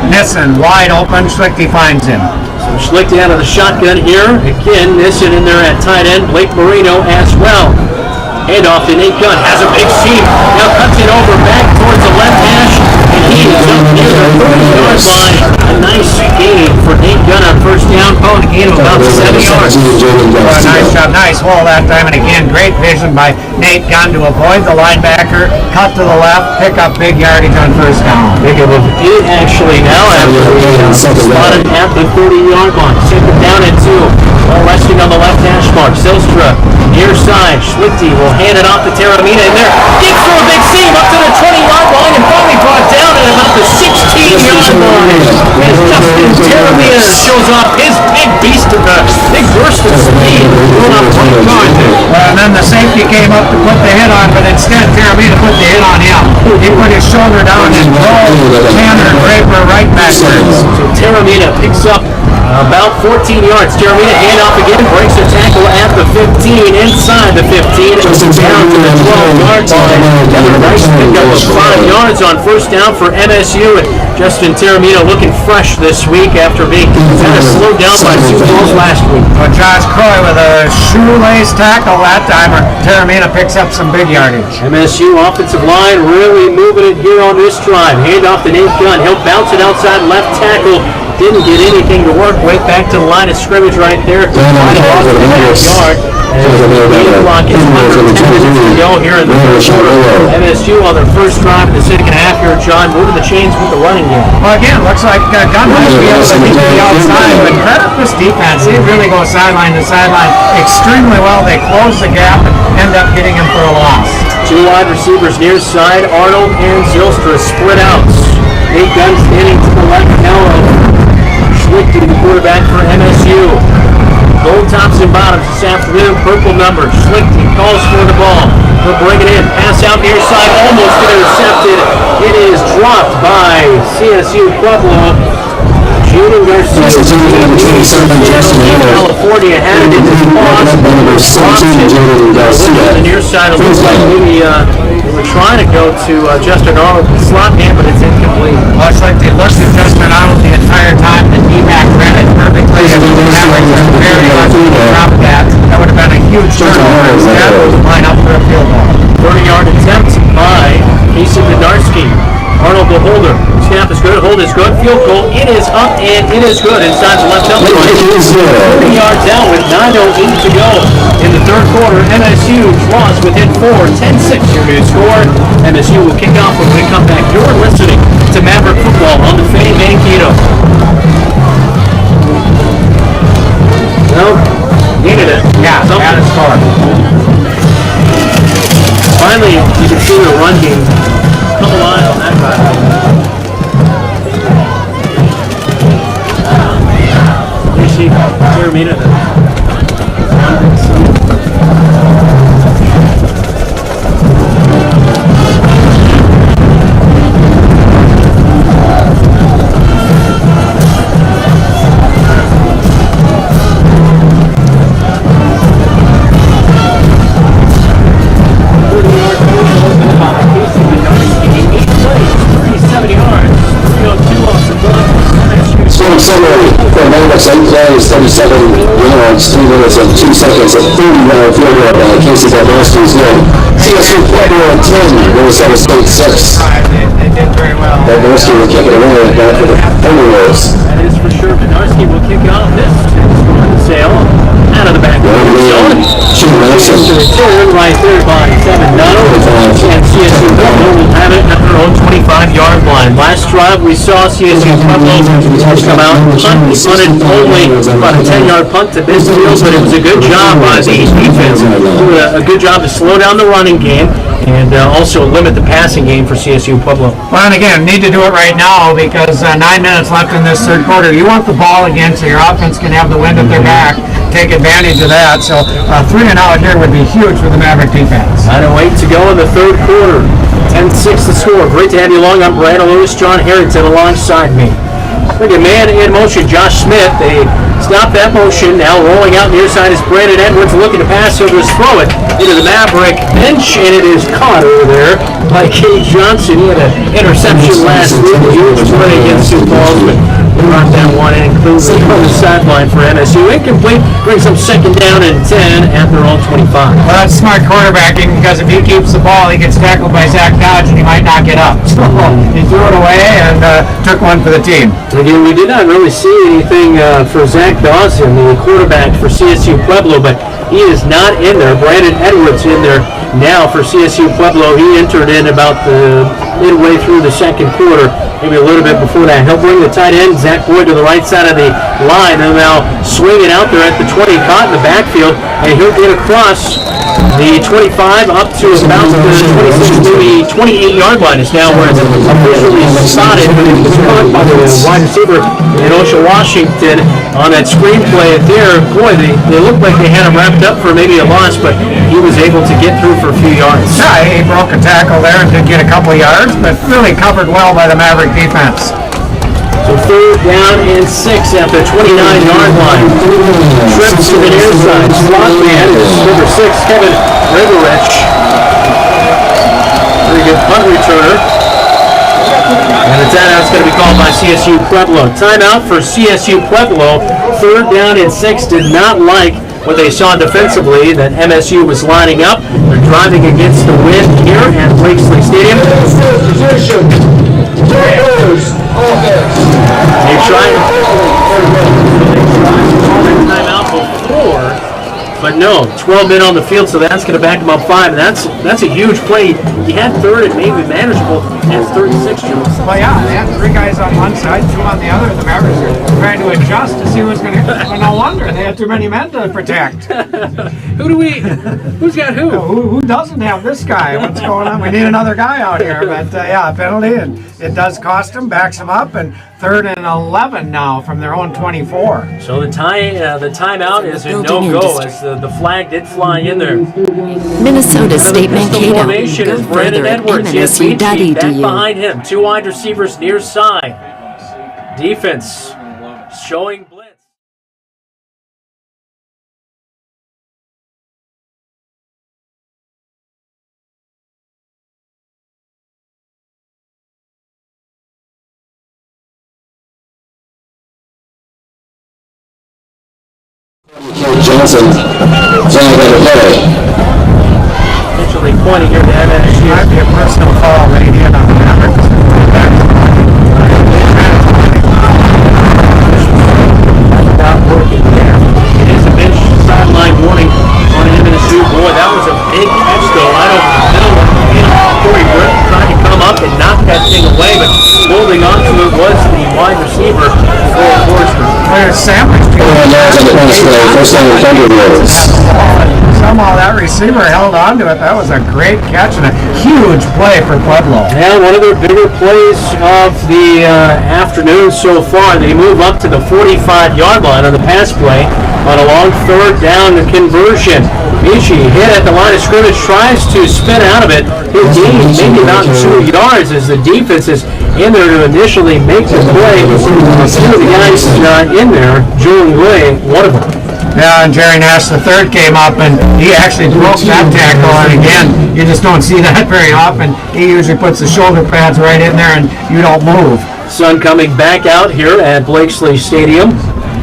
Nissen wide open. Schlichty finds him. So Schlichty out of the shotgun here. Again, Nissen in there at tight end. Blake Marino as well. Handoff to Nate Gunn. Has a big seam. Now cuts it over back towards the left hash. And he is up near the 30-yard line. A nice gain for Nate Gunn on first down. Calling a gain of about 7 yards. Nice job. Nice hole that time. And again, great vision by Nate Gunn to avoid the linebacker. Cut to the left. Pick up big yardage on first down. Big of a gain actually now after we spotted at the 30-yard line. Second down and 2. Well, resting on the left hash mark. Zylstra near side. Schlichty will hand it off to Taramina in there. Gets through a big seam up to the 20-yard line and finally brought down at about the 16-yard line. As Justin Taramina shows off his big beast of the big burst of speed. Going up 20 yards. And then the safety came up to put the hit on, but instead Taramina put the hit on him. He put his shoulder down and rolled Tanner Draper right backwards. So Taramina picks up about 14 yards. Taramina handoff again, breaks a tackle at the 15, inside the 15, down to the 12-yard line. Another nice pickup of 5 yards on first down for MSU. And Justin Taramina looking fresh this week after being kind of slowed down by 2 balls last week. Well, Josh Croy with a shoelace tackle that time. Taramina picks up some big yardage. MSU offensive line really moving it here on this drive. Handoff to Nate Gunn. He'll bounce it outside left tackle. Didn't get anything to work with. Back to the line of scrimmage right there. Yard. The clock is under 10 minutes to go here in the third quarter. MSU on their first drive of the second half here. John, moving the chains with the running game. Well, again, looks like Gunn might be able to get to the outside, but credit this defense. They really go sideline to sideline extremely well. They close the gap and end up getting him for a loss. 2 wide receivers near side. Arnold and Zylstra split out. Nate Gunn standing to the left now of Schlichty, the quarterback for MSU. Gold tops and bottoms this afternoon. Purple numbers. Schlichty calls for the ball. He'll bring it in. Pass out near side. Almost intercepted. It is dropped by CSU Pueblo. Julian Garcia, California, had it in his paws. On the near side, it looks like maybe they were trying to go to Justin Arnold, the slot man, but it's incomplete. Looks like they looked at Justin Arnold the entire time. The D-back read it perfectly. And very lucky to drop that. That would have been a huge turnover. Instead, it was line up for a field goal. 30-yard attempt by Casey Bednarski. Arnold the holder. Snap is good. Hold is good. Field goal. It is up and it is good inside the left elbow line. 30 yards down with 9:08 to go in the third quarter. MSU draws within 4. 10-6 your new score. MSU will kick off when we come back. You're listening to Maverick Football on the Fame Mankato. No, needed it. Yeah, got a score. Finally, you can see the run game come alive on that drive. You see Taramina. Summary for Magnus, 8 plays, 37 yards, 3 minutes and 2 seconds, a 30-yard field goal by Casey Bednarski's good. CSU Pueblo at 10, Minnesota State 6. They did very well. Bednarski will kick it away back for the Thunderwolves. That is for sure. Bednarski will kick off this sail out of the back of the zone. Return right there by 7-0. And CSU Pueblo will have it at their own 25-yard line. Last drive we saw CSU Pueblo come out, punt, punted only about a 10-yard punt to midfield, but it was a good job by the defense. A good job to slow down the running game and also limit the passing game for CSU Pueblo. Well, and again, need to do it right now because 9 minutes left in this third quarter. You want the ball again so your offense can have the wind at their back, take advantage of that. So 3 and out here would be huge for the Maverick defense. 9:08 to go in the third quarter. 10-6 to score. Great to have you along. I'm Brad Lewis, John Harrington alongside me. Look at man in motion, Josh Smith. They stop that motion. Now rolling out near side is Brandon Edwards looking to pass over his throw it into the Maverick bench, and it is caught over there by Kenny Johnson. He had an interception last week. He was playing against Sioux Falls, but he brought that one in including on the sideline for MSU. Incomplete, brings them second down and 10 at their own 25. Well, that's smart quarterbacking because if he keeps the ball, he gets tackled by Zach Dodge and he might not get up. So he threw it away and took one for the team. Again, we did not really see anything for Zach Dawson, the quarterback for CSU Pueblo, but he is not in there. Brandon Edwards in there now for CSU Pueblo. He entered in about the midway through the second quarter, maybe a little bit before that. He'll bring the tight end, Zach Boyd, to the right side of the line, and now swing it out there at the 20, caught in the backfield, and he'll get across the 25 up to about the 26, maybe 28-yard line is now where it's officially spotted, but it was caught by the wide receiver in Osha, Washington on that screenplay there. Boy, they looked like they had him wrapped up for maybe a loss, but he was able to get through for a few yards. Yeah, he broke a tackle there and did get a couple of yards, but really covered well by the Maverick defense. So 3rd down and 6 at the 29-yard line. Trips to the near side. Slot man is number 6, Kevin Riverich. Very good punt returner. And the timeout's going to be called by CSU Pueblo. Timeout for CSU Pueblo. 3rd down and 6. Did not like what they saw defensively, that MSU was lining up. They're driving against the wind here at Blakesley Stadium. They tried timeout before, but no, 12 men on the field, so that's going to back them up 5. And that's a huge play. He had 3rd and maybe manageable at 36 yards. Well, yeah, they had 3 guys on one side, 2 on the other. The Mavericks are trying to adjust to see who's going to. Well, no wonder they had too many men to protect. Who's got who? Who doesn't have this guy? What's going on? We need another guy out here. But yeah, a penalty, and it does cost them, backs them up, and 3rd and 11 now from their own 24. So the timeout is a no-go as the flag did fly in there. Minnesota State Mankato. Formation Go is Brandon further at Edwards. Yes, Beachy back MSU.edu. behind him. 2 wide receivers near side. Defense showing blitz. Johnson, flag on the play. Essentially pointing here to MSU. Might be a personal foul right here on the Mavericks. Not working there. It is a bench sideline warning on MSU. Boy, that was a big catch though. Right over the middle of the field. Corey Britt trying to come up and knock that thing away, but holding on to it was the wide receiver for Forsman. There's sandwich. Somehow that receiver held on to it. That was a great catch and a huge play for Pueblo. Yeah, one of their bigger plays of the afternoon so far. They move up to the 45-yard line on the pass play on a long 3rd down conversion. Michi hit at the line of scrimmage, tries to spin out of it. He'll gain maybe about 2 yards as the defense is in there to initially make the play. 2 of the guys in there, Julian Gray, one of them. Yeah, and Jerry Nash III came up and he actually broke that tackle, and again, you just don't see that very often. He usually puts the shoulder pads right in there and you don't move. Sun coming back out here at Blakesley Stadium.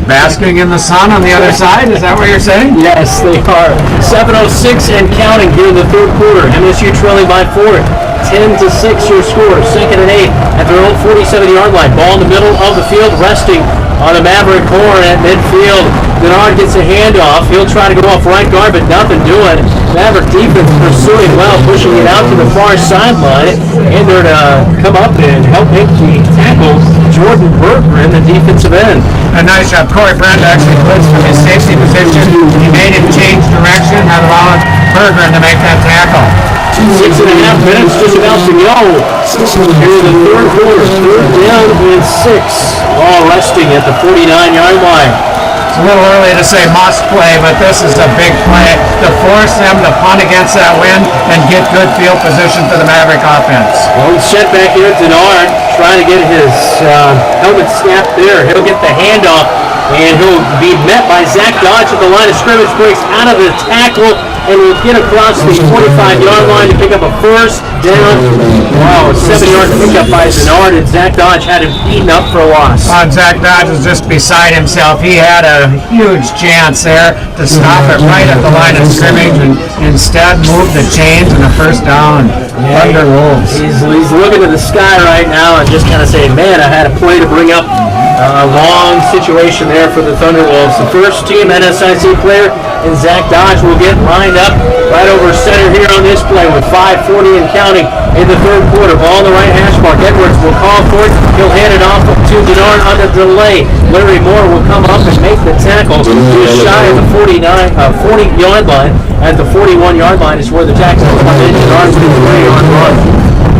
Basking in the sun on the other side, is that what you're saying? Yes, they are. 7:06 and counting here in the 3rd quarter. MSU trailing by 4. 10-6 your score. 2nd and 8 at their own 47-yard line. Ball in the middle of the field, resting on a Maverick horn at midfield. Denard gets a handoff. He'll try to go off right guard, but nothing doing. Maverick defense pursuing well, pushing it out to the far sideline. And they're to come up and help make the tackle. Jordan Bergren, the defensive end. A nice job. Corey Brandt actually blitzed from his safety position. He made him change direction and allowed Bergren to make that tackle. 6.5 minutes just about to go here in the 3rd quarter. 3rd down and 6. All resting at the 49-yard line. It's a little early to say must play, but this is a big play to force them to punt against that wind and get good field position for the Maverick offense. Well, he's set back here at Denard, trying to get his helmet snapped there. He'll get the handoff, and he'll be met by Zach Dodge at the line of scrimmage, breaks out of the tackle, and will get across the 45-yard line to pick up a 1st down. Wow, a 7-yard pickup by Denard, and Zach Dodge had him beaten up for a loss. Zach Dodge was just beside himself. He had a huge chance there to stop it right at the line of scrimmage and instead move the chains and a 1st down. Thunder Wolves. He's looking at the sky right now and just kind of saying, man, I had a play to bring up a long situation there for the Thunderwolves. The first team NSIC player and Zach Dodge will get lined up right over center here on this play with 5:40 and counting in the third quarter. Ball on the right hash mark. Edwards will call for it. He'll hand it off to Denard on the delay. Larry Moore will come up and make the tackle. Just shy of the 40-yard line. At the 41-yard line is where the tackle will come in. Denard with a 3-yard run.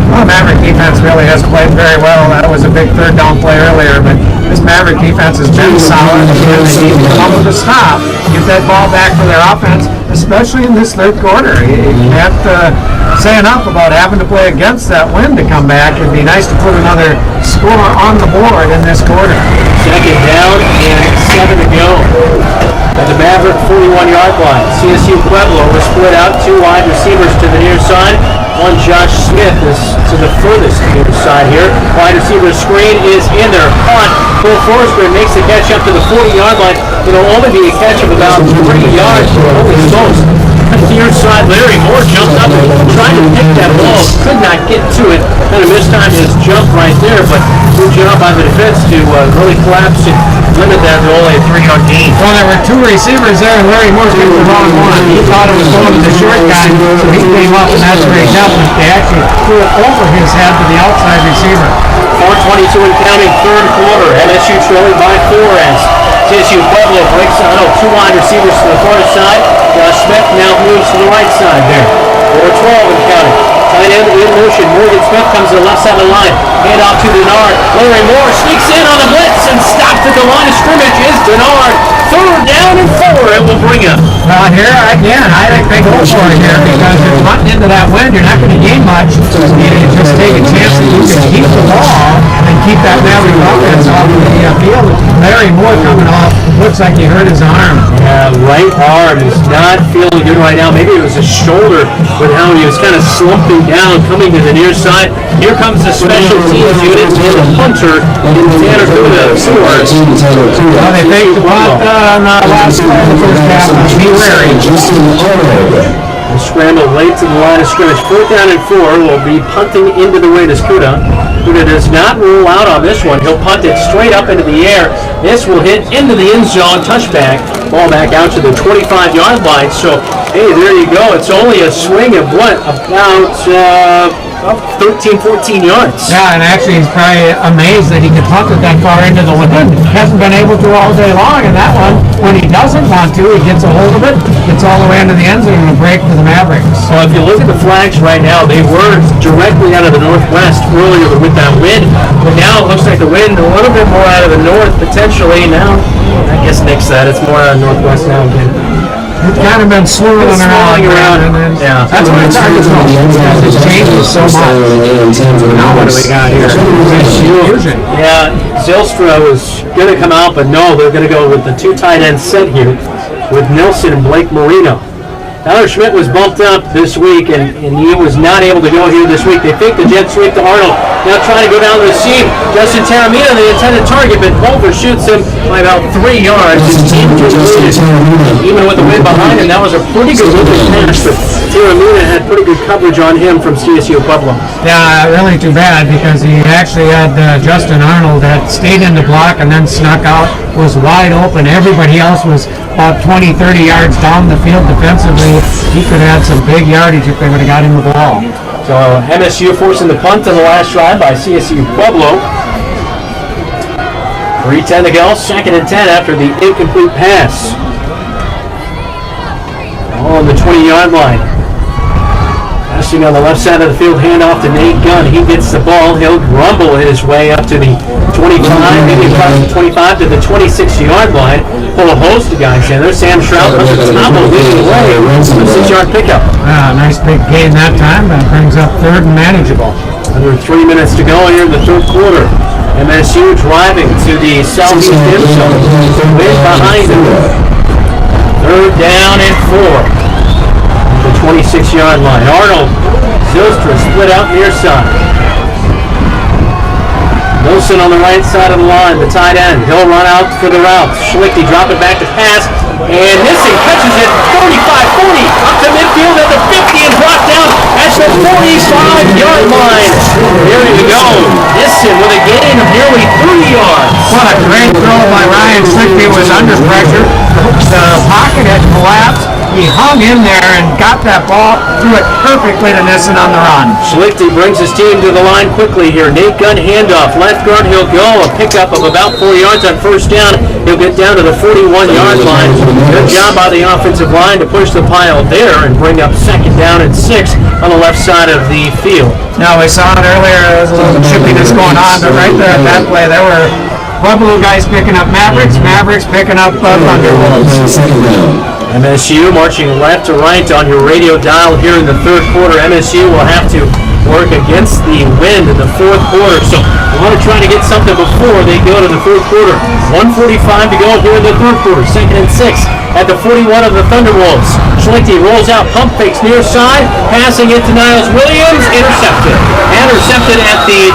Well, Maverick defense really has played very well. That was a big third down play earlier, but this Maverick defense has been solid. Again, they need to come with a stop, get that ball back for their offense, especially in this third quarter. You can't say enough about having to play against that wind to come back. It'd be nice to put another score on the board in this quarter. Second down and 7 to go. At the Maverick 41-yard line, CSU Pueblo was split out. 2 wide receivers to the near side. One Josh Smith is to the furthest near side here. Wide receiver screen is in there. Punt. Cole Forsberg makes the catch up to the 40-yard line. It'll only be a catch of about 3 yards. Holy smokes. Near side, Larry Moore jumped up and tried to pick that ball. Could not get to it. Kind of mistimed his jump right there, but good job by the defense to really collapse and limit that to only a 3-yard gain. Well, there were 2 receivers there, and Larry Moore picked the wrong one. He thought it was going to the short guy, so he came up, and that's where he dealt it. They actually threw it over his head to the outside receiver. 4:22 and counting, third quarter. MSU trailing by 4 as CSU Pueblo breaks on 2 wide receivers to the far side. Smith now moves to the right side there. 4:12 and counting. Tight end in motion. Morgan Smith comes to the left side of the line. Hand off to Denard. Larry Moore sneaks in on the blitz and stopped at the line of scrimmage is Denard. Third down and 4. It will bring up. Well, here again, I think they go for it here because you're hunting into that wind. You're not going to gain much. You just take a chance that you can keep the ball and keep that Maverick offense off the field. Larry Moore coming off. Looks like he hurt his arm. Yeah, right arm is not feeling good right now. Maybe it was his shoulder with how he was kind of slumping down, coming to the near side. Here comes the special teams unit and the punter in Tanner Kuda scores. Well, they faked the punt on the last play of the first half. Be wary. They scramble late to the line of scrimmage. 4th down and 4 will be punting into the Raiders. Kuda does not rule out on this one. He'll punt it straight up into the air. This will hit into the end zone, touchback. Ball back out to the 25-yard line. So, hey, there you go. It's only a swing of what? About 13, 14 yards. Yeah, and actually he's probably amazed that he could punt it that far into the wind. Hasn't been able to all day long, and that one, when he doesn't want to, he gets a hold of it, gets all the way into the end zone and a break for the Mavericks. So if you look at the flags right now, they were directly out of the northwest earlier with that wind, but now it looks like the wind a little bit more out of the north potentially. Now, I guess nix that. It's more out of northwest now again. It's kind of been swirling around. And then, yeah. That's what it's hard to tell because it changes so much. Now what do we got here? Yeah, Zylstra was going to come out, but no, they're going to go with the 2 tight ends set here with Nelson and Blake Marino. Tyler Schmidt was bumped up this week, and he was not able to go here this week. They faked the jet sweep to Arnold. Now trying to go down the seam. Justin Taramina, the intended target, but Bolter shoots him by about 3 yards. Even with the wind behind him, that was a pretty good looking pass, but Taramina had pretty good coverage on him from CSU Pueblo. Yeah, really too bad because he actually had Justin Arnold that stayed in the block and then snuck out, was wide open. Everybody else was about 20, 30 yards down the field defensively. He could have had some big yardage if they would have got him the ball. So MSU forcing the punt on the last drive by CSU Pueblo. 3:10 to go, 2nd and 10 after the incomplete pass. All on the 20-yard line. Passing on the left side of the field, handoff to Nate Gunn. He gets the ball. He'll rumble his way up to the 25, maybe across the 25 to the 26-yard line. Pull a host of guys in there. Sam Shroud puts a top of leading away. A 6-yard pickup. Nice big gain that time. That brings up 3rd and manageable. Under 3 minutes to go here in the third quarter. MSU driving to the southeast end zone. Wind behind them. 3rd down and 4. The 26-yard line. Arnold, Zylstra split out near side. Wilson on the right side of the line, the tight end. He'll run out for the route. Schlichty drop it back to pass. And Nissen catches it 35-40 up to midfield at the 50 and brought down at the 45-yard line. There you go. Nissen with a gain of nearly 30 yards. What a great throw by Ryan Schlichty. Was under pressure. The pocket had collapsed. He hung in there and got that ball, threw it perfectly to Nissen on the run. Schlichty brings his team to the line quickly here. Nate Gunn handoff. Left guard, he'll go. A pickup of about 4 yards on first down. He'll get down to the 41-yard line. Good job by the offensive line to push the pile there and bring up second down and 6 on the left side of the field. Now, we saw it earlier. There was a little chippiness going on, but right there at that play, there were Pueblo guys picking up Mavericks picking up Thunderwolves. MSU marching left to right on your radio dial here in the third quarter. MSU will have to work against the wind in the fourth quarter, so we want to try to get something before they go to the fourth quarter. 1:45 to go here in the third quarter. 2nd and 6 at the 41 of the Thunderwolves. Schlichty rolls out, pump fakes near side, passing it to Niles Williams, intercepted. Intercepted at the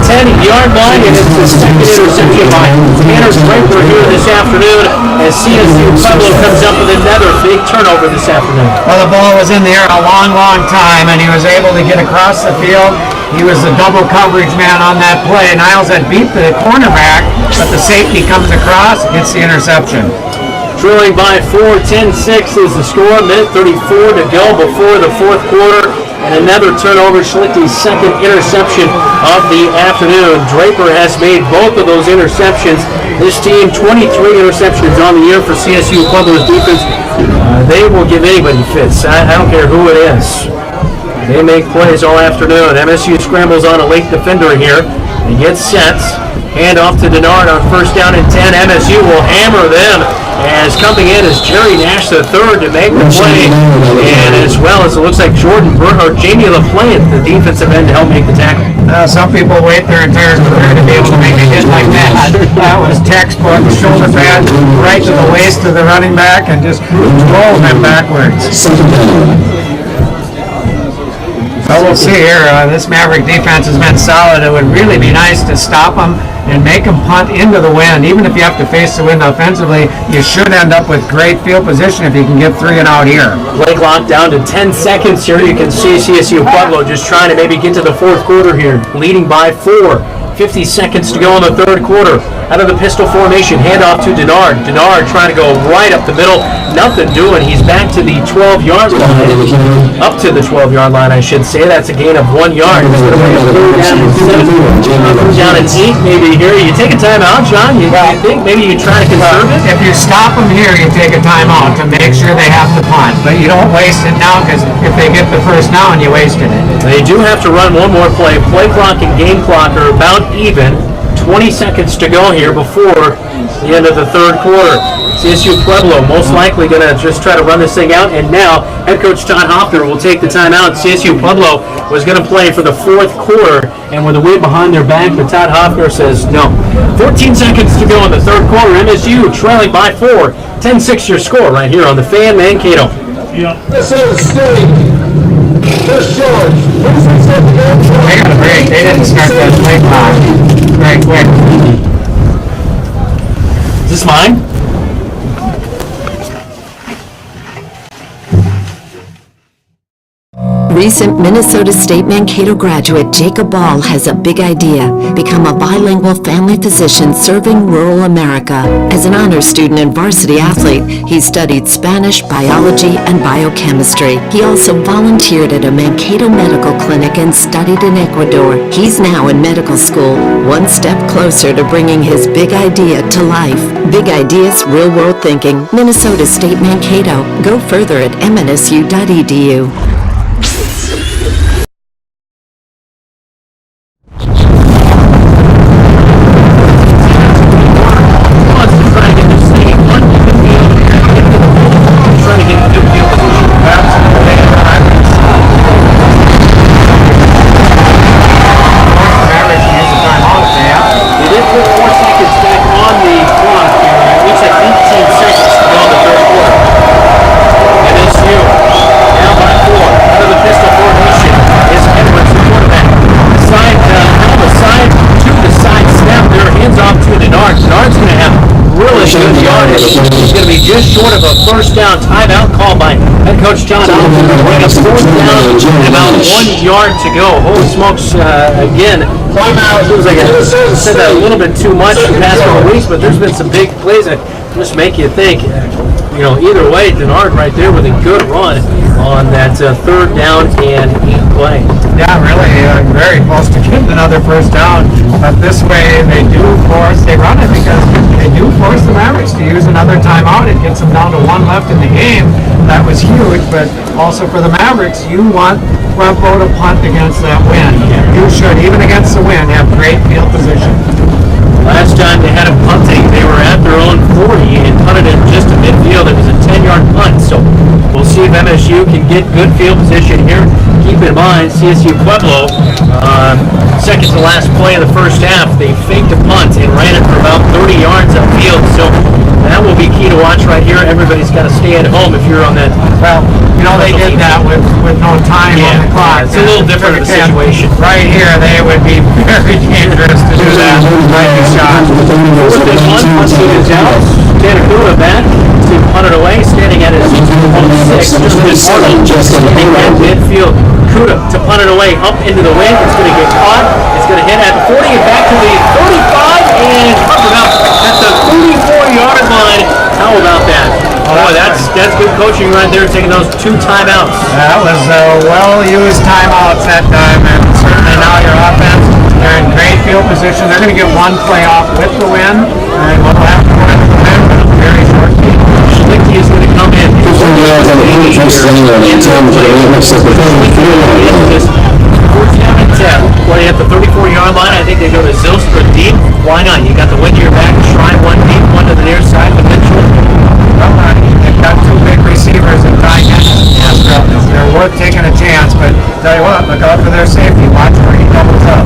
10-yard line, and it's the second interception by Tanner Draper here this afternoon as CSU Pueblo comes up with another big turnover this afternoon. Well, the ball was in the air a long, long time, and he was able to get across the field. He was the double coverage man on that play. Niles had beat the cornerback, but the safety comes across, gets the interception. Trailing by 4, 10-6 is the score. Minute 34 to go before the fourth quarter. And another turnover, Schlichty's second interception of the afternoon. Draper has made both of those interceptions. This team, 23 interceptions on the year for CSU Pueblo's defense. They will give anybody fits. I don't care who it is. They make plays all afternoon. MSU scrambles on a late defender here and gets set. Hand off to Denard on first down and 10. MSU will hammer them as coming in is Jerry Nash the third to make the play, and as well as it looks like Jamie LaPlante, the defensive end, to help make the tackle. Some people wait their entire career to be able to make a hit like that. That was textbook, shoulder pad right to the waist of the running back and just rolled him backwards. So we'll see here. This Maverick defense has been solid. It would really be nice to stop them and make them punt into the wind. Even if you have to face the wind offensively, you should end up with great field position if you can get 3 and out here. Play clock down to 10 seconds here. You can see CSU Pueblo just trying to maybe get to the fourth quarter here, leading by 4. 50 seconds to go in the third quarter. Out of the pistol formation, handoff to Denard. Denard trying to go right up the middle. Nothing doing. He's back to the 12-yard line. Up to the 12-yard line, I should say. That's a gain of 1 yard. Down at 8 maybe here. You take a timeout, John? You think maybe you try to conserve it? If you stop them here, you take a timeout to make sure they have to punt. But you don't waste it now, because if they get the first down, you wasted it. They do have to run one more play. Play clock and game clock are about even. 20 seconds to go here before the end of the third quarter. CSU Pueblo most likely going to just try to run this thing out, and now head coach Todd Hoffner will take the timeout. CSU Pueblo was going to play for the fourth quarter, and with the wind behind their back, but Todd Hoffner says no. 14 seconds to go in the third quarter. MSU trailing by 4. 10-6 your score right here on the Fan Mankato. This is Sting. First charge. They got a break. They didn't start that play clock very quick. Is this mine? Recent Minnesota State Mankato graduate Jacob Ball has a big idea: become a bilingual family physician serving rural America. As an honors student and varsity athlete, he studied Spanish, biology, and biochemistry. He also volunteered at a Mankato medical clinic and studied in Ecuador. He's now in medical school, one step closer to bringing his big idea to life. Big ideas, real-world thinking. Minnesota State Mankato. Go further at mnsu.edu. good yardage. It's going to be just short of a first down. Timeout called by head coach John Alvin. We're going to fourth down and about 1 yard to go. Holy smokes, again. Seems like I said that a little bit too much the past couple weeks, but there's been some big plays that just make you think. Either way, Denard right there with a good run on that third down and 8 play. Yeah, really, very close to getting another first down. But this way, they run it because they do force the Mavericks to use another timeout. It gets them down to 1 left in the game. That was huge, but also for the Mavericks, you want Pueblo to punt against that wind. You should, even against the wind, have great field position. Last time they had them punting, they were at their own 40 and punted it just to midfield. It was a 10-yard punt, so we'll see if MSU can get good field position here. Keep in mind, CSU Pueblo, second to last play of the first half, they faked a punt and ran it for about 30 yards upfield, so that will be key to watch right here. Everybody's got to stay at home if you're on that. Well, they did that with no time on the clock. It's a little different of a situation. Right here, they would be very dangerous to do that. Shot. Fourth and 1, punt team is out. Tanner Kuda back to punt it away, standing at his own 6. Justin Arnold standing at midfield. Kuda to punt it away up into the wind. It's going to get caught. It's going to hit at 40 and back to the 35 and covered up at the 34-yard line. How about that? Boy, that's good coaching right there, taking those 2 timeouts. That was well-used timeouts that time, and certainly now your offense, they're in great field position. They're going to get 1 play off with the win, and we'll have to go into the win, but a very short game. Schlichty is going to come in. Play at the 34-yard line. I think they go to Zylstra deep. Why not? You got the wind to your back, Shrine 1 deep, 1 to the near side, potentially. Well, they've got 2 big receivers in Ty Castro. They're worth taking a chance, but tell you what, look out for their safety. Watch where he doubles up.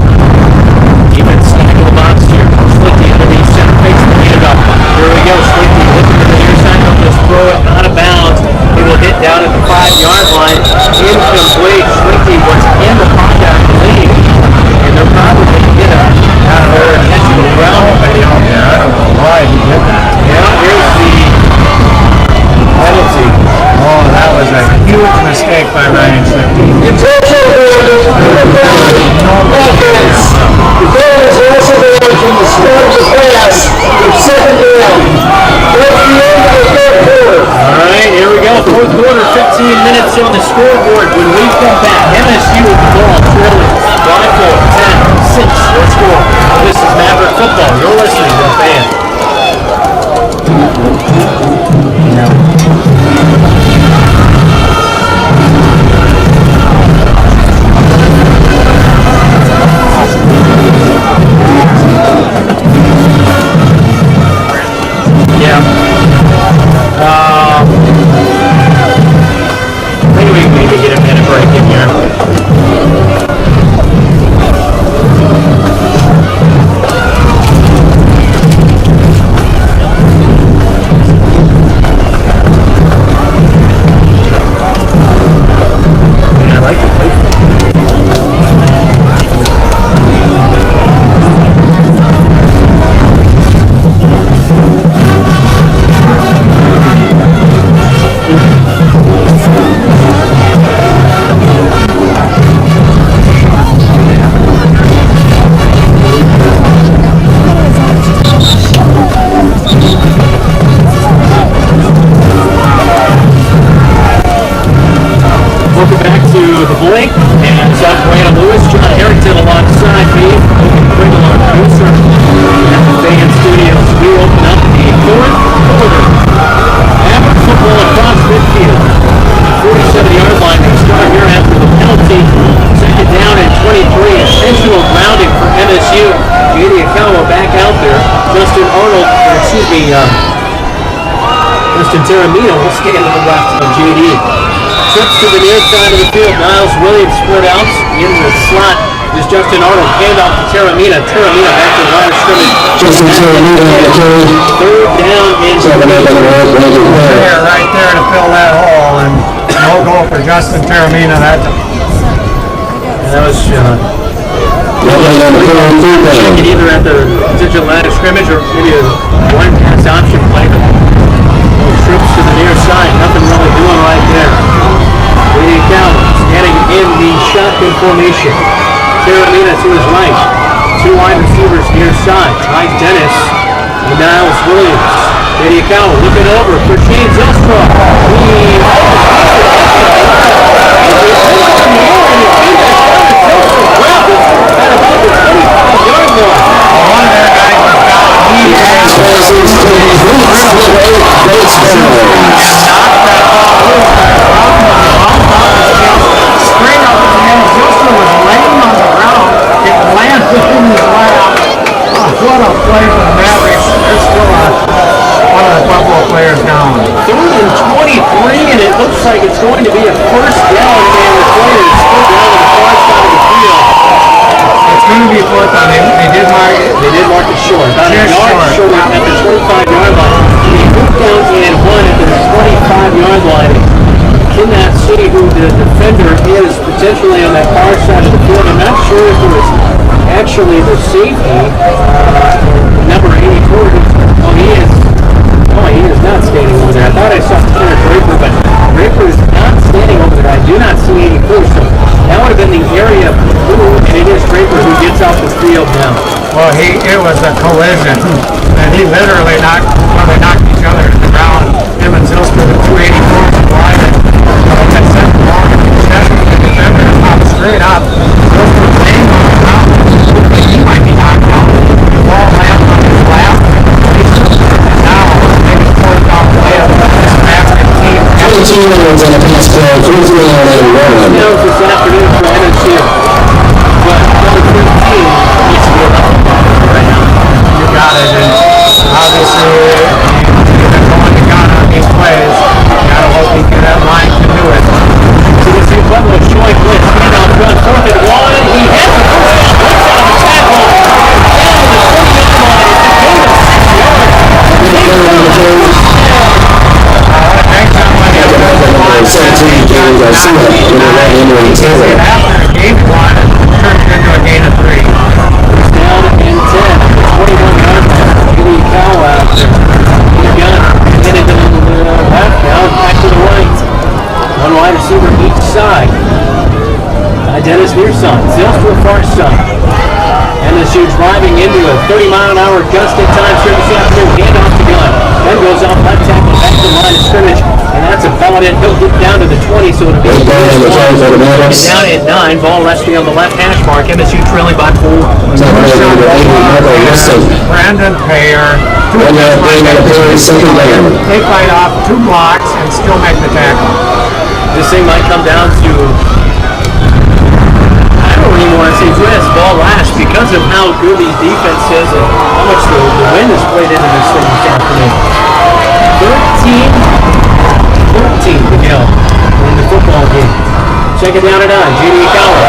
Even snack in the box here. Schlichty underneath center face to lead it up. Here we go. Schlichty looking to the near side. He'll just throw it out of bounds. He will hit down at the 5-yard line. Incomplete. Schlichty was in the pocket, I believe, and they're probably going to get out of their intentional ground. I don't know why he did that. Yeah, here's the penalty. Oh, that was a huge mistake by Ryan Schlichty. The ball is also there from the start of the pass from 2nd down. That's the end of the 3rd quarter. All right, here we go. 4th quarter, 15 minutes on the scoreboard. When we come back, MSU with the ball, trailing 5-4, 10-6. Let's go. This is Maverick Football. You're listening to the Fan. Maybe we need to get a minute break in here. Taramino will stay to the left of JD. Trips to the near side of the field. Niles Williams split out in the slot. There's Justin Arnold. Hand off to Taramina. Taramina back to the line of scrimmage. Justin Taramina. 3rd down and right there to fill that hole, and no goal for Justin Taramina. That was checking either at the potential line of scrimmage or maybe a one pass option play. Trips to the near side, nothing really doing right there. J.D. Cowell standing in the shotgun formation. Carolina to his right. Two wide receivers near side. Ty Dennis and Niles Williams. J.D. Cowell looking over for Shane Zylstra. What a play for the Mavericks. They're still one of the Pueblo players down. 3rd and 23, and it looks like it's going to be a first down, and the player is still down on the far side of the field. It's going to be fourth on him. They did mark it. They did mark it short. About a yard short at the 25-yard line. He moved down and one at the 25-yard line. Cannot see who the defender is potentially on that far side of the field. I'm not sure if it was actually the safety, number 84. He is not standing over there. I thought I saw Tanner Draper, but Draper is not standing over there. I do not see 84, so that would have been the area of blue, and it is Draper who gets off the field now. Well, it was a collision, and he literally they knocked each other to the ground. Him and Zylstra, the 284s wide, and that sent the ball to the chest of the defender and popped straight up. Zylstra laying on the ground. He might be knocked out. The ball lands on his lap. And now, maybe fourth down play of this Maverick team. 22 yards on the pass play, 43 on the run. This afternoon for MSU. But number 13 needs to be up right now. You got it, and obviously, even going to gun on these plays, you gotta hope he can that line to do it. CSU Pueblo showing blitz. Handoff run, 4th and 1. He has the first. Puts on the tackle. Down to the 20-yard line. After game 1, it turned into a gain of 3. Down and 10. 21-yard line. J.D. Cowell out there. He's got it. Headed to the left. Now back to the right. One wide receiver each side. Dennis near side. Zylstra far side. MSU driving into a 30-mile-an-hour gust at times here this afternoon. Hand off the gun. Then goes off left tackle back to the line of scrimmage. And that's a fellow in. He'll get down to the 20, so it'll be down at 9. Ball resting on the left hash mark. MSU trailing by 4. Brandon Payer. Take right off 2 blocks and still make the tackle. This thing might come down to, I don't even want to say who has the ball last because of how good these defense is and how much the wind has played into this thing this afternoon. 13 to go in the football game. Check it down at 9. J.D. Cowell.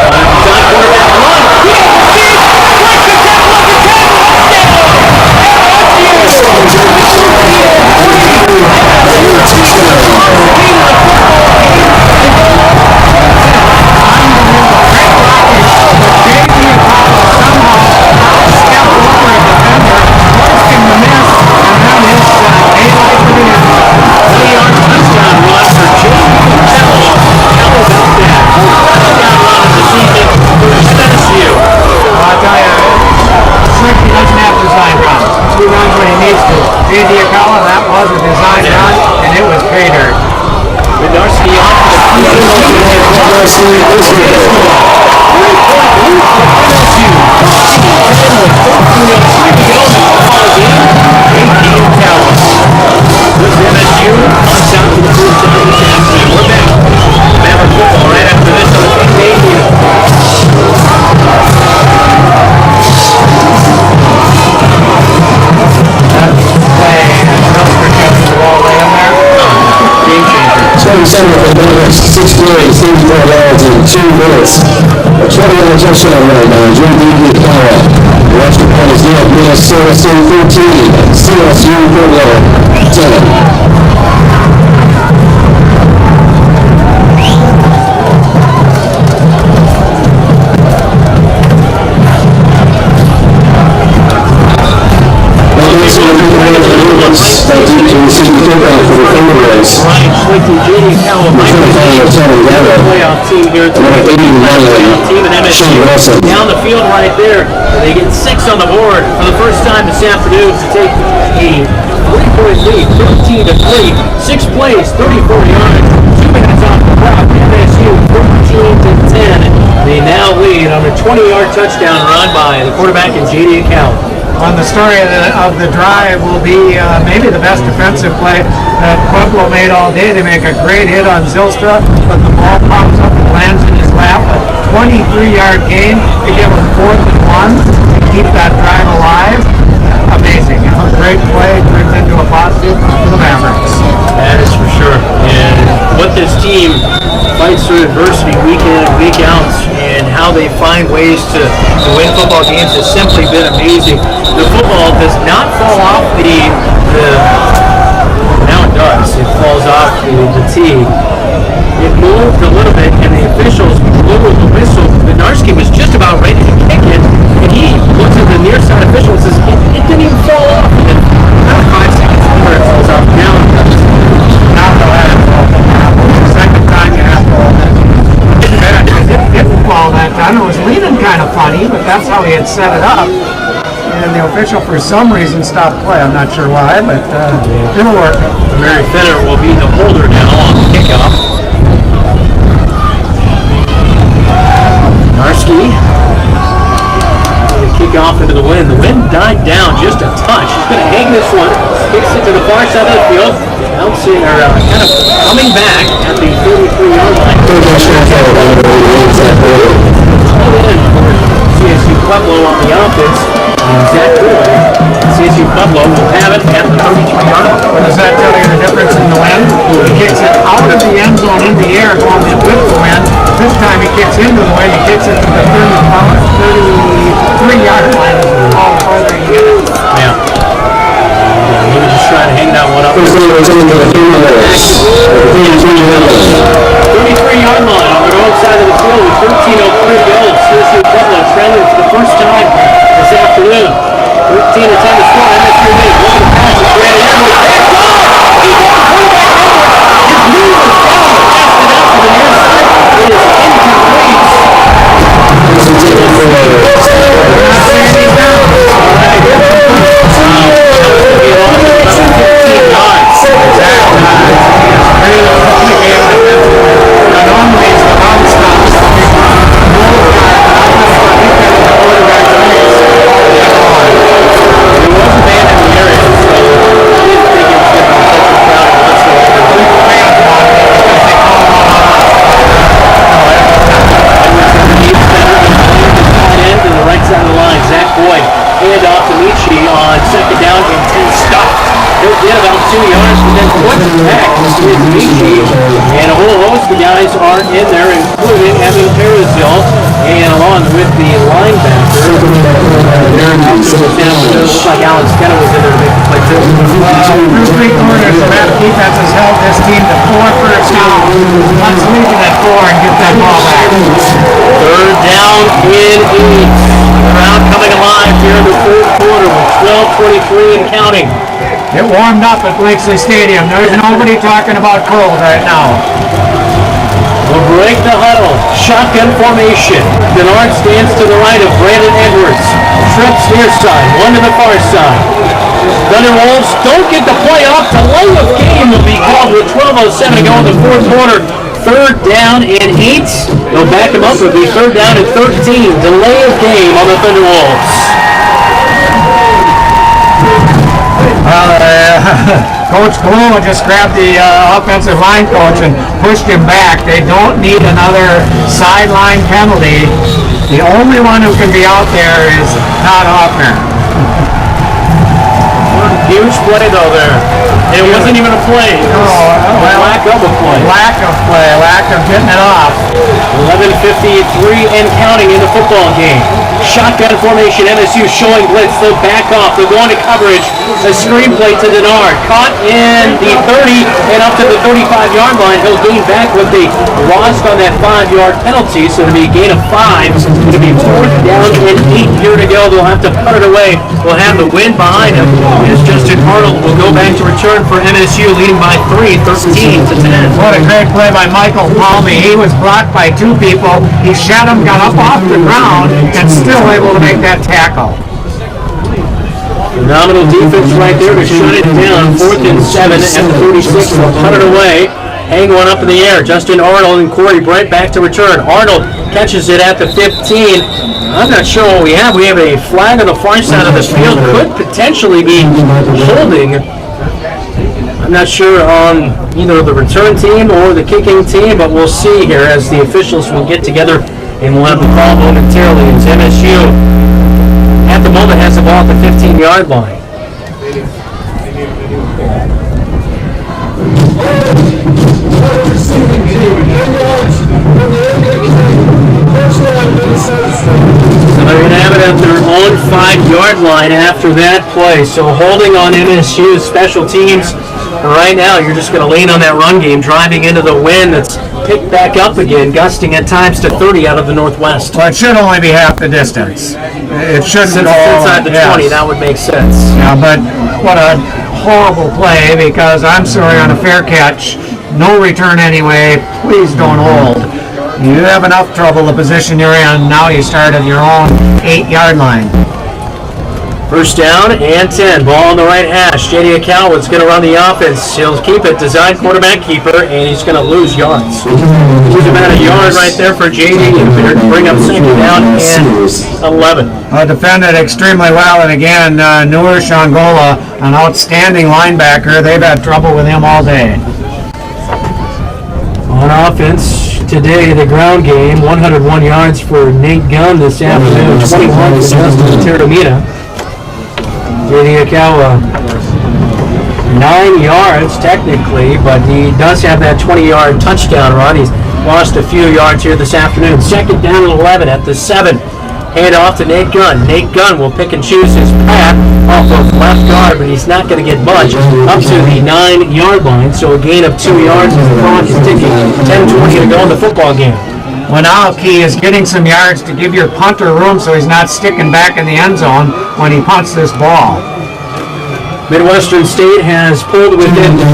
Design quarterback run. J.D. Akala, that was a design run, and it was pay dirt. Widarski off to the We're back. Maverick football right after this on the Six plays, 34 yards in 2 minutes. A 20-yard touchdown right now. J.D. Cowell. The extra point is up. Minnesota State 13. CSU Pueblo 10. also a big one of the movements that due to receive the kickoff for the Thunder race. Ryan Schlicky, J.D. Cowell, Michael playoff team here tonight. Playoff team and MSU down the field right there. They get 6 on the board for the first time this afternoon to take a 3-point lead, 13-3, 6 plays, 34 yards, 2 minutes off the clock. MSU 14-10. They now lead on a 20-yard touchdown run by the quarterback and J.D. Cowell. On the story of the drive will be maybe the best defensive play that Pueblo made all day. They make a great hit on Zylstra, but the ball pops up and lands in his lap. A 23-yard gain to give him 4th and 1 to keep that drive alive. Amazing. A great play turns into a positive for the Mavericks. That is for sure. And what this team fights through adversity week in and week out, and how they find ways to win football games has simply been amazing. The football does not fall off now it does. It falls off the tee. It moved a little bit, and the officials blew the whistle. Benarski was just about ready to kick it, and he looks at the near side official and says, it didn't even fall off. And about 5 seconds before it falls off, now it does. Now the second time you have to hold it. It didn't fall that time. It was leaning kind of funny, but that's how he had set it up. And the official, for some reason, stopped play. I'm not sure why, but it'll work. Mary Fenner will be the holder now on the kickoff. Narski kick off into the wind. The wind died down just a touch. He's going to hang this one. Kicks it to the far side of the field. Bouncing or kind of coming back at the 33-yard line. CSU Pueblo on the offense. Zach Boyd. CSU Pueblo will have it at the 33-yard line. What does that tell you the difference in the wind? He kicks it out of the end zone in the air, going in with the wind. This time he kicks into the wind. He kicks it to the 33-yard line. All further he get it. Yeah. He was just trying to hang that one up. 33-yard line on the wrong side of the field with 13:03 build. CSU Pueblo trailing for the first time this afternoon. 13-10 to score. MSU lead. Look at the pass. It's Brandon Edwards. That's gone! He got quarterback Edwards. His knee was down. Passed it out to the near side. It is incomplete. Second down and 10 stopped. He'll get about 2 yards and then what's back is Michi. And a whole host of guys are in there, including Evan Perizil, and along with the linebacker. Looks like Alex Kenna was in there to make the play too. Through 3 quarters, the Mavs defense has held this team to 4 first downs. Let's leave it at 4 and get that ball back. Third down in 8. The crowd coming alive here in the fourth quarter with 12:23 and counting. It warmed up at Blakesley Stadium. There's nobody talking about cold right now. Will break the huddle. Shotgun formation. Denard stands to the right of Brandon Edwards. Trips near side. One to the far side. Thunder Wolves don't get the play off. Delay of game will be called with 12:07 to go in the fourth quarter. Third down and 8. They'll back him up. It'll be third down and 13. Delay of game on the Thunder Wolves. Coach Blue just grabbed the offensive line coach and pushed him back. They don't need another sideline penalty. The only one who can be out there is Todd Hoffner. Huge play though there. And it wasn't even a play. It was lack of a play. Lack of play, lack of getting it off. 11:53 and counting in the football game. Shotgun formation, MSU showing blitz. They'll back off. They're going to coverage. A screen play to Denard. Caught in the 30 and up to the 35-yard line. He'll gain back with the loss on that 5-yard penalty. So it'll be a gain of 5. It'll be 4th down and 8 here to go. They'll have to put it away. We'll have the win behind him. As Justin Arnold will go back to return for MSU, leading by 3, 13-10. What a great play by Michael Palmy. He was blocked by 2 people. He shot him, got up off the ground, and still able to make that tackle. Phenomenal defense right there to shut it down. 4th and 7 at the 36. They'll cut it away. Hang one up in the air. Justin Arnold and Corey Brent back to return. Arnold catches it at the 15. I'm not sure what we have. We have a flag on the far side of the field. Could potentially be holding. I'm not sure on either the return team or the kicking team, but we'll see here as the officials will get together and we'll have the call momentarily. As MSU at the moment has the ball at the 15-yard line. So they're going to have it at their own 5-yard line after that play. So holding on MSU's special teams. Right now, you're just going to lean on that run game, driving into the wind that's picked back up again, gusting at times to 30 out of the northwest. Well, it should only be half the distance. It shouldn't Since go it's inside the 20, yes. that would make sense. Yeah, but what a horrible play, because I'm sorry, on a fair catch, no return anyway, please don't hold. You have enough trouble the position you're in, now you start at your own 8-yard line. First down and 10. Ball on the right hash. J.D. Coward's going to run the offense. He'll keep it. Design quarterback keeper, and he's going to lose yards. Lose about a yard right there for J.D. to bring up second down and 11. Defended extremely well, and again, Noor Shangola, an outstanding linebacker. They've had trouble with him all day. On offense today, the ground game, 101 yards for Nate Gunn this afternoon, 21 for Justin Teramita. J.D. Akawa, 9 yards technically, but he does have that 20-yard touchdown run. He's lost a few yards here this afternoon. Second down and 11 at the 7. Hand off to Nate Gunn. Nate Gunn will pick and choose his path off of left guard, but he's not going to get much up to the 9-yard line. So a gain of 2 yards as the clock is ticking. 10:20 to go in the football game. Well, now key is getting some yards to give your punter room so he's not sticking back in the end zone when he punts this ball. Midwestern State has pulled within 3.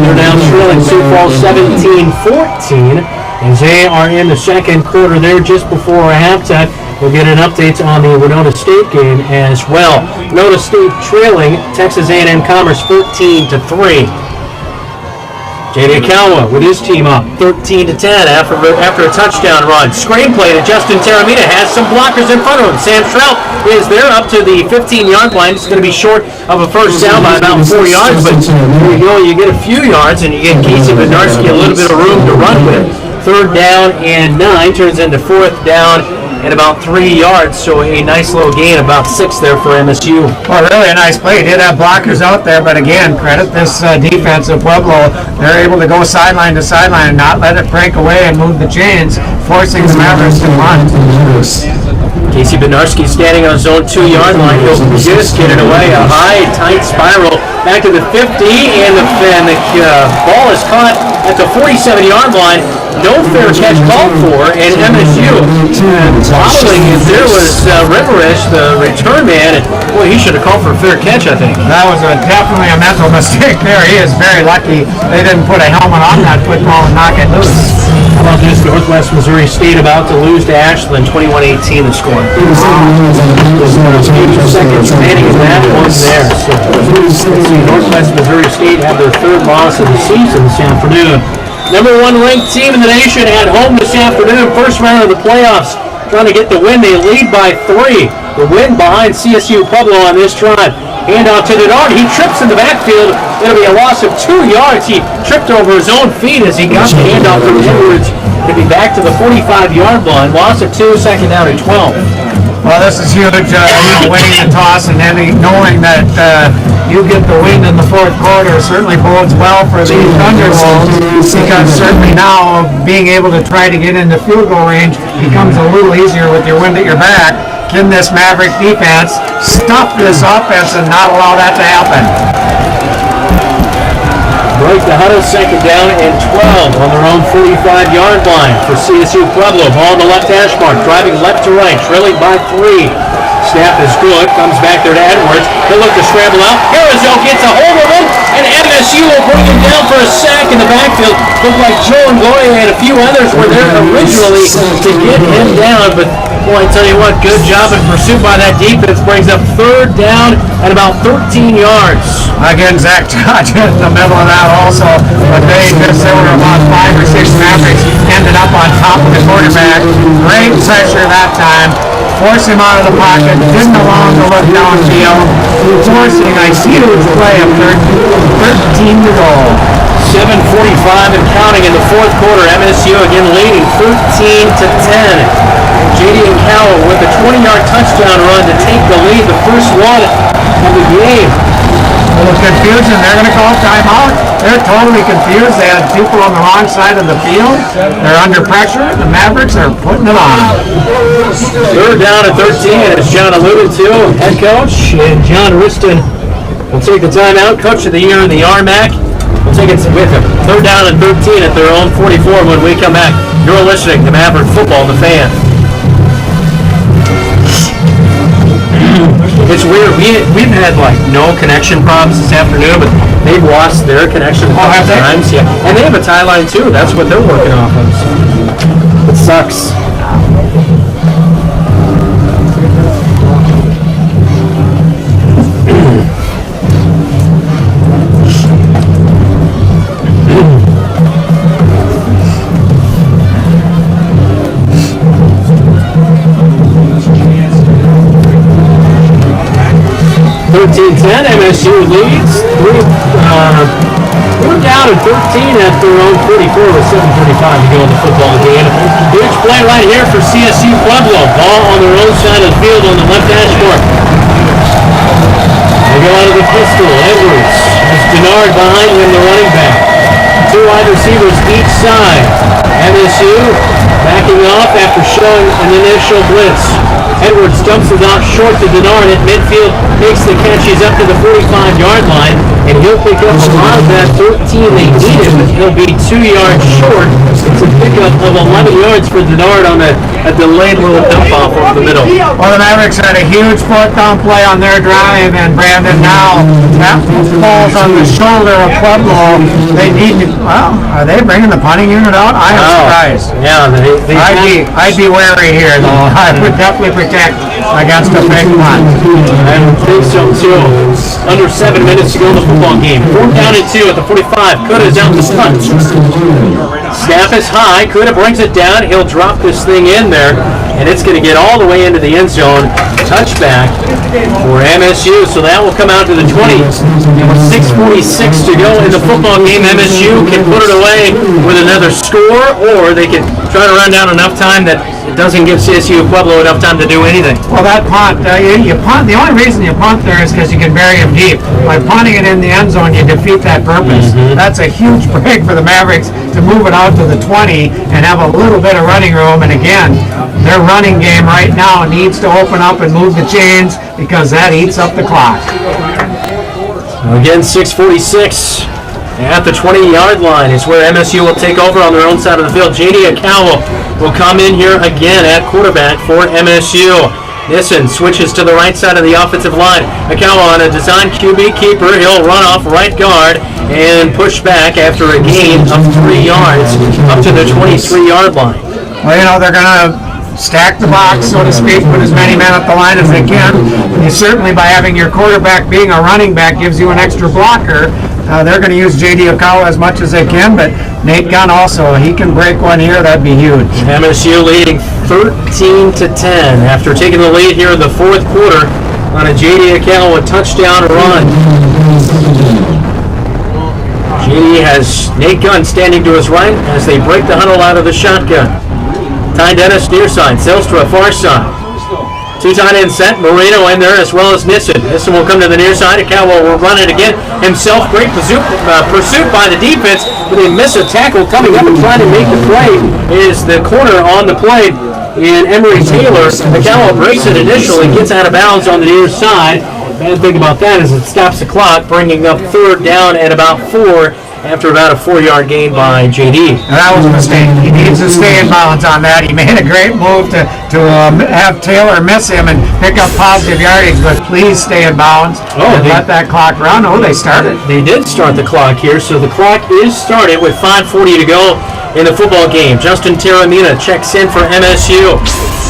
They're now trailing Sioux Falls 17-14 as they are in the second quarter there just before halftime. We'll get an update on the Winona State game as well. Winona State trailing Texas A&M Commerce 14-3. J.D. Akawa with his team up 13-10 after a touchdown run. Screenplay to Justin Teramita has some blockers in front of him. Sam Trout is there up to the 15-yard line. It's going to be short of a first down by about 4 yards, but there you go. You get a few yards and you get Casey Bednarski a little bit of room to run with. 3rd down and 9 turns into 4th down and about 3 yards, so a nice little gain, about 6 there for MSU. Well, really a nice play. He did have blockers out there, but again, credit this defense of Pueblo. They're able to go sideline to sideline and not let it break away and move the chains, forcing the Mavericks to run. Casey Bednarski standing on his own 2-yard line. He'll just get it away. A high, tight spiral back to the 50, and the ball is caught at the 47-yard line. No fair catch called for, and MSU wobbling as there was Riverish, the return man, and boy, he should have called for a fair catch, I think. That was definitely a mental mistake there. He is very lucky they didn't put a helmet on that football and knock it loose. How about this? Northwest Missouri State about to lose to Ashland, 21-18 the score. 8 seconds remaining in that one there. So Northwest Missouri State have their 3rd loss of the season this afternoon. Number 1 ranked team in the nation at home this afternoon. First round of the playoffs, trying to get the win. They lead by 3. The win behind CSU Pueblo on this drive. Handoff to Denard. He trips in the backfield. It'll be a loss of 2 yards. He tripped over his own feet as he got the handoff from Edwards. It'll be back to the 45-yard line. Loss of 2, second down and 12. Well, this is huge, winning the toss and then knowing that you get the win in the fourth quarter certainly bodes well for the Thunderbolts, because certainly now being able to try to get into field goal range becomes a little easier with your wind at your back. Can this Maverick defense stuff this offense and not allow that to happen? Break the huddle, second down and 12 on their own 45-yard line for CSU Pueblo. Ball on the left hash mark, driving left to right, trailing by 3. Snap is good, comes back there to Edwards. He'll look to scramble out. Harrisville gets a hold of him, and MSU will bring him down for a sack in the backfield. Looked like Joe and Goya and a few others were there originally to get him down, but boy, I tell you what, good job in pursuit by that defense. Brings up third down at about 13 yards. Again, Zach Dodge in the middle of that also, but there were about 5 or 6 Mavericks ended up on top of the quarterback. Great pressure that time. Force him out of the pocket, didn't allow him to look downfield, forcing a huge play of 13 to go. 7:45 and counting in the fourth quarter. MSU again leading 13 to 10. J.D. and Cowell with a 20-yard touchdown run to take the lead, the first one of the game. A little confusion. They're going to call timeout. They're totally confused. They had people on the wrong side of the field. They're under pressure. The Mavericks are putting it on. Third down at 13, as John alluded to. Head coach and John Riston will take the timeout. Coach of the year in the RMAC. We'll take it with him. Third down and 13 at their own 44 when we come back. You're listening to Maverick Football, the Fan. It's weird. We've had like no connection problems this afternoon, but they've lost their connection a couple times. Yeah, and they have a tie line too. That's what they're working off of. So it sucks. MSU leads. We're down at 13 at their own 44 with 7:35 to go in the football game. Huge play right here for CSU Pueblo. Ball on their own side of the field on the left hash mark. They go out of the pistol. Edwards has Denard behind him, the running back. 2 wide receivers each side. MSU backing off after showing an initial blitz. Edwards dumps it out short to Denard at midfield, makes the catch. He's up to the 45-yard line, and he'll pick up a lot of that 13 they needed, but he'll be 2 yards short. It's a pickup of 11 yards for Denard on a delayed little dump off over the middle. Well, the Mavericks had a huge fourth down play on their drive, and Brandon, now that falls on the shoulder of Pueblo. They need to, well, are they bringing the punting unit out? I am surprised. Yeah, I'd be wary here, though. I would definitely protect against a big punt. I would think so, too. Under 7 minutes to go in the football game. 4th down and 2 at the 45. Kuda is out to punt. Snap is high. Kuda brings it down. He'll drop this thing in there, and it's going to get all the way into the end zone. Touchback for MSU, so that will come out to the 20. With 6:46 to go in the football game, MSU can put it away with another score, or they can try to run down enough time that it doesn't give CSU Pueblo enough time to do anything. Well, that punt, you punt. The only reason you punt there is because you can bury him deep. By punting it in the end zone, you defeat that purpose. That's a huge break for the Mavericks to move it out to the 20 and have a little bit of running room. And again, their running game right now needs to open up and move the chains, because that eats up the clock. Again, 6:46 at the 20-yard line is where MSU will take over on their own side of the field. J.D. Akawa will come in here again at quarterback for MSU. Nissen switches to the right side of the offensive line. Akawa on a design QB keeper. He'll run off right guard and push back after a gain of 3 yards up to the 23-yard line. Well, you know, they're going to stack the box, so to speak, put as many men at the line as they can. And certainly by having your quarterback being a running back gives you an extra blocker. They're going to use J.D. Akawa as much as they can, but Nate Gunn also, he can break one here. That'd be huge. MSU leading 13 to 10 after taking the lead here in the fourth quarter on a J.D. Akawa touchdown run. J.D. has Nate Gunn standing to his right as they break the huddle out of the shotgun. Ty Dennis near side, Zelstra far side. Two tight end set, Marino in there as well as Nissen. Nissen will come to the near side. Cowell will run it again himself. Great pursuit by the defense, but they miss a tackle. Coming up and trying to make the play is the corner on the play in Emery Taylor. Cowell breaks it initially, gets out of bounds on the near side. Bad thing about that is it stops the clock, bringing up third down at about 4 after about a 4-yard gain by JD. That was a mistake. He needs to stay in bounds on that. He made a great move to have Taylor miss him and pick up positive yardage, but please stay in bounds and let that clock run. Oh, they started. They did start the clock here, so the clock is started with 5:40 to go in the football game. Justin Taramina checks in for MSU.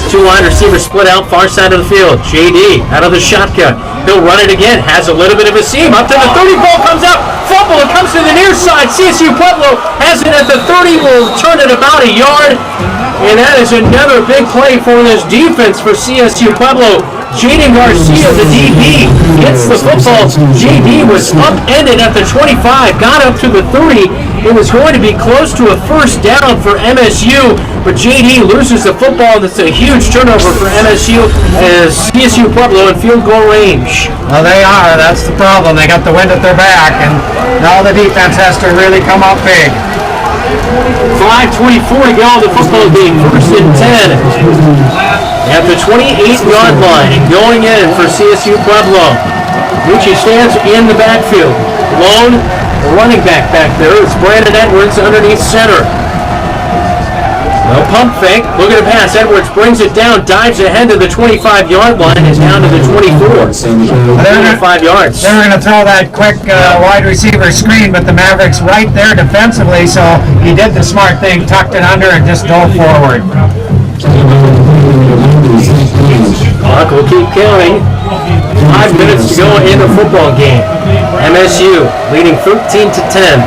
Two wide receivers split out far side of the field. JD out of the shotgun. He'll run it again. Has a little bit of a seam. Up to the 30. Ball comes out. Fumble. It comes to the near side. CSU Pueblo has it at the 30. Will turn it about a yard. And that is another big play for this defense for CSU Pueblo. Jaden Garcia, the DB, gets the football. JD was upended at the 25. Got up to the 30. It was going to be close to a first down for MSU, but JD loses the football. That's a huge turnover for MSU as CSU Pueblo in field goal range. Well, they are. That's the problem. They got the wind at their back, and now the defense has to really come up big. 5:24 to go in the football game. First and 10 at the 28-yard line. And going in for CSU Pueblo. Gucci stands in the backfield. Lone running back there. It's Brandon Edwards underneath center. No pump fake. Look at the pass. Edwards brings it down, dives ahead to the 25-yard line, is down to the 24. 5 yards. They're going to throw that quick wide receiver screen, but the Mavericks right there defensively, so he did the smart thing, tucked it under, and just dove forward. Clock will keep counting. 5 minutes to go in the football game. MSU leading 13-10.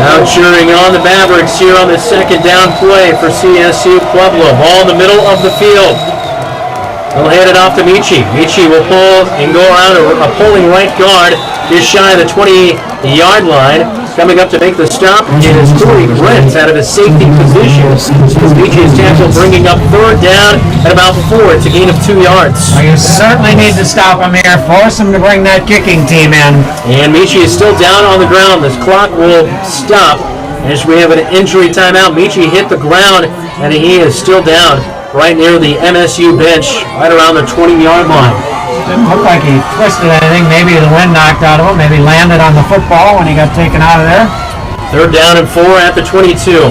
Now cheering on the Mavericks here on the second down play for CSU Pueblo. Ball in the middle of the field. They'll hand it off to Michi. Michi will pull and go around a pulling right guard just shy of the 20-yard line. Coming up to make the stop is Corey Brent out of his safety position. Michi is tackled, bringing up third down at about 4. It's a gain of 2 yards. Well, you certainly need to stop him here. Force him to bring that kicking team in. And Michi is still down on the ground. This clock will stop as we have an injury timeout. Michi hit the ground, and he is still down right near the MSU bench, right around the 20-yard line. Didn't look like he twisted anything. Maybe the wind knocked out of him. Maybe landed on the football when he got taken out of there. Third down and 4 at the 22.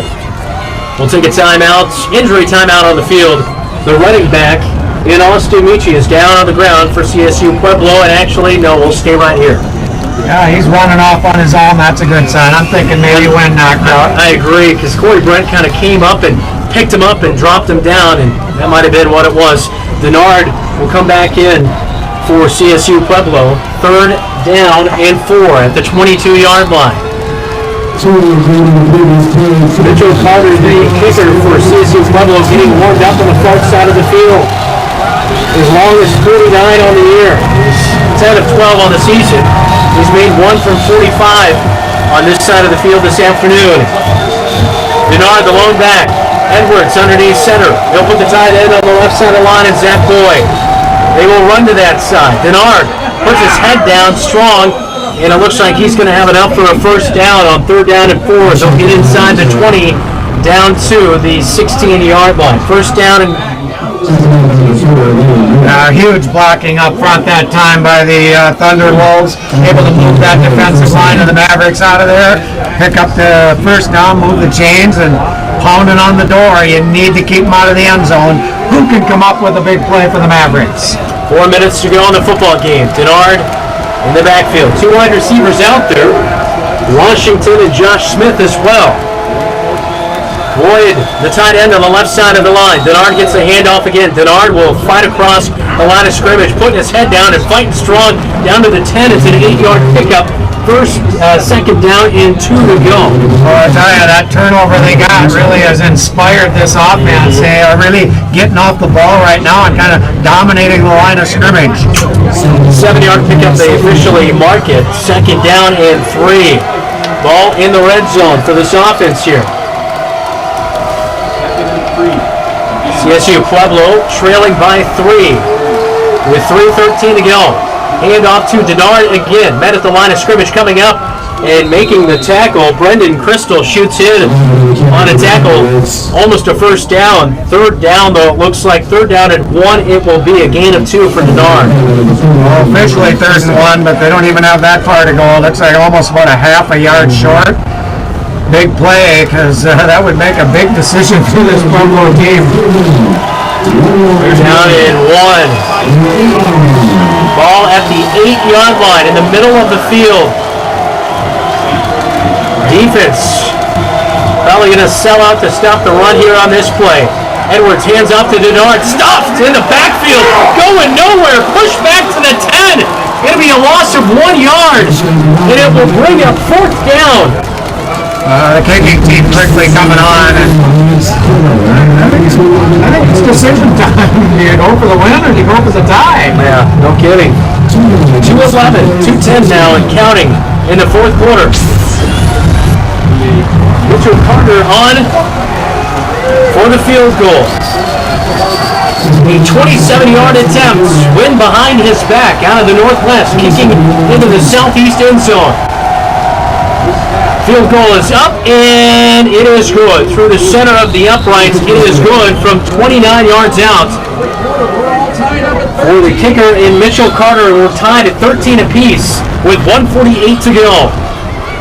We'll take a timeout, injury timeout on the field. The running back in Austin Michi is down on the ground for CSU Pueblo, and actually, no, we'll stay right here. Yeah, he's running off on his own. That's a good sign. I'm thinking maybe wind knocked out. I agree, because Corey Brent kind of came up and picked him up and dropped him down, and that might have been what it was. Denard will come back in for CSU Pueblo. Third down and 4 at the 22-yard line. Mitchell Carter, the kicker for CSU Pueblo, getting warmed up on the far side of the field. His longest 49 on the year. He's 10 of 12 on the season. He's made 1 from 45 on this side of the field this afternoon. Denard, the lone back. Edwards underneath center. He'll put the tight end on the left side of the line, and Zach Boyd. They will run to that side. Denard puts his head down strong, and it looks like he's going to have enough for a first down on third down and 4. They'll get inside the 20, down to the 16-yard line. First down and... Huge blocking up front that time by the Thunder Wolves. Able to move that defensive line of the Mavericks out of there. Pick up the first down, move the chains, and pounding on the door. You need to keep them out of the end zone. Who can come up with a big play for the Mavericks? 4 minutes to go in the football game. Denard in the backfield. 2 wide receivers out there. Washington and Josh Smith as well. Boyd, the tight end on the left side of the line. Denard gets the handoff again. Denard will fight across the line of scrimmage, putting his head down and fighting strong down to the 10. It's an 8-yard pickup. Second down and 2 to go. Well, I tell you, that turnover they got really has inspired this offense. They are really getting off the ball right now and kind of dominating the line of scrimmage. 7-yard pickup, they officially mark it. Second down and 3. Ball in the red zone for this offense here. CSU Pueblo trailing by 3 with 3:13 to go. Hand off to Denard again. Met at the line of scrimmage coming up and making the tackle. Brendan Crystal shoots in on a tackle. Almost a first down. Third down, though. It looks like third down and 1. It will be a gain of 2 for Denard. Well, officially 3rd and 1, but they don't even have that far to go. It looks like almost about a half a yard short. Big play, because that would make a big decision for this Pueblo game. They're down in 1. Ball at the 8-yard line in the middle of the field. Defense probably going to sell out to stop the run here on this play. Edwards hands off to Denard. Stuffed in the backfield. Going nowhere. Pushed back to the 10. Going to be a loss of 1 yard. And it will bring up 4th down. The kicking team quickly coming on. And I think it's decision time. Do you go for the win or do you go for the tie? Yeah, no kidding. 2:11, 2:10 now and counting in the 4th quarter. Mitchell Carter on for the field goal. A 27-yard attempt. Wind behind his back out of the northwest, kicking into the southeast end zone. Field goal is up, and it is good. Through the center of the uprights, it is good from 29 yards out. For the kicker in Mitchell Carter, we're tied at 13 apiece with 1:48 to go.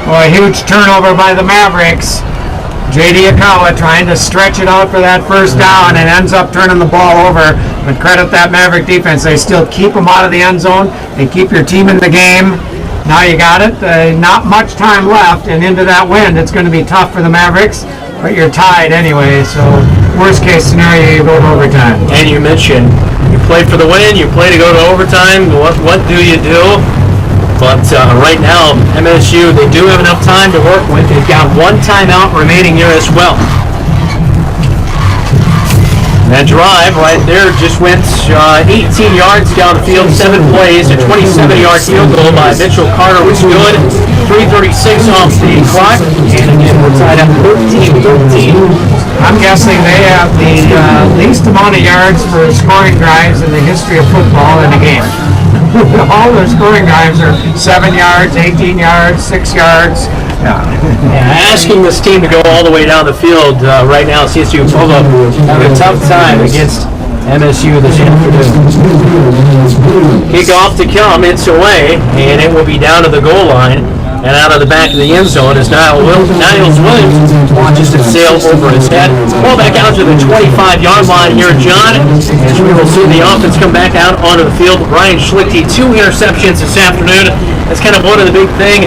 Well, a huge turnover by the Mavericks. J.D. Akawa trying to stretch it out for that first down and ends up turning the ball over. But credit that Maverick defense. They still keep them out of the end zone. They keep your team in the game. Now you got it. Not much time left, and into that wind, it's going to be tough for the Mavericks. But you're tied anyway, so worst case scenario, you go to overtime. And you mentioned you play for the win, you play to go to overtime. What do you do? But right now, MSU, they do have enough time to work with. They've got 1 timeout remaining here as well. That drive right there just went 18 yards down the field, 7 plays, a 27-yard field goal by Mitchell Carter was good. 3:36 off the clock, and again, we're tied up 13-13. I'm guessing they have the least amount of yards for scoring drives in the history of football in a game. All their scoring drives are 7 yards, 18 yards, 6 yards. Yeah. Asking this team to go all the way down the field right now, CSU Pueblo having a tough time against MSU this afternoon. Kickoff to come, it's away, and it will be down to the goal line and out of the back of the end zone as Niles Williams watches it sail over his head. Ball back out to the 25-yard line here, John, as we will see the offense come back out onto the field. Ryan Schlichte, 2 interceptions this afternoon. That's kind of one of the big things.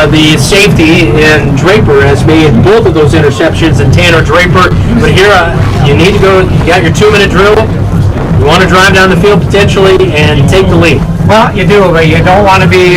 The safety in Draper has made both of those interceptions, and Tanner Draper. But here, you need to go, you got your 2-minute drill. You want to drive down the field potentially and take the lead. Well, you do, but you don't want to be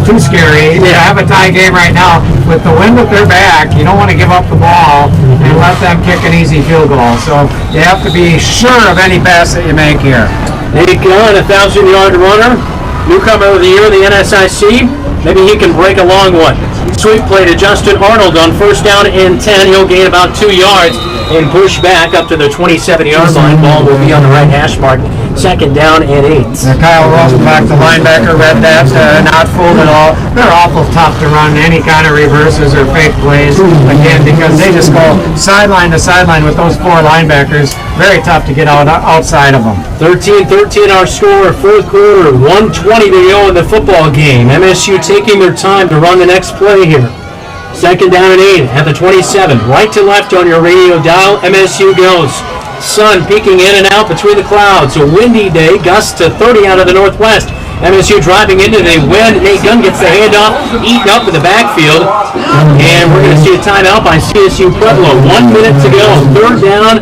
too scary. You have a tie game right now. With the wind at their back, you don't want to give up the ball and let them kick an easy field goal. So you have to be sure of any pass that you make here. Nick Gunn, a 1,000-yard runner. Newcomer of the year in the NSIC. Maybe he can break a long one. Sweep play to Justin Arnold on 1st down and 10. He'll gain about 2 yards and push back up to the 27-yard line. Ball will be on the right hash mark. 2nd down and 8. Kyle Rosenbach, the linebacker, read that. Not fooled at all. They're awful tough to run any kind of reverses or fake plays. Again, because they just go sideline to sideline with those 4 linebackers. Very tough to get outside of them. 13-13 our score, 4th quarter, 1:20 to go in the football game. MSU taking their time to run the next play here. 2nd down and 8 at the 27. Right to left on your radio dial, MSU goes. Sun peeking in and out between the clouds. A windy day, gusts to 30 out of the northwest. MSU driving into the wind. Nate Gunn gets the handoff, eaten up in the backfield. And we're going to see a timeout by CSU Pueblo. 1 minute to go. 3rd down,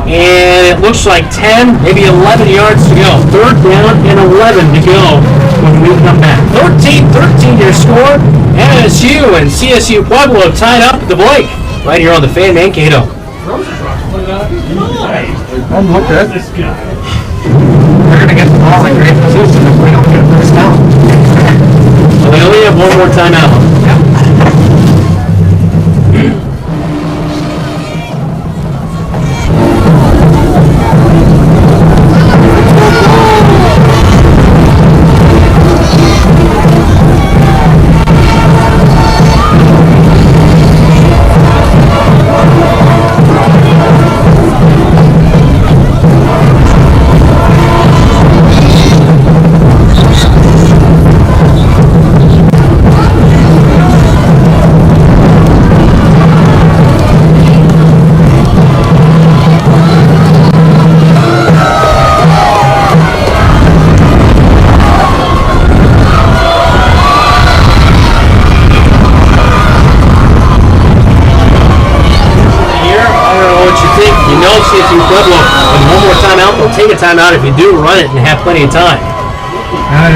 and it looks like 10, maybe 11 yards to go. 3rd down and 11 to go when we come back. 13-13 your score. MSU and CSU Pueblo tied up at the Blake. Right here on the fan Mankato. Doesn't look good. We're going to get the ball in great position if we don't get a 1st down. Well, they only have 1 more timeout. timeout if you do run it and have plenty of time.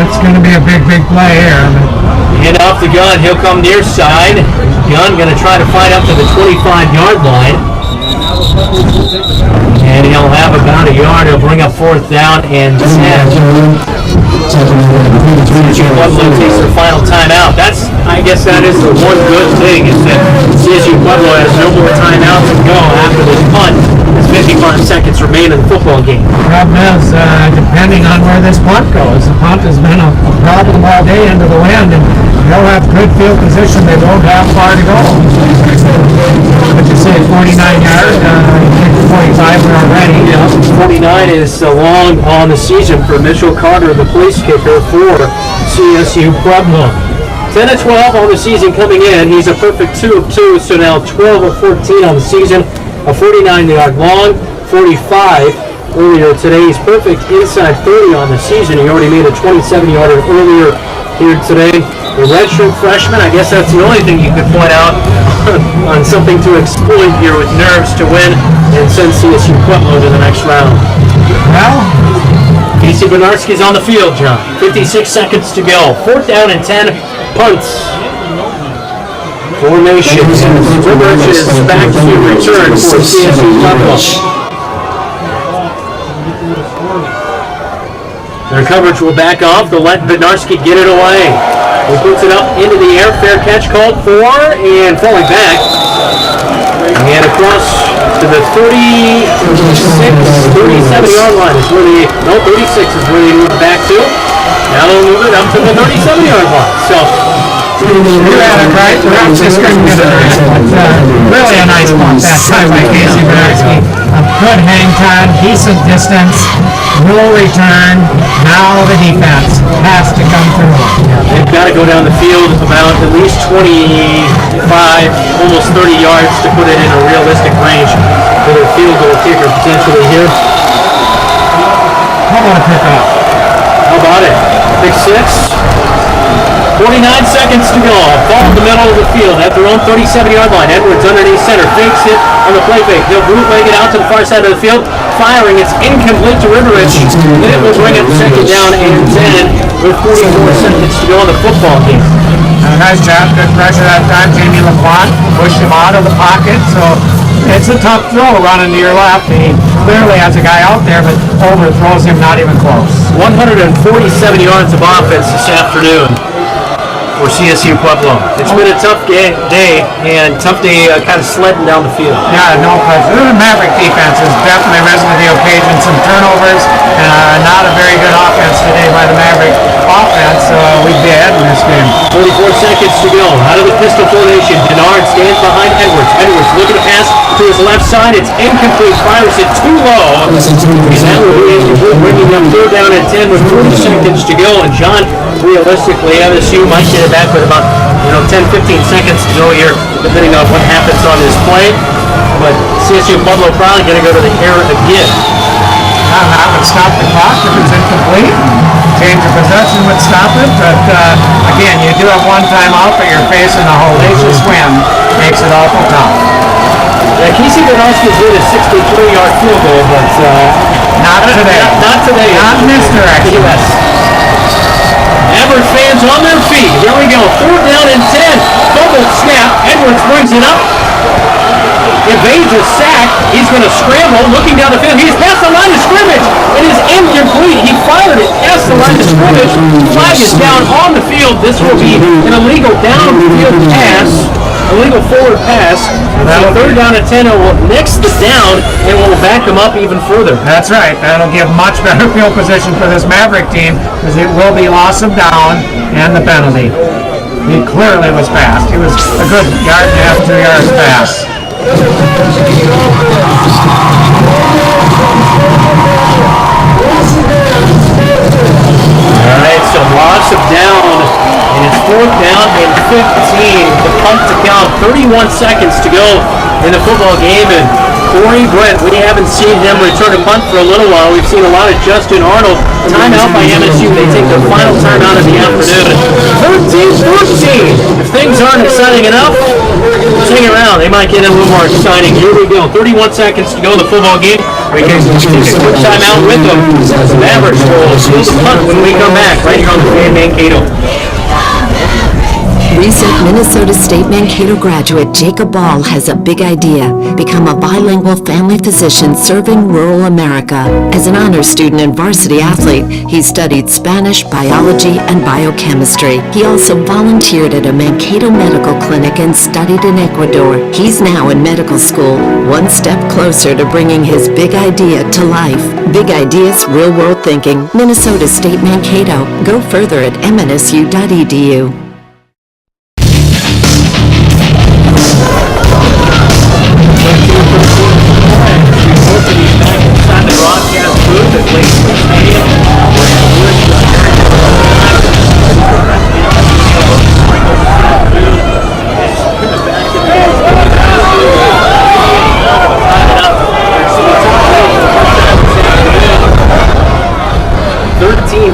It's going to be a big play here. Hand off the gun. He'll come near side. Gunn going to try to fight up to the 25-yard line. And he'll have about a yard. He'll bring up 4th down and 10. CSU Pueblo takes their final timeout. I guess that is the one good thing, is that CSU Pueblo has no more timeouts to go after this punt. There's 55 seconds remain in the football game. Problem is, depending on where this punt goes, the punt has been a problem all day into the wind, and they'll have good field position. They won't have far to go. But you say 49 yards, 45 we're already. Yeah, 49 is long on the season for Mitchell Carter, the place kicker for CSU Pueblo. 10 of 12 on the season coming in. He's a perfect 2 of 2, so now 12 of 14 on the season. A 49-yard long, 45 earlier today. He's perfect inside 30 on the season. He already made a 27-yarder earlier here today. A redshirt freshman, I guess that's the only thing you could point out on something to exploit here with nerves to win and send CSU Pueblo to the next round. Well, Casey Benarski's on the field, John. 56 seconds to go. 4th down and 10. Punts. Formation. Rivers is back to return for CSU Pueblo. Their coverage will back off. They'll let Benarski get it away. He puts it up into the air. Fair catch called for, and falling back. And across to the 37-yard line is where 36 is where they move back to. Now they'll move it up to the 37-yard line. So, you had it right. The refs just couldn't get it right. Really a nice bump that time by Casey Benarski. A good hang time, decent distance, will return. Now the defense has to come through. They've got to go down the field about at least 25, almost 30 yards to put it in a realistic range for their field goal kicker potentially here. How about a pickup? How about it? Big 6. 49 seconds to go. Ball in the middle of the field at their own 37-yard line. Edwards underneath center. Fakes it on the play fake. He'll bootleg it out to the far side of the field. Firing. It's incomplete to Riverich. Then it will bring up 2nd down and 10 with 44 seconds to go in the football game. Nice job. Good pressure that time. Jamie LaPlante pushed him out of the pocket. So it's a tough throw running to your left. He clearly has a guy out there, but overthrows him not even close. 147 yards of offense this afternoon for CSU Pueblo. It's been a tough day and tough day kind of sledding down the field. Yeah, no question. The Maverick defense has definitely risen to the occasion. Some turnovers, not a very good offense today by the Maverick offense. We'd be ahead in this game. 44 seconds to go. Out of the pistol formation, Denard stands behind Edwards. Edwards looking to pass to his left side. It's incomplete. Fires it too low. And that will be bringing up 3rd down and 10 with 40 seconds to go. And John, realistically, MSU might get it back with about 10-15 seconds to go here, depending on what happens on this play. But CSU Pueblo probably going to go to the air again. That would stop the clock if it's incomplete. Change of possession would stop it, but again, you do have one timeout, but you're facing a hellacious wind. Makes it awful tough. Yeah, Casey Benarski's with a 63-yard field goal, but not today. Not today. Not in this direction. Yes. Average fans on their feet. Here we go. 4th down and 10. Fumble snap. Edwards brings it up. Evades a sack. He's going to scramble. Looking down the field. He's past the line of scrimmage. It is incomplete. He fired it past the line of scrimmage. Flag is down on the field. This will be an illegal downfield pass. Illegal forward pass. So 3rd down and 10. It will nix the down and will back them up even further. That's right. That'll give much better field position for this Maverick team because it will be loss of down and the penalty. He clearly was fast. He was a good 1.5 yards, 2 yards fast. All right, so loss of down, and it's 4th down and 15. The punt to count, 31 seconds to go in the football game, and Corey Brent, we haven't seen him return a punt for a little while. We've seen a lot of Justin Arnold. Timeout by MSU. They take their final timeout of the afternoon. 13-14. If things aren't exciting enough, hang around. They might get a little more exciting. Here we go. 31 seconds to go in the football game. We can take a quick timeout with them. The Mavericks will steal the punt when we come back, right here on the fan Mankato. Recent Minnesota State Mankato graduate Jacob Ball has a big idea: become a bilingual family physician serving rural America. As an honors student and varsity athlete, he studied Spanish, biology, and biochemistry. He also volunteered at a Mankato medical clinic and studied in Ecuador. He's now in medical school, one step closer to bringing his big idea to life. Big ideas, real-world thinking. Minnesota State Mankato. Go further at mnsu.edu.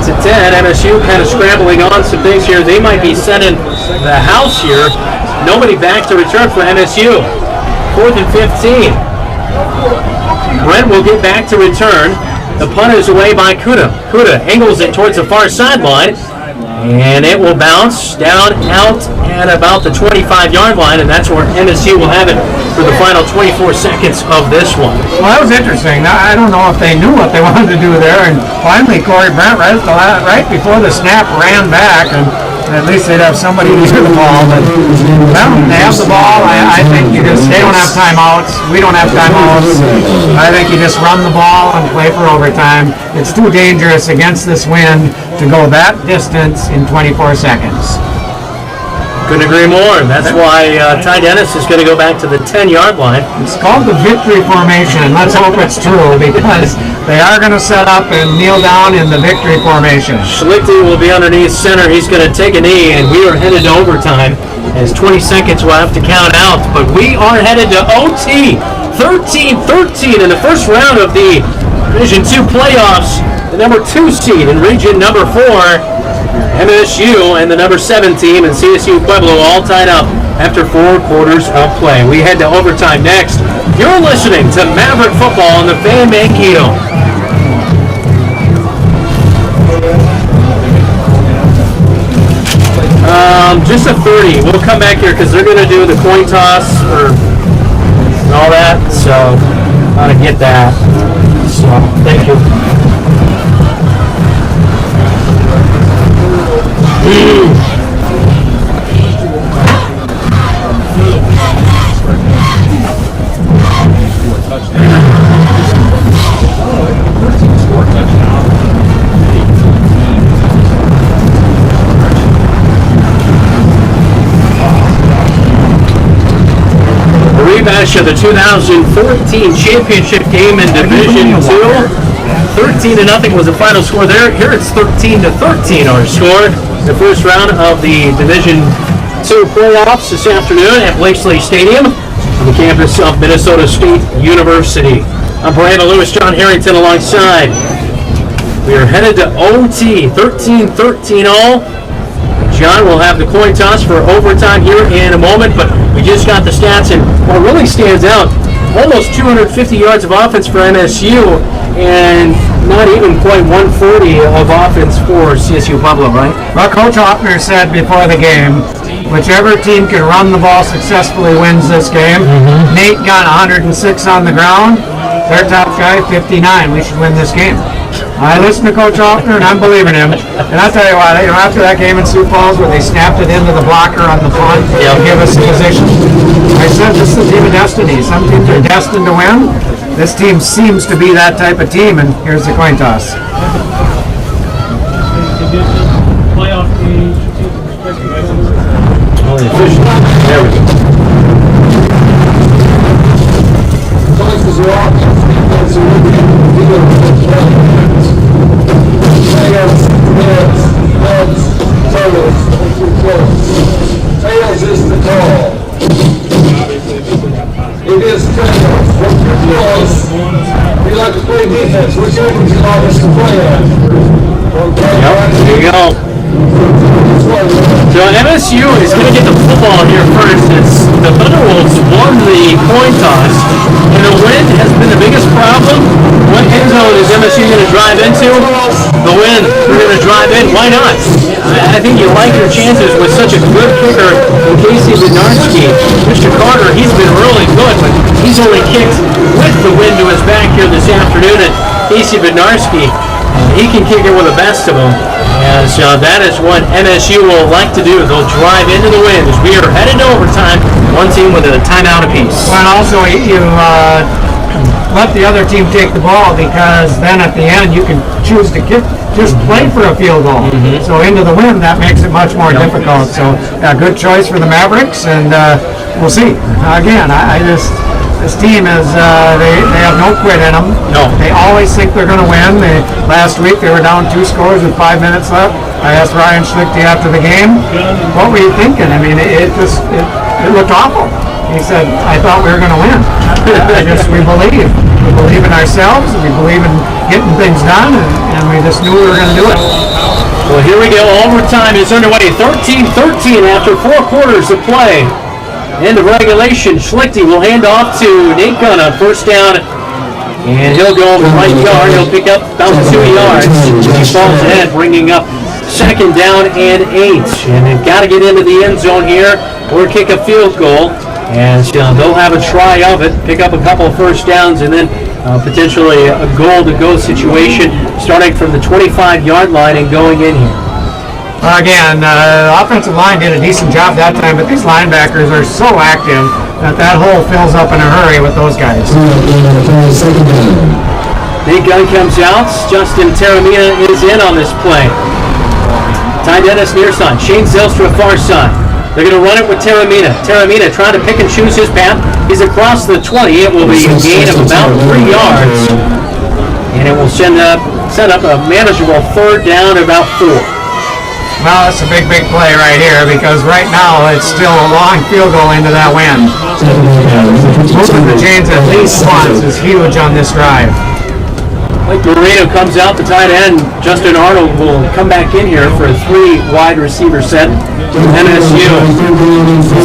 To 10, MSU kind of scrambling on some things here. They might be sending the house here. Nobody back to return for MSU. 4th and 15. Brent will get back to return. The punt is away by Kuda. Kuda angles it towards the far sideline, and it will bounce down out at about the 25-yard line, and that's where MSU will have it for the final 24 seconds of this one. Well, that was interesting. I don't know if they knew what they wanted to do there, and finally Corey Brent right before the snap ran back, and at least they'd have somebody near the ball. But well, they have the ball. I think they don't have timeouts. We don't have timeouts. I think you just run the ball and play for overtime. It's too dangerous against this wind to go that distance in 24 seconds. Couldn't agree more. That's why Ty Dennis is going to go back to the 10-yard line. It's called the victory formation, and let's hope it's true, because they are going to set up and kneel down in the victory formation. Schlichty will be underneath center. He's going to take a knee, and we are headed to overtime as 20 seconds will have to count out. But we are headed to OT. 13-13 in the first round of the Division II playoffs. The number 2 seed in region number 4. MSU and the number 7 team and CSU Pueblo all tied up after 4 quarters of play. We head to overtime next. You're listening to Maverick Football on the Fan Mankato. Just a 30. We'll come back here because they're going to do the coin toss and all that. So, how to get that. So, thank you. The rematch of the 2014 championship game in Division II. 13-0 was the final score there. Here it's 13-13 our score. The first round of the Division II playoffs this afternoon at Blakesley Stadium on the campus of Minnesota State University. I'm Brandon Lewis, John Harrington alongside. We are headed to OT, 13-13 all. John will have the coin toss for overtime here in a moment, but we just got the stats, and what really stands out, almost 250 yards of offense for MSU, and not even quite 140 of offense for CSU Pueblo, right? Well, Coach Hoffner said before the game, whichever team can run the ball successfully wins this game. Nate got 106 on the ground. Their top guy, 59. We should win this game. I listened to Coach Hoffner, and I'm believing him. And I'll tell you what, after that game in Sioux Falls where they snapped it into the blocker on the punt to give us a position, I said this is a team of destiny. Some teams are destined to win. This team seems to be that type of team, and here's the coin toss. Playoff game. There we go. Choices are off. Defense are looking. Tails, heads, toes, tails is the call. It is tails. What's your close? We like to play defense. Which end would you like us to play at? Yep, there you go. So MSU is going to get the football here first. It's the Thunderwolves won the coin toss, and the wind has been the biggest problem. What end zone is MSU going to drive into? The wind. We're going to drive in. Why not? I think you like your chances with such a good kicker in Casey Bednarski. Mr. Carter, he's been really good, but he's only kicked with the wind to his back here this afternoon. And Casey Bednarski, he can kick it with the best of them. And so that is what MSU will like to do. They'll drive into the wind as we are headed to overtime. One team with a timeout apiece. Well, also you let the other team take the ball, because then at the end you can choose to just play for a field goal. So into the wind, that makes it much more difficult. So a good choice for the Mavericks, and we'll see. Again, this team is, they have no quit in them. No. They always think they're going to win. Last week they were down 2 scores with 5 minutes left. I asked Ryan Schlichty after the game, what were you thinking? I mean, it looked awful. He said, I thought we were going to win. We believe. We believe in ourselves. We believe in getting things done, and we just knew we were going to do it. Well, here we go. Overtime is underway. 13-13 after 4 quarters of play. End of regulation. Schlichty will hand off to Nate Gunn on first down, and he'll go over the right yard. He'll pick up about 2 yards. He falls ahead, bringing up second down and 8. And they've got to get into the end zone here or kick a field goal. And they'll have a try of it, pick up a couple of first downs, and then potentially a goal-to-go situation starting from the 25-yard line and going in here. Again, the offensive line did a decent job that time, but these linebackers are so active that hole fills up in a hurry with those guys. Big gun comes out. Justin Taramina is in on this play. Ty Dennis near side. Shane Zylstra far side. They're going to run it with Taramina. Taramina trying to pick and choose his path. He's across the 20. It will be a gain of about 3 yards. And it will set up a manageable third down at about 4. Well, that's a big play right here, because right now it's still a long field goal into that wind. Moving the chains at least once is huge on this drive. Mike Marino comes out, the tight end. Justin Arnold will come back in here for a 3 wide receiver set. MSU.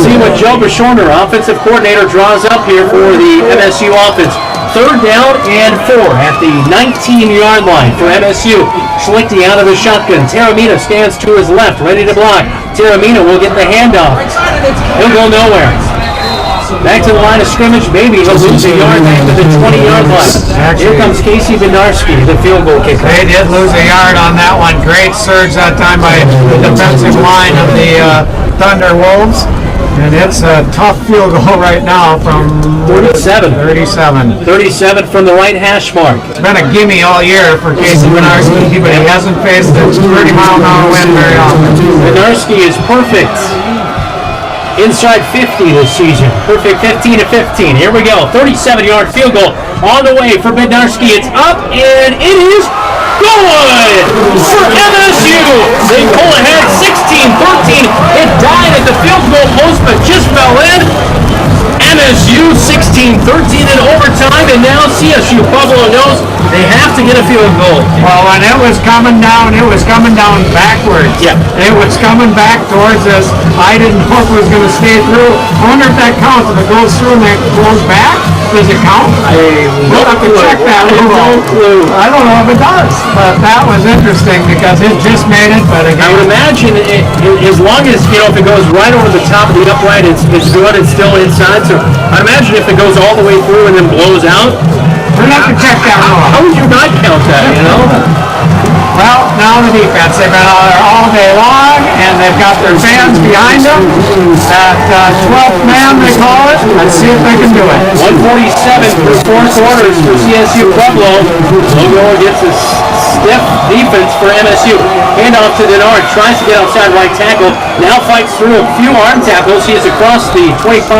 See what Joe Bashorner, offensive coordinator, draws up here for the MSU offense. Third down and 4 at the 19-yard line for MSU. Schlichty out of the shotgun. Taramina stands to his left, ready to block. Taramina will get the handoff. He'll go nowhere. Back to the line of scrimmage. Maybe he'll lose a yard back to the 20-yard line. Here comes Casey Bednarski, the field goal kicker. They did lose a yard on that one. Great surge that time by the defensive line of the Thunder Wolves. And it's a tough field goal right now from 37 from the right hash mark. It's been a gimme all year for Casey Bednarski, but he hasn't faced a 30-mile-an-hour wind very often. Bednarski is perfect. Inside 50 this season. Perfect 15 to 15. Here we go. 37-yard field goal on the way for Bednarski. It's up, and it is good for MSU. They pull ahead 16-13. It died at the field goal post, but just fell in. MSU 16-13 in overtime, and now CSU Pueblo knows they have to get a field goal. Well, when it was coming down backwards. Yeah. It was coming back towards us. I didn't know if it was going to stay through. I wonder if that counts. If it goes through and then goes back, does it count? We'll have to check that. No clue. I don't know if it does, but that was interesting because it just made it. But again, I would imagine as long as, if it goes right over the top of the upright, it's good, it's still inside. So I'd imagine if it goes all the way through and then blows out, we're going to have to check that one. How would you not count that, Well, now the defense. They've been out there all day long, and they've got their fans behind them. That 12th man, they call it. Let's see if they can do it. 147 for 4 quarters for CSU Pueblo. Logo against a stiff defense for MSU. Handoff to Denard. Tries to get outside right tackle. Now fights through a few arm tackles. He is across the 25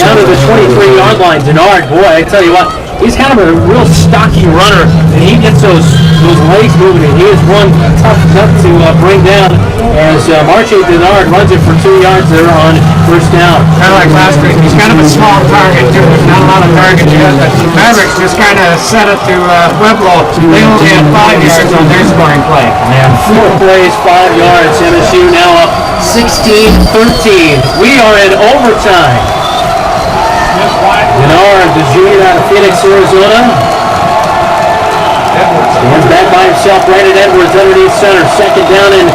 down to the 23-yard line. Denard, boy, I tell you what, he's kind of a real stocky runner, and he gets those those legs moving, and he is one tough nut to bring down as Marche Denard runs it for 2 yards there on first down. Kind of like last week. He's kind of a small target, too. There's not a lot of targets yet, but Mavericks just kind of set it to Pueblo. They only had 5 yards on their scoring play. And 4 plays, 5 yards. MSU now up 16-13. We are in overtime. Denard, the junior out of Phoenix, Arizona. He's back by himself. Brandon Edwards underneath center. Second down and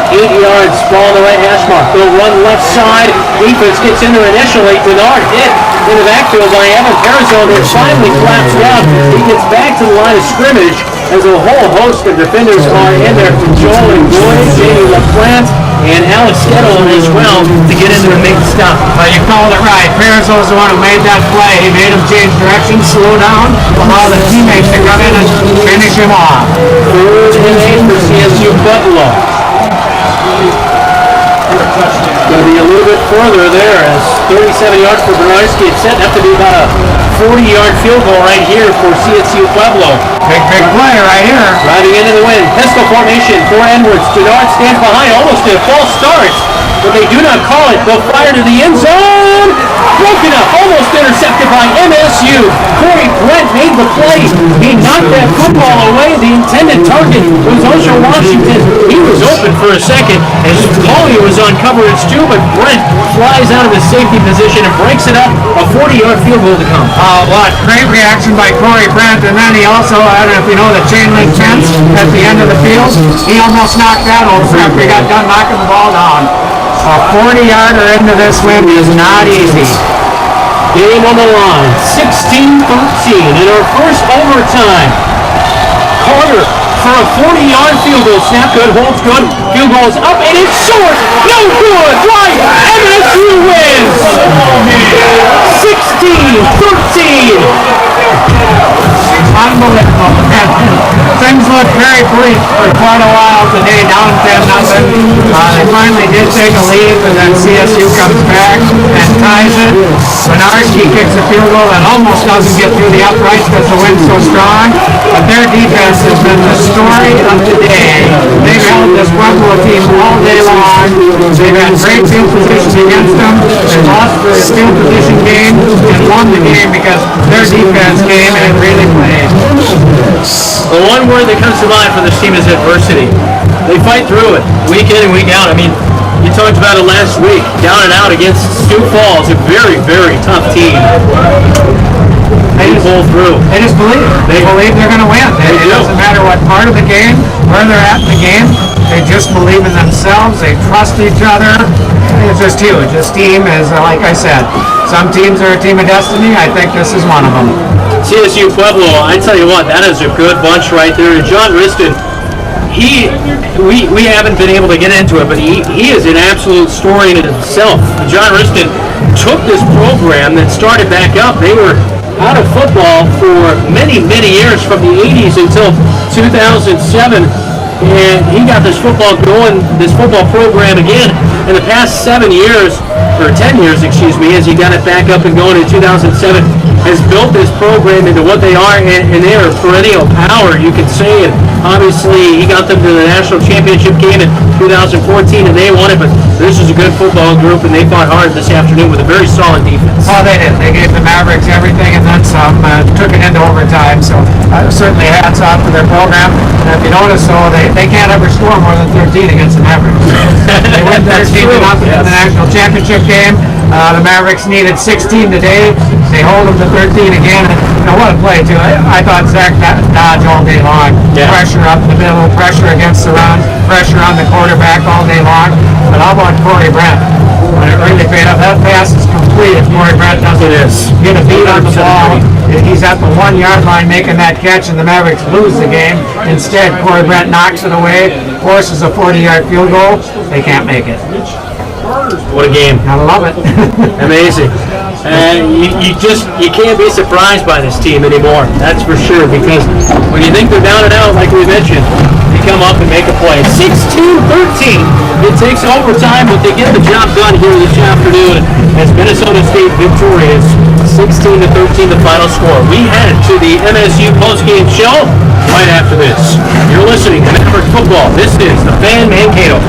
8 yards. Ball on the right hash mark. They'll run left side. Defense gets in there initially. Denard hit in the backfield by Evan Arizona. It finally flaps down. He gets back to the line of scrimmage as a whole host of defenders are in there. Joel and Boyd, Jamie LaPlante, and Alex Skettle as well to get in there and make the stop. Well, you called it right. Parizo's the one who made that play. He made him change direction, slow down, allow the teammates to come in and finish him off. 3rd and 8 for CSU Pueblo. Going to be a little bit further there as 37 yards for Bernarski. It's setting up to be about a 40-yard field goal right here for CSU Pueblo. Big play right here. Driving into the wind. Pistol formation for Edwards. Denard stands behind. Almost did a false start, but they do not call it. They'll fire to the end zone. Broken up. Almost intercepted by MSU. Corey Brent made the play. He knocked that football away. The intended target was Osher Washington. He was open for a second as Collier was on coverage too, but Brent flies out of his safety position and breaks it up. A 40-yard field goal to come. What? Great reaction by Corey Brent, and then he also, I don't know if you know the chain link fence at the end of the field, he almost knocked that over after he got done knocking the ball down. A 40-yarder into this win is not easy. Game on the line, 16-13 in our first overtime. Carter for a 40-yard field goal. Snap good, holds good. Field goal is up, and it's short. No good. Right. MSU wins. 16-13. Unbelievable. Things look very bleak for quite a while today, down 10-0. They finally did take a lead, and then CSU comes back and ties it. Bernarski kicks a field goal that almost doesn't get through the uprights because the wind's so strong. But their defense has been the story of the day. They've held this Pueblo team all day long. They've had great field positions against them. They lost the field position game and won the game because their defense came and really played. The one word that comes to mind for this team is adversity. They fight through it week in and week out. I mean, you talked about it last week, down and out against Sioux Falls, a very, very tough team. They pull through. They just believe. They believe they're going to win. It doesn't matter what part of the game, where they're at in the game. They just believe in themselves. They trust each other. It's just huge. This team is, like I said, some teams are a team of destiny. I think this is one of them. CSU Pueblo, I tell you what, that is a good bunch right there. And John Riston, we haven't been able to get into it, but he is an absolute story in himself. John Riston took this program that started back up. They were out of football for many, many years, from the 80s until 2007. And he got this football going, this football program again in the past 7 years, or 10 years, excuse me, as he got it back up and going in 2007, has built this program into what they are, and they are a perennial power, you could say. And obviously, he got them to the national championship game in 2014, and they won it, but this is a good football group, and they fought hard this afternoon with a very solid defense. Oh, they did. They gave the Mavericks everything and then some, took it into overtime, so certainly hats off to their program. And if you notice, though, they can't ever score more than 13 against the Mavericks. They win 13-0 in the national championship game. The Mavericks needed 16 today. They hold them to 13 again. And what a play, too. I thought Zach Dodge all day long. Yeah. Pressure up the middle, pressure against the run, pressure on the quarterback all day long. But how about Corey Brent? When it really paid off, that pass is complete if Corey Brent doesn't get a beat on the ball. He's at the 1 yard line making that catch, and the Mavericks lose the game. Instead, Corey Brent knocks it away, forces a 40-yard field goal. They can't make it. What a game. I love it. Amazing. And you can't be surprised by this team anymore, that's for sure, because when you think they're down and out, like we mentioned, they come up and make a play. 16-13. It takes overtime, but they get the job done here this afternoon as Minnesota State victorious 16-13 the final score. We head to the MSU postgame show right after this. You're listening to Maverick Football. This is the Fan Mankato.